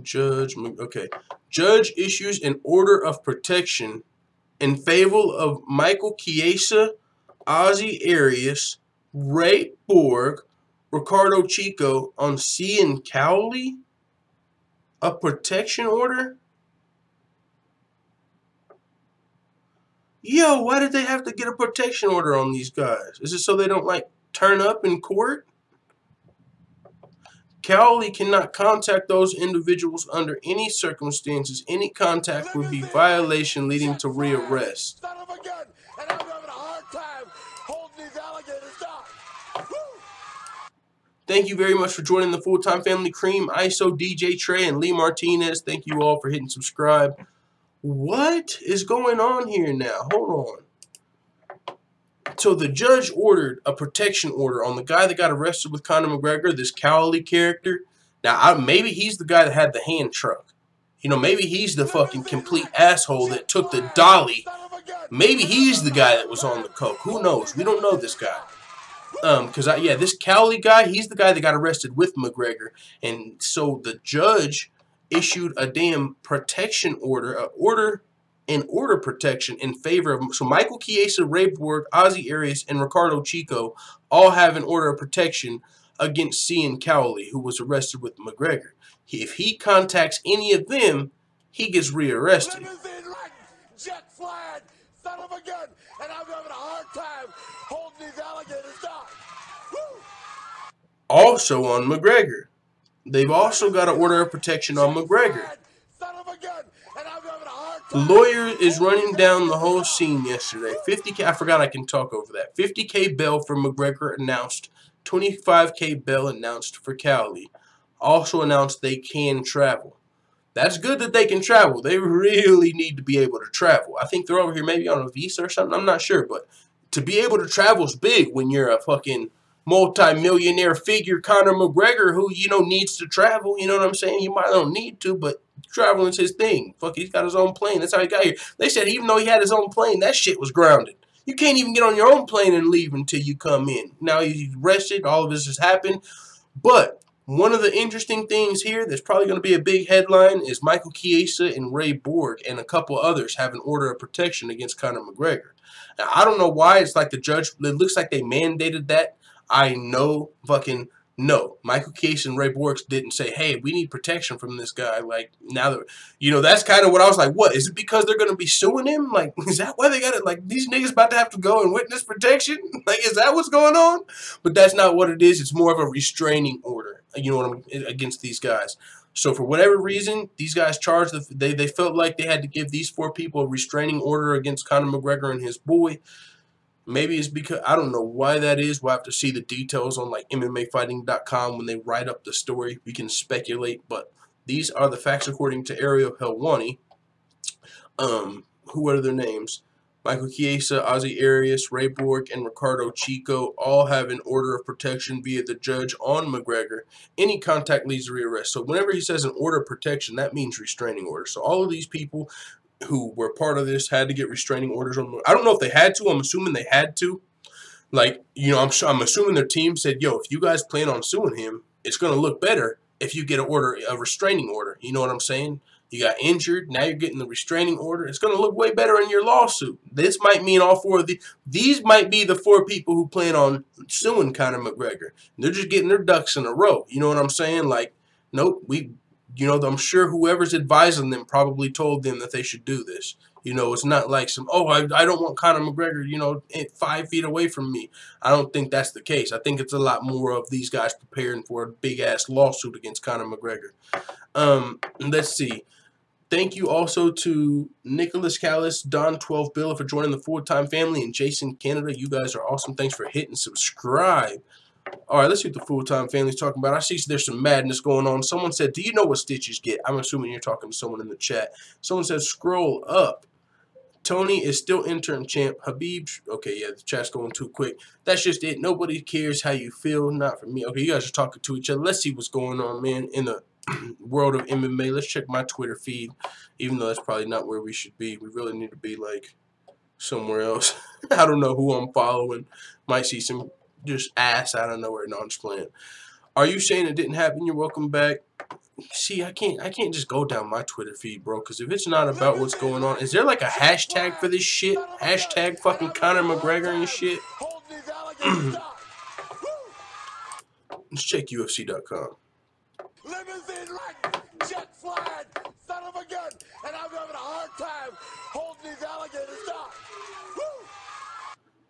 Judge, okay. Judge issues an order of protection in favor of Michael Chiesa, Ozzy Arias, Ray Borg, Ricardo Chico on Cian Cowley. A protection order? Yo, why did they have to get a protection order on these guys? Is it so they don't, like, turn up in court? Cowley cannot contact those individuals under any circumstances. Any contact would be violation leading to rearrest. Son of a gun, and I'm having a hard time holding these alligators down. Woo! Thank you very much for joining the full-time family. Cream, ISO, DJ Trey, and Lee Martinez. Thank you all for hitting subscribe. What is going on here now? Hold on. So the judge ordered a protection order on the guy that got arrested with Conor McGregor, this Cowley character. Now, maybe he's the guy that had the hand truck. You know, maybe he's the fucking complete asshole that took the dolly. Maybe he's the guy that was on the coke. Who knows? We don't know this guy. Yeah, this Cowley guy, he's the guy that got arrested with McGregor. And so the judge issued a damn protection order, order protection in favor of, so Michael Chiesa, Ray Borg, Ozzy Arias, and Ricardo Chico all have an order of protection against Cian Cowley, who was arrested with McGregor. If he contacts any of them, he gets rearrested. Jet flying, son of a gun, and I'm having a hard time holding these alligators down. Woo! Also on McGregor. They've also got an order of protection on McGregor. Son of a gun, and I'm having a hard The time. lawyer is running down the whole scene yesterday. 50K, I forgot I can talk over that. 50K bail for McGregor announced. 25K bail announced for Cowley. Also announced they can travel. That's good that they can travel. They really need to be able to travel. I think they're over here maybe on a visa or something. I'm not sure. But to be able to travel is big when you're a fucking multi-millionaire figure, Conor McGregor, who, you know, needs to travel. You know what I'm saying? You might not need to, but traveling's his thing. Fuck, he's got his own plane. That's how he got here. They said even though he had his own plane, that shit was grounded. You can't even get on your own plane and leave until you come in. Now he's arrested. All of this has happened. But one of the interesting things here that's probably going to be a big headline is Michael Chiesa and Ray Borg and a couple others have an order of protection against Conor McGregor. Now, I don't know why. It's like the judge, it looks like they mandated that. I know fucking no. Michael Chiesa and Ray Borg didn't say, hey, we need protection from this guy. Like, now that, you know, that's kind of what I was like, what? Is it because they're going to be suing him? Like, is that why they got it? Like, these niggas about to have to go and witness protection? Like, is that what's going on? But that's not what it is. It's more of a restraining order, you know what I mean, against these guys. So for whatever reason, these guys charged, they felt like they had to give these 4 people a restraining order against Conor McGregor and his boy. Maybe it's because, I don't know why that is. We'll have to see the details on like MMAfighting.com when they write up the story. We can speculate, but these are the facts according to Ariel Helwani. Who are their names? Michael Chiesa, Ozzy Arias, Ray Borg, and Ricardo Chico all have an order of protection via the judge on McGregor. Any contact leads to rearrest. So whenever he says an order of protection, that means restraining order. So all of these people who were part of this had to get restraining orders on them. I don't know if they had to. I'm assuming they had to. Like, you know, I'm assuming their team said, yo, if you guys plan on suing him, it's going to look better if you get a restraining order. You know what I'm saying? You got injured. Now you're getting the restraining order. It's going to look way better in your lawsuit. This might mean all 4 of these might be the 4 people who plan on suing Conor McGregor. They're just getting their ducks in a row. You know what I'm saying? Like, nope, you know, I'm sure whoever's advising them probably told them that they should do this. You know, it's not like some, oh, I don't want Conor McGregor, you know, 5 feet away from me. I don't think that's the case. I think it's a lot more of these guys preparing for a big-ass lawsuit against Conor McGregor. Let's see. Thank you also to Nicholas Callis, Don12 Bill for joining the full-time family, and Jason Canada. You guys are awesome. Thanks for hitting subscribe. All right, let's see what the full-time family's talking about. I see there's some madness going on. Someone said, do you know what stitches get? I'm assuming you're talking to someone in the chat. Someone said, scroll up. Tony is still interim champ. Khabib, okay, yeah, the chat's going too quick. That's just it. Nobody cares how you feel. Not for me. Okay, you guys are talking to each other. Let's see what's going on, man, in the world of MMA. Let's check my Twitter feed, even though that's probably not where we should be. We really need to be, like, somewhere else. I don't know who I'm following. Might see some just ass out of nowhere. No, I'm just playing. Are you saying it didn't happen? You're welcome back. See, I can't just go down my Twitter feed, bro, because if it's not about what's going on, is there like a hashtag for this shit? Hashtag fucking Conor McGregor and shit? Let's check UFC.com. Limousine like jet flying, son of a gun, and I'm having a hard time holding these alligators down. Woo!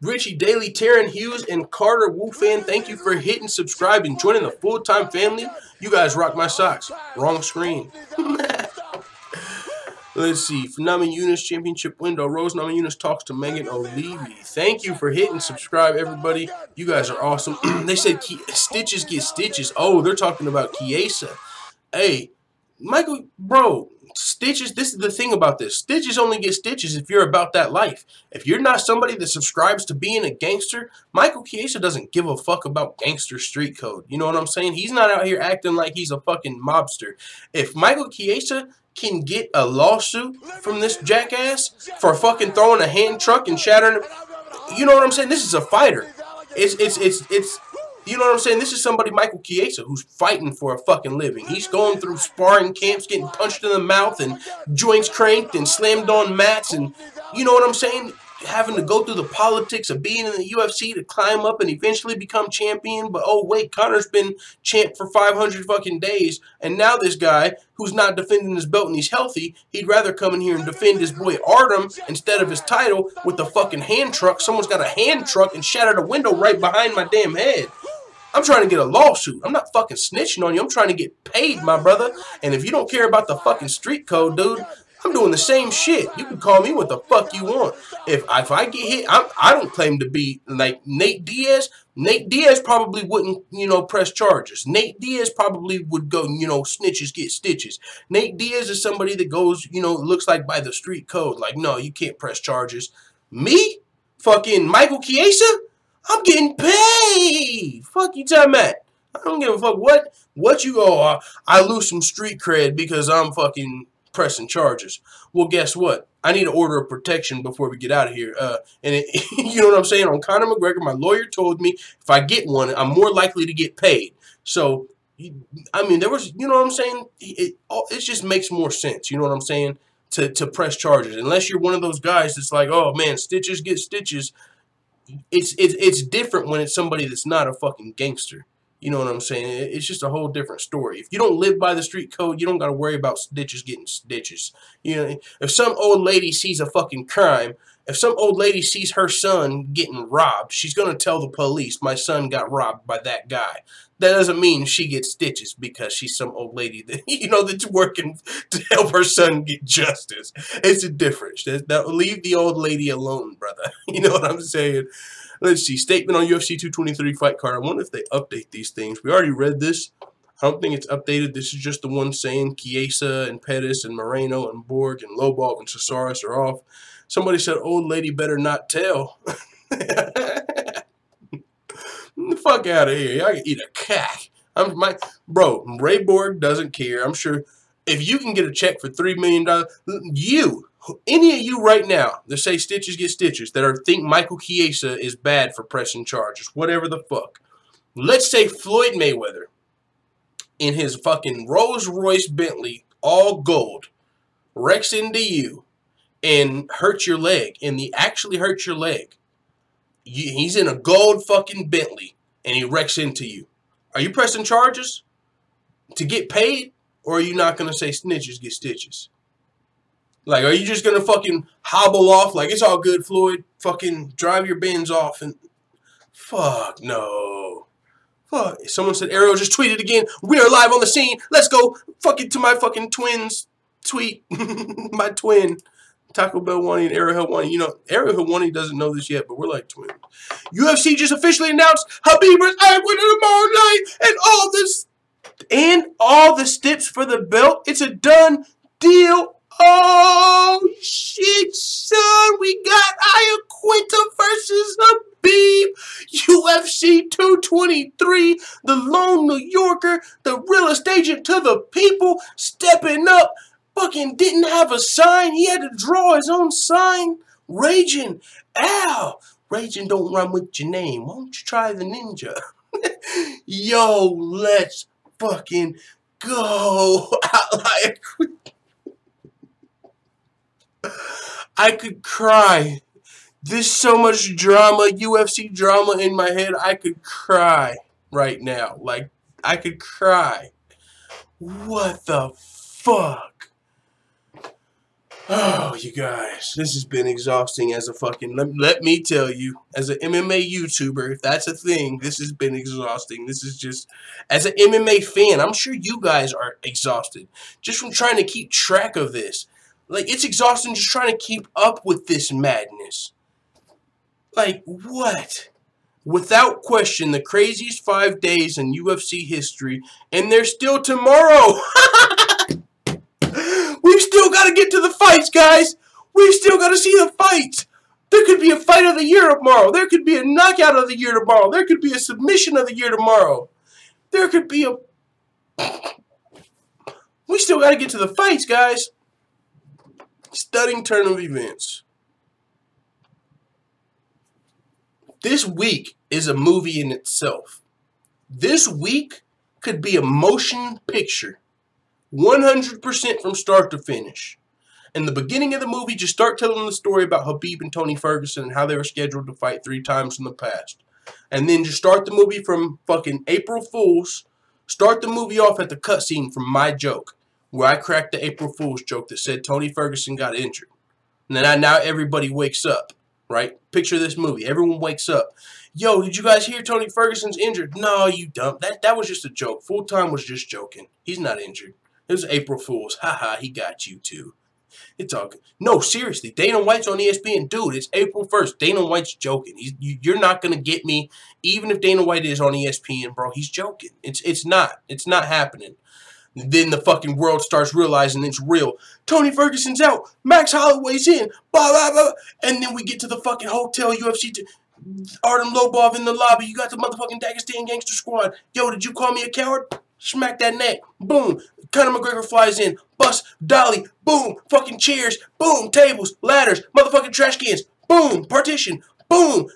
Richie Daly, Taryn Hughes, and Carter Woofan, thank you for hitting subscribe and joining the full-time family. You guys rock my socks. Wrong screen. Let's see. Phenomenal Eunice Championship window. Rose Namajunas talks to Megan O'Leary. Thank you for hitting subscribe, everybody. You guys are awesome. They said stitches get stitches. Oh, they're talking about Chiesa. Hey, Michael, bro. Stitches, this is the thing about this. Stitches only get stitches if you're about that life. If you're not somebody that subscribes to being a gangster, Michael Chiesa doesn't give a fuck about gangster street code. You know what I'm saying? He's not out here acting like he's a fucking mobster. If Michael Chiesa can get a lawsuit from this jackass for fucking throwing a hand truck and shattering, you know what I'm saying? This is a fighter. It's you know what I'm saying? This is somebody, Michael Chiesa, who's fighting for a fucking living. He's going through sparring camps, getting punched in the mouth and joints cranked and slammed on mats, and you know what I'm saying? having to go through the politics of being in the UFC to climb up and eventually become champion. But oh wait, Conor's been champ for 500 fucking days, and now this guy who's not defending his belt and he's healthy, he'd rather come in here and defend his boy Artem instead of his title with the fucking hand truck. Someone's got a hand truck and shattered a window right behind my damn head. I'm trying to get a lawsuit. I'm not fucking snitching on you. I'm trying to get paid, my brother. And if you don't care about the fucking street code, dude, I'm doing the same shit. You can call me what the fuck you want. If I get hit, I don't claim to be like Nate Diaz. Nate Diaz probably wouldn't, you know, press charges. Nate Diaz probably would go, you know, snitches get stitches. Nate Diaz is somebody that goes, you know, looks like by the street code. Like, no, you can't press charges. Me? Fucking Michael Chiesa? I'm getting paid. Fuck you talking about? I don't give a fuck what you go. I lose some street cred because I'm fucking pressing charges. Well, guess what? I need an order of protection before we get out of here. You know what I'm saying? On Conor McGregor, my lawyer told me if I get one, I'm more likely to get paid. So, I mean, there was, you know what I'm saying? It just makes more sense. You know what I'm saying? To press charges. Unless you're one of those guys that's like, oh man, stitches get stitches. It's different when it's somebody that's not a fucking gangster. You know what I'm saying? It's just a whole different story. If you don't live by the street code, you don't got to worry about stitches getting stitches. You know, if some old lady sees a fucking crime, if some old lady sees her son getting robbed, she's going to tell the police, my son got robbed by that guy. That doesn't mean she gets stitches because she's some old lady that, you know, that's working to help her son get justice. It's a difference. Leave the old lady alone, brother. You know what I'm saying? Let's see. Statement on UFC 223 fight card. I wonder if they update these things. We already read this. I don't think it's updated. This is just the one saying Chiesa and Pettis and Moreno and Borg and Lobov and Cesaris are off. Somebody said, old lady better not tell. The fuck out of here. I can eat a cack. Bro, Ray Borg doesn't care. I'm sure if you can get a check for $3 million, any of you right now that say stitches get stitches, that think Michael Chiesa is bad for pressing charges, whatever the fuck. Let's say Floyd Mayweather in his fucking Rolls Royce Bentley, all gold, wrecks into you and hurts your leg, and he actually hurts your leg. He's in a gold fucking Bentley, and he wrecks into you. Are you pressing charges to get paid, or are you not going to say snitches get stitches? Like, are you just going to fucking hobble off like, it's all good, Floyd? Fucking drive your Benz off and... Fuck, no. Fuck. Someone said, Arrow just tweeted again, we are live on the scene. Let's go fucking to my fucking twins tweet. My twin. Taco Bell Wani and Ariel Helwani. You know, Ariel Helwani doesn't know this yet, but we're like twins. UFC just officially announced Khabib versus Winner tomorrow night, and all the steps for the belt. It's a done deal. Oh shit, son! We got Iaquinta versus Khabib. UFC 223. The lone New Yorker, the realest agent to the people, stepping up. Fucking didn't have a sign. He had to draw his own sign. Raging. Ow. Raging don't run with your name. Why don't you try the ninja? Yo, let's fucking go. I could cry. There's so much drama, UFC drama in my head. I could cry right now. Like, I could cry. What the fuck? Oh, you guys, this has been exhausting as a fucking, let me tell you, as an MMA YouTuber, if that's a thing, this has been exhausting. This is just, as an MMA fan, I'm sure you guys are exhausted just from trying to keep track of this. Like, it's exhausting just trying to keep up with this madness. Like, what? Without question, the craziest 5 days in UFC history, and there's still tomorrow. We've still got to get to the fights, guys. We've still got to see the fights. There could be a fight of the year tomorrow. There could be a knockout of the year tomorrow. There could be a submission of the year tomorrow. There could be a... We still got to get to the fights, guys. Stunning turn of events. This week is a movie in itself. This week could be a motion picture. 100% from start to finish. In the beginning of the movie, just start telling the story about Khabib and Tony Ferguson and how they were scheduled to fight 3 times in the past. And then just start the movie from fucking April Fool's. Start the movie off at the cutscene from my joke, where I cracked the April Fool's joke that said Tony Ferguson got injured. And then now everybody wakes up, right? Picture this movie. Everyone wakes up. Yo, did you guys hear Tony Ferguson's injured? No, you dumb. That was just a joke. Full Time was just joking. He's not injured. It was April Fool's. Haha, he got you too. It's all good. No, seriously. Dana White's on ESPN. Dude, it's April 1st. Dana White's joking. You're not going to get me. Even if Dana White is on ESPN, bro, he's joking. It's not. It's not happening. Then the fucking world starts realizing it's real. Tony Ferguson's out. Max Holloway's in. Blah, blah, blah. And then we get to the fucking hotel UFC. Artem Lobov in the lobby. You got the motherfucking Dagestan Gangster Squad. Yo, did you call me a coward? Smack that neck. Boom. Conor McGregor flies in. Bust. Dolly. Boom. Fucking chairs. Boom. Tables. Ladders. Motherfucking trash cans. Boom. Partition. Boom.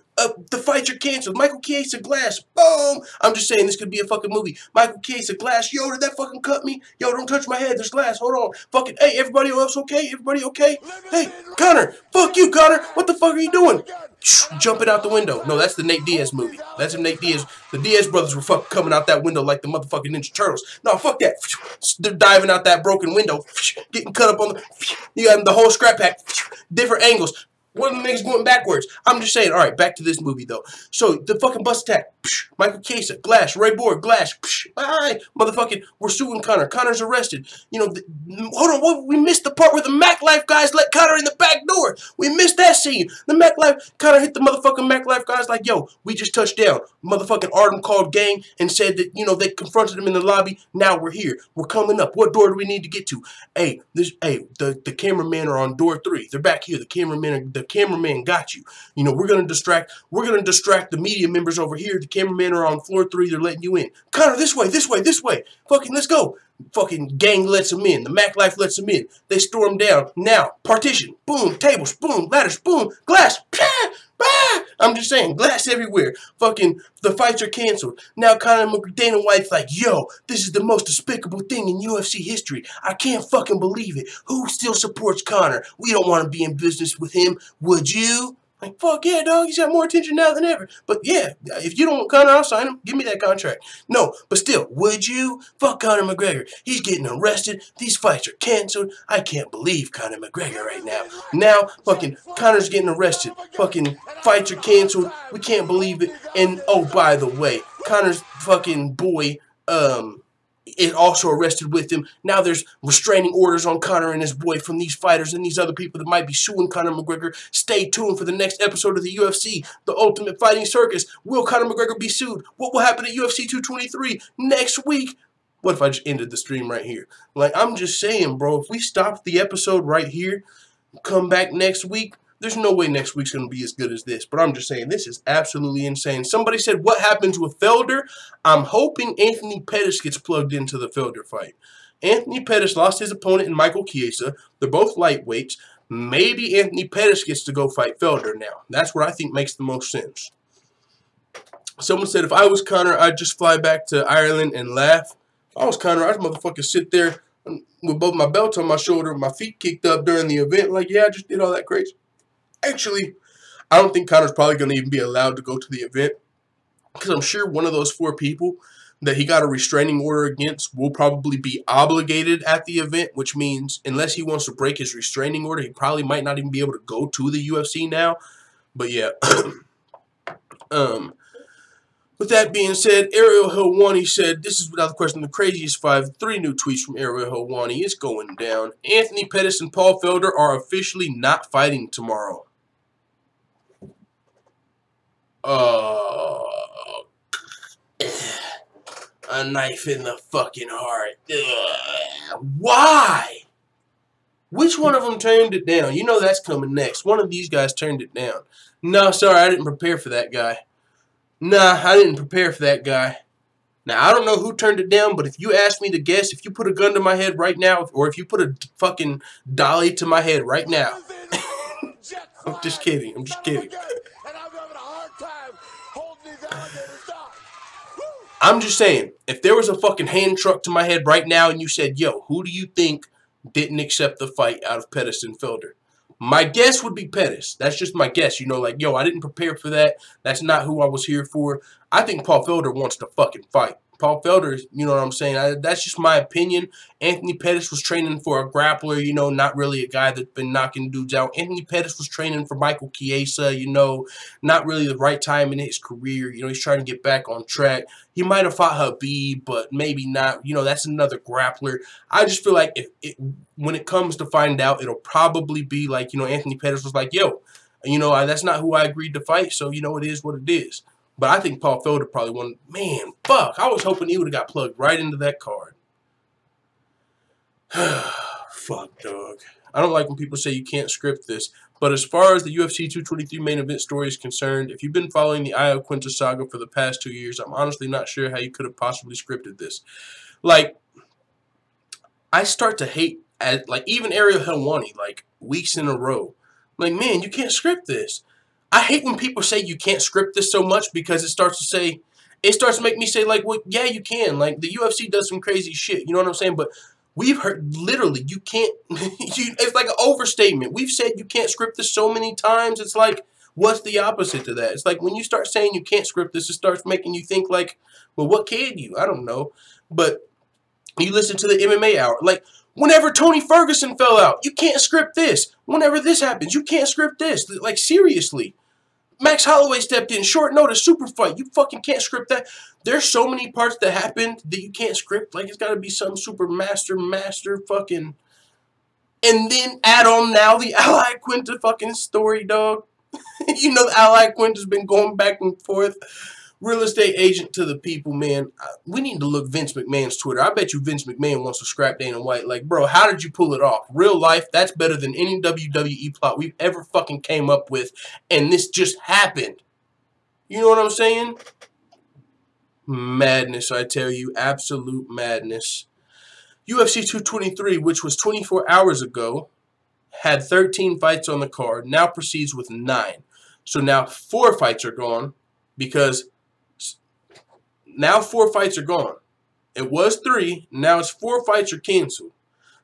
The fights are canceled. Michael Chiesa glass. Boom. I'm just saying this could be a fucking movie. Michael Chiesa glass. Yo, did that fucking cut me? Yo, don't touch my head. There's glass. Hold on. Fucking, hey, everybody else okay? Everybody okay? Hey, Conor. Fuck you, Conor. What the fuck are you doing? Jumping out the window. No, that's the Nate Diaz movie. That's the Nate Diaz. The Diaz brothers were fucking coming out that window like the motherfucking Ninja Turtles. No, fuck that. They're diving out that broken window. Getting cut up on the... You got the whole scrap pack. Different angles. One of the niggas going backwards. I'm just saying. All right, back to this movie, though. So, the fucking bus attack. Michael Chiesa. Glass. Ray Borg. Glass. Alright. Motherfucking, we're suing Conor. Conor's arrested. You know, hold on. We missed the part where the Mac Life guys let Conor in the back door. We missed that scene. The Mac Life, Conor hit the motherfucking Mac Life guys like, yo, we just touched down. Motherfucking Artem called gang and said that, you know, they confronted him in the lobby. Now we're here. We're coming up. What door do we need to get to? Hey, the cameramen are on door 3. They're back here. The cameraman got you. You know, we're gonna distract the media members over here. The cameramen are on floor 3. They're letting you in. Conor, this way, this way, this way. Fucking, let's go. Fucking gang lets them in. The Mac Life lets them in. They storm down. Now, partition. Boom. Tables. Boom. Ladders. Boom. Glass. I'm just saying, glass everywhere. Fucking, the fights are canceled. Now Dana White's like, yo, this is the most despicable thing in UFC history. I can't fucking believe it. Who still supports Conor? We don't want to be in business with him. Would you? Like, fuck yeah, dog. He's got more attention now than ever. But yeah, if you don't want Conor, I'll sign him. Give me that contract. No, but still, would you? Fuck Conor McGregor. He's getting arrested. These fights are canceled. I can't believe Conor McGregor right now. Now, fucking Conor's getting arrested. Fucking fights are canceled. We can't believe it. And, oh, by the way, Conor's fucking boy, is also arrested with him. Now there's restraining orders on Conor and his boy from these fighters and these other people that might be suing Conor McGregor. Stay tuned for the next episode of the UFC, The Ultimate Fighting Circus. Will Conor McGregor be sued? What will happen at UFC 223 next week? What if I just ended the stream right here? Like, I'm just saying, bro, if we stop the episode right here, come back next week, there's no way next week's going to be as good as this. But I'm just saying, this is absolutely insane. Somebody said, what happens with Felder? I'm hoping Anthony Pettis gets plugged into the Felder fight. Anthony Pettis lost his opponent in Michael Chiesa. They're both lightweights. Maybe Anthony Pettis gets to go fight Felder now. That's what I think makes the most sense. Someone said, if I was Conor, I'd just fly back to Ireland and laugh. If I was Conor, I'd motherfucking sit there with both my belts on my shoulder, my feet kicked up during the event. Like, yeah, I just did all that crazy. Actually, I don't think Conor's probably going to even be allowed to go to the event, because I'm sure one of those 4 people that he got a restraining order against will probably be obligated at the event, which means unless he wants to break his restraining order, he probably might not even be able to go to the UFC now. But yeah, with that being said, Ariel Helwani said, this is without question the craziest 5. 3 new tweets from Ariel Helwani. It's going down. Anthony Pettis and Paul Felder are officially not fighting tomorrow. A knife in the fucking heart. Why? Which one of them turned it down? You know that's coming next. One of these guys turned it down. No, sorry, I didn't prepare for that guy. Nah, I didn't prepare for that guy. Now, I don't know who turned it down, but if you ask me to guess, if you put a gun to my head right now, or if you put a fucking dolly to my head right now. I'm just kidding. I'm just kidding. I'm just saying, if there was a fucking hand truck to my head right now and you said, yo, who do you think didn't accept the fight out of Pettis and Felder. My guess would be Pettis. That's just my guess. You know, like, yo, I didn't prepare for that. That's not who I was here for. I think Paul Felder wants to fucking fight. Paul Felder, you know what I'm saying? That's just my opinion. Anthony Pettis was training for a grappler, you know, not really a guy that's been knocking dudes out. Anthony Pettis was training for Michael Chiesa, you know, not really the right time in his career. You know, he's trying to get back on track. He might have fought Khabib, but maybe not. You know, that's another grappler. I just feel like when it comes to find out, it'll probably be like, you know, Anthony Pettis was like, yo, you know, that's not who I agreed to fight, so, you know, it is what it is. But I think Paul Felder probably won. Man, fuck. I was hoping he would have got plugged right into that card. Fuck, dog. I don't like when people say you can't script this. But as far as the UFC 223 main event story is concerned, if you've been following the Iaquinta saga for the past 2 years, I'm honestly not sure how you could have possibly scripted this. Like, I start to hate, like, even Ariel Helwani, like, weeks in a row. Like, man, you can't script this. I hate when people say you can't script this so much because it starts to make me say, like, well, yeah, you can. Like, the UFC does some crazy shit. You know what I'm saying? But we've heard, literally, you can't, it's like an overstatement. We've said you can't script this so many times. It's like, what's the opposite to that? It's like when you start saying you can't script this, it starts making you think, like, well, what can you? I don't know. But you listen to the MMA Hour. Like, whenever Tony Ferguson fell out, you can't script this. Whenever this happens, you can't script this. Like, seriously. Max Holloway stepped in, short notice, super fight. You fucking can't script that. There's so many parts that happened that you can't script. Like, it's got to be some super master fucking. And then add on now the Iaquinta fucking story, dog. You know, Iaquinta's been going back and forth. Real estate agent to the people, man. We need to look Vince McMahon's Twitter. I bet you Vince McMahon wants to scrap Dana White. Like, bro, how did you pull it off? Real life, that's better than any WWE plot we've ever fucking came up with. And this just happened. You know what I'm saying? Madness, I tell you. Absolute madness. UFC 223, which was 24 hours ago, had 13 fights on the card. Now proceeds with 9. So now 4 fights are gone because... Now 4 fights are gone. It was 3. Now it's 4 fights are canceled.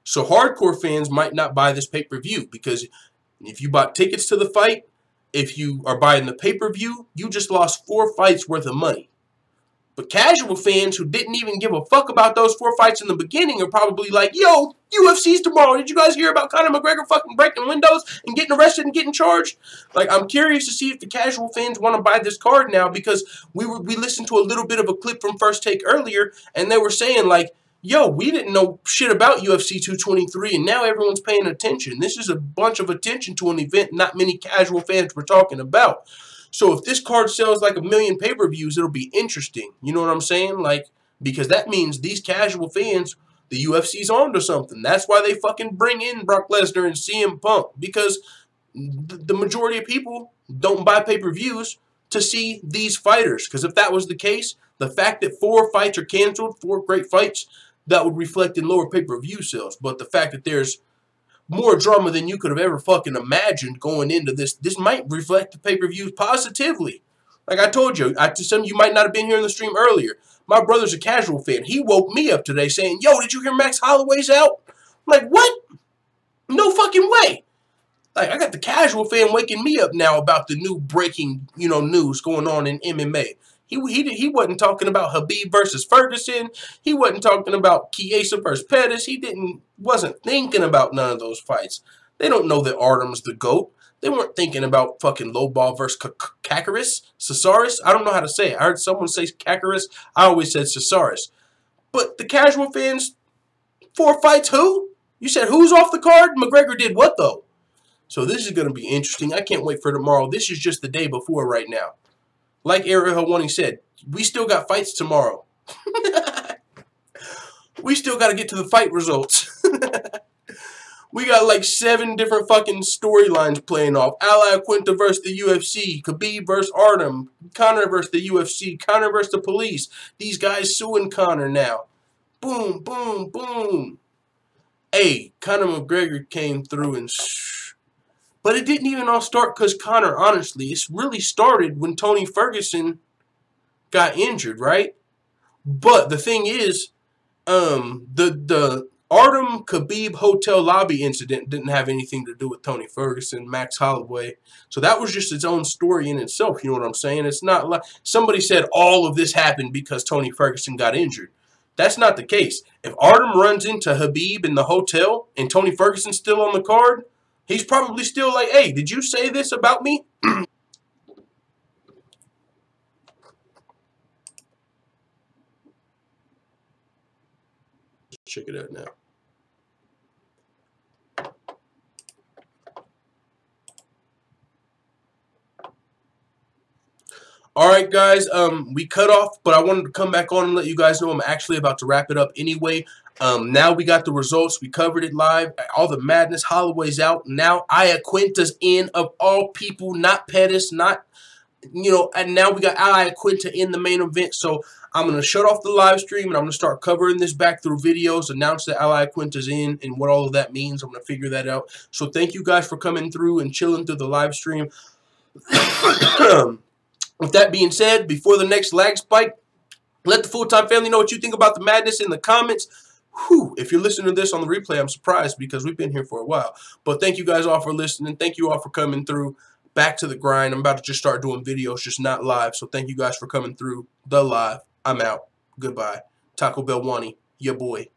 So hardcore fans might not buy this pay-per-view because if you bought tickets to the fight, if you are buying the pay-per-view, you just lost 4 fights worth of money. But casual fans who didn't even give a fuck about those 4 fights in the beginning are probably like, yo, UFC's tomorrow. Did you guys hear about Conor McGregor fucking breaking windows and getting arrested and getting charged? Like, I'm curious to see if the casual fans want to buy this card now because we listened to a little bit of a clip from First Take earlier, and they were saying, like, yo, we didn't know shit about UFC 223, and now everyone's paying attention. This is a bunch of attention to an event not many casual fans were talking about. So if this card sells like 1 million pay-per-views, it'll be interesting. You know what I'm saying? Like, because that means these casual fans, the UFC's on to something. That's why they fucking bring in Brock Lesnar and CM Punk. Because the majority of people don't buy pay-per-views to see these fighters. Because if that was the case, the fact that 4 fights are canceled, 4 great fights, that would reflect in lower pay-per-view sales. But the fact that there's more drama than you could have ever fucking imagined going into this. This might reflect the pay-per-views positively. Like I told you, to some of you might not have been here in the stream earlier. My brother's a casual fan. He woke me up today saying, yo, did you hear Max Holloway's out? I'm like, what? No fucking way. Like, I got the casual fan waking me up now about the new breaking, you know, news going on in MMA. He wasn't talking about Khabib versus Ferguson. He wasn't talking about Chiesa versus Pettis. Wasn't thinking about none of those fights. They don't know that Artem's the GOAT. They weren't thinking about fucking Lowball versus Caceres. I don't know how to say it. I heard someone say Caceres. I always said Caceres. But the casual fans, 4 fights who? You said who's off the card? McGregor did what though? So this is going to be interesting. I can't wait for tomorrow. This is just the day before right now. Like Ariel Helwani said, we still got fights tomorrow. We still got to get to the fight results. We got like 7 different fucking storylines playing off. Iaquinta versus the UFC. Khabib versus Artem. Conor versus the UFC. Conor versus the police. These guys suing Conor now. Boom, boom, boom. Hey, Conor McGregor came through and... But it didn't even all start because Conor, honestly. It really started when Tony Ferguson got injured, right? But the thing is, the Artem Khabib hotel lobby incident didn't have anything to do with Tony Ferguson, Max Holloway. So that was just its own story in itself, you know what I'm saying? It's not like somebody said all of this happened because Tony Ferguson got injured. That's not the case. If Artem runs into Khabib in the hotel and Tony Ferguson's still on the card, he's probably still like, hey, did you say this about me? Check it out now. Alright guys, we cut off, but I wanted to come back on and let you guys know I'm actually about to wrap it up anyway. Now we got the results. We covered it live. All the madness. Holloway's out. Now Iaquinta's in, of all people, not Pettis, not, you know, and now we got Iaquinta in the main event. So I'm going to shut off the live stream and I'm going to start covering this back through videos, announce that Iaquinta's in and what all of that means. I'm going to figure that out. So thank you guys for coming through and chilling through the live stream. With that being said, before the next lag spike, let the full-time family know what you think about the madness in the comments. Whew, if you're listening to this on the replay, I'm surprised because we've been here for a while. But thank you guys all for listening. Thank you all for coming through. Back to the grind. I'm about to just start doing videos, just not live. So thank you guys for coming through the live. I'm out. Goodbye. Taco Bell Wani, your boy.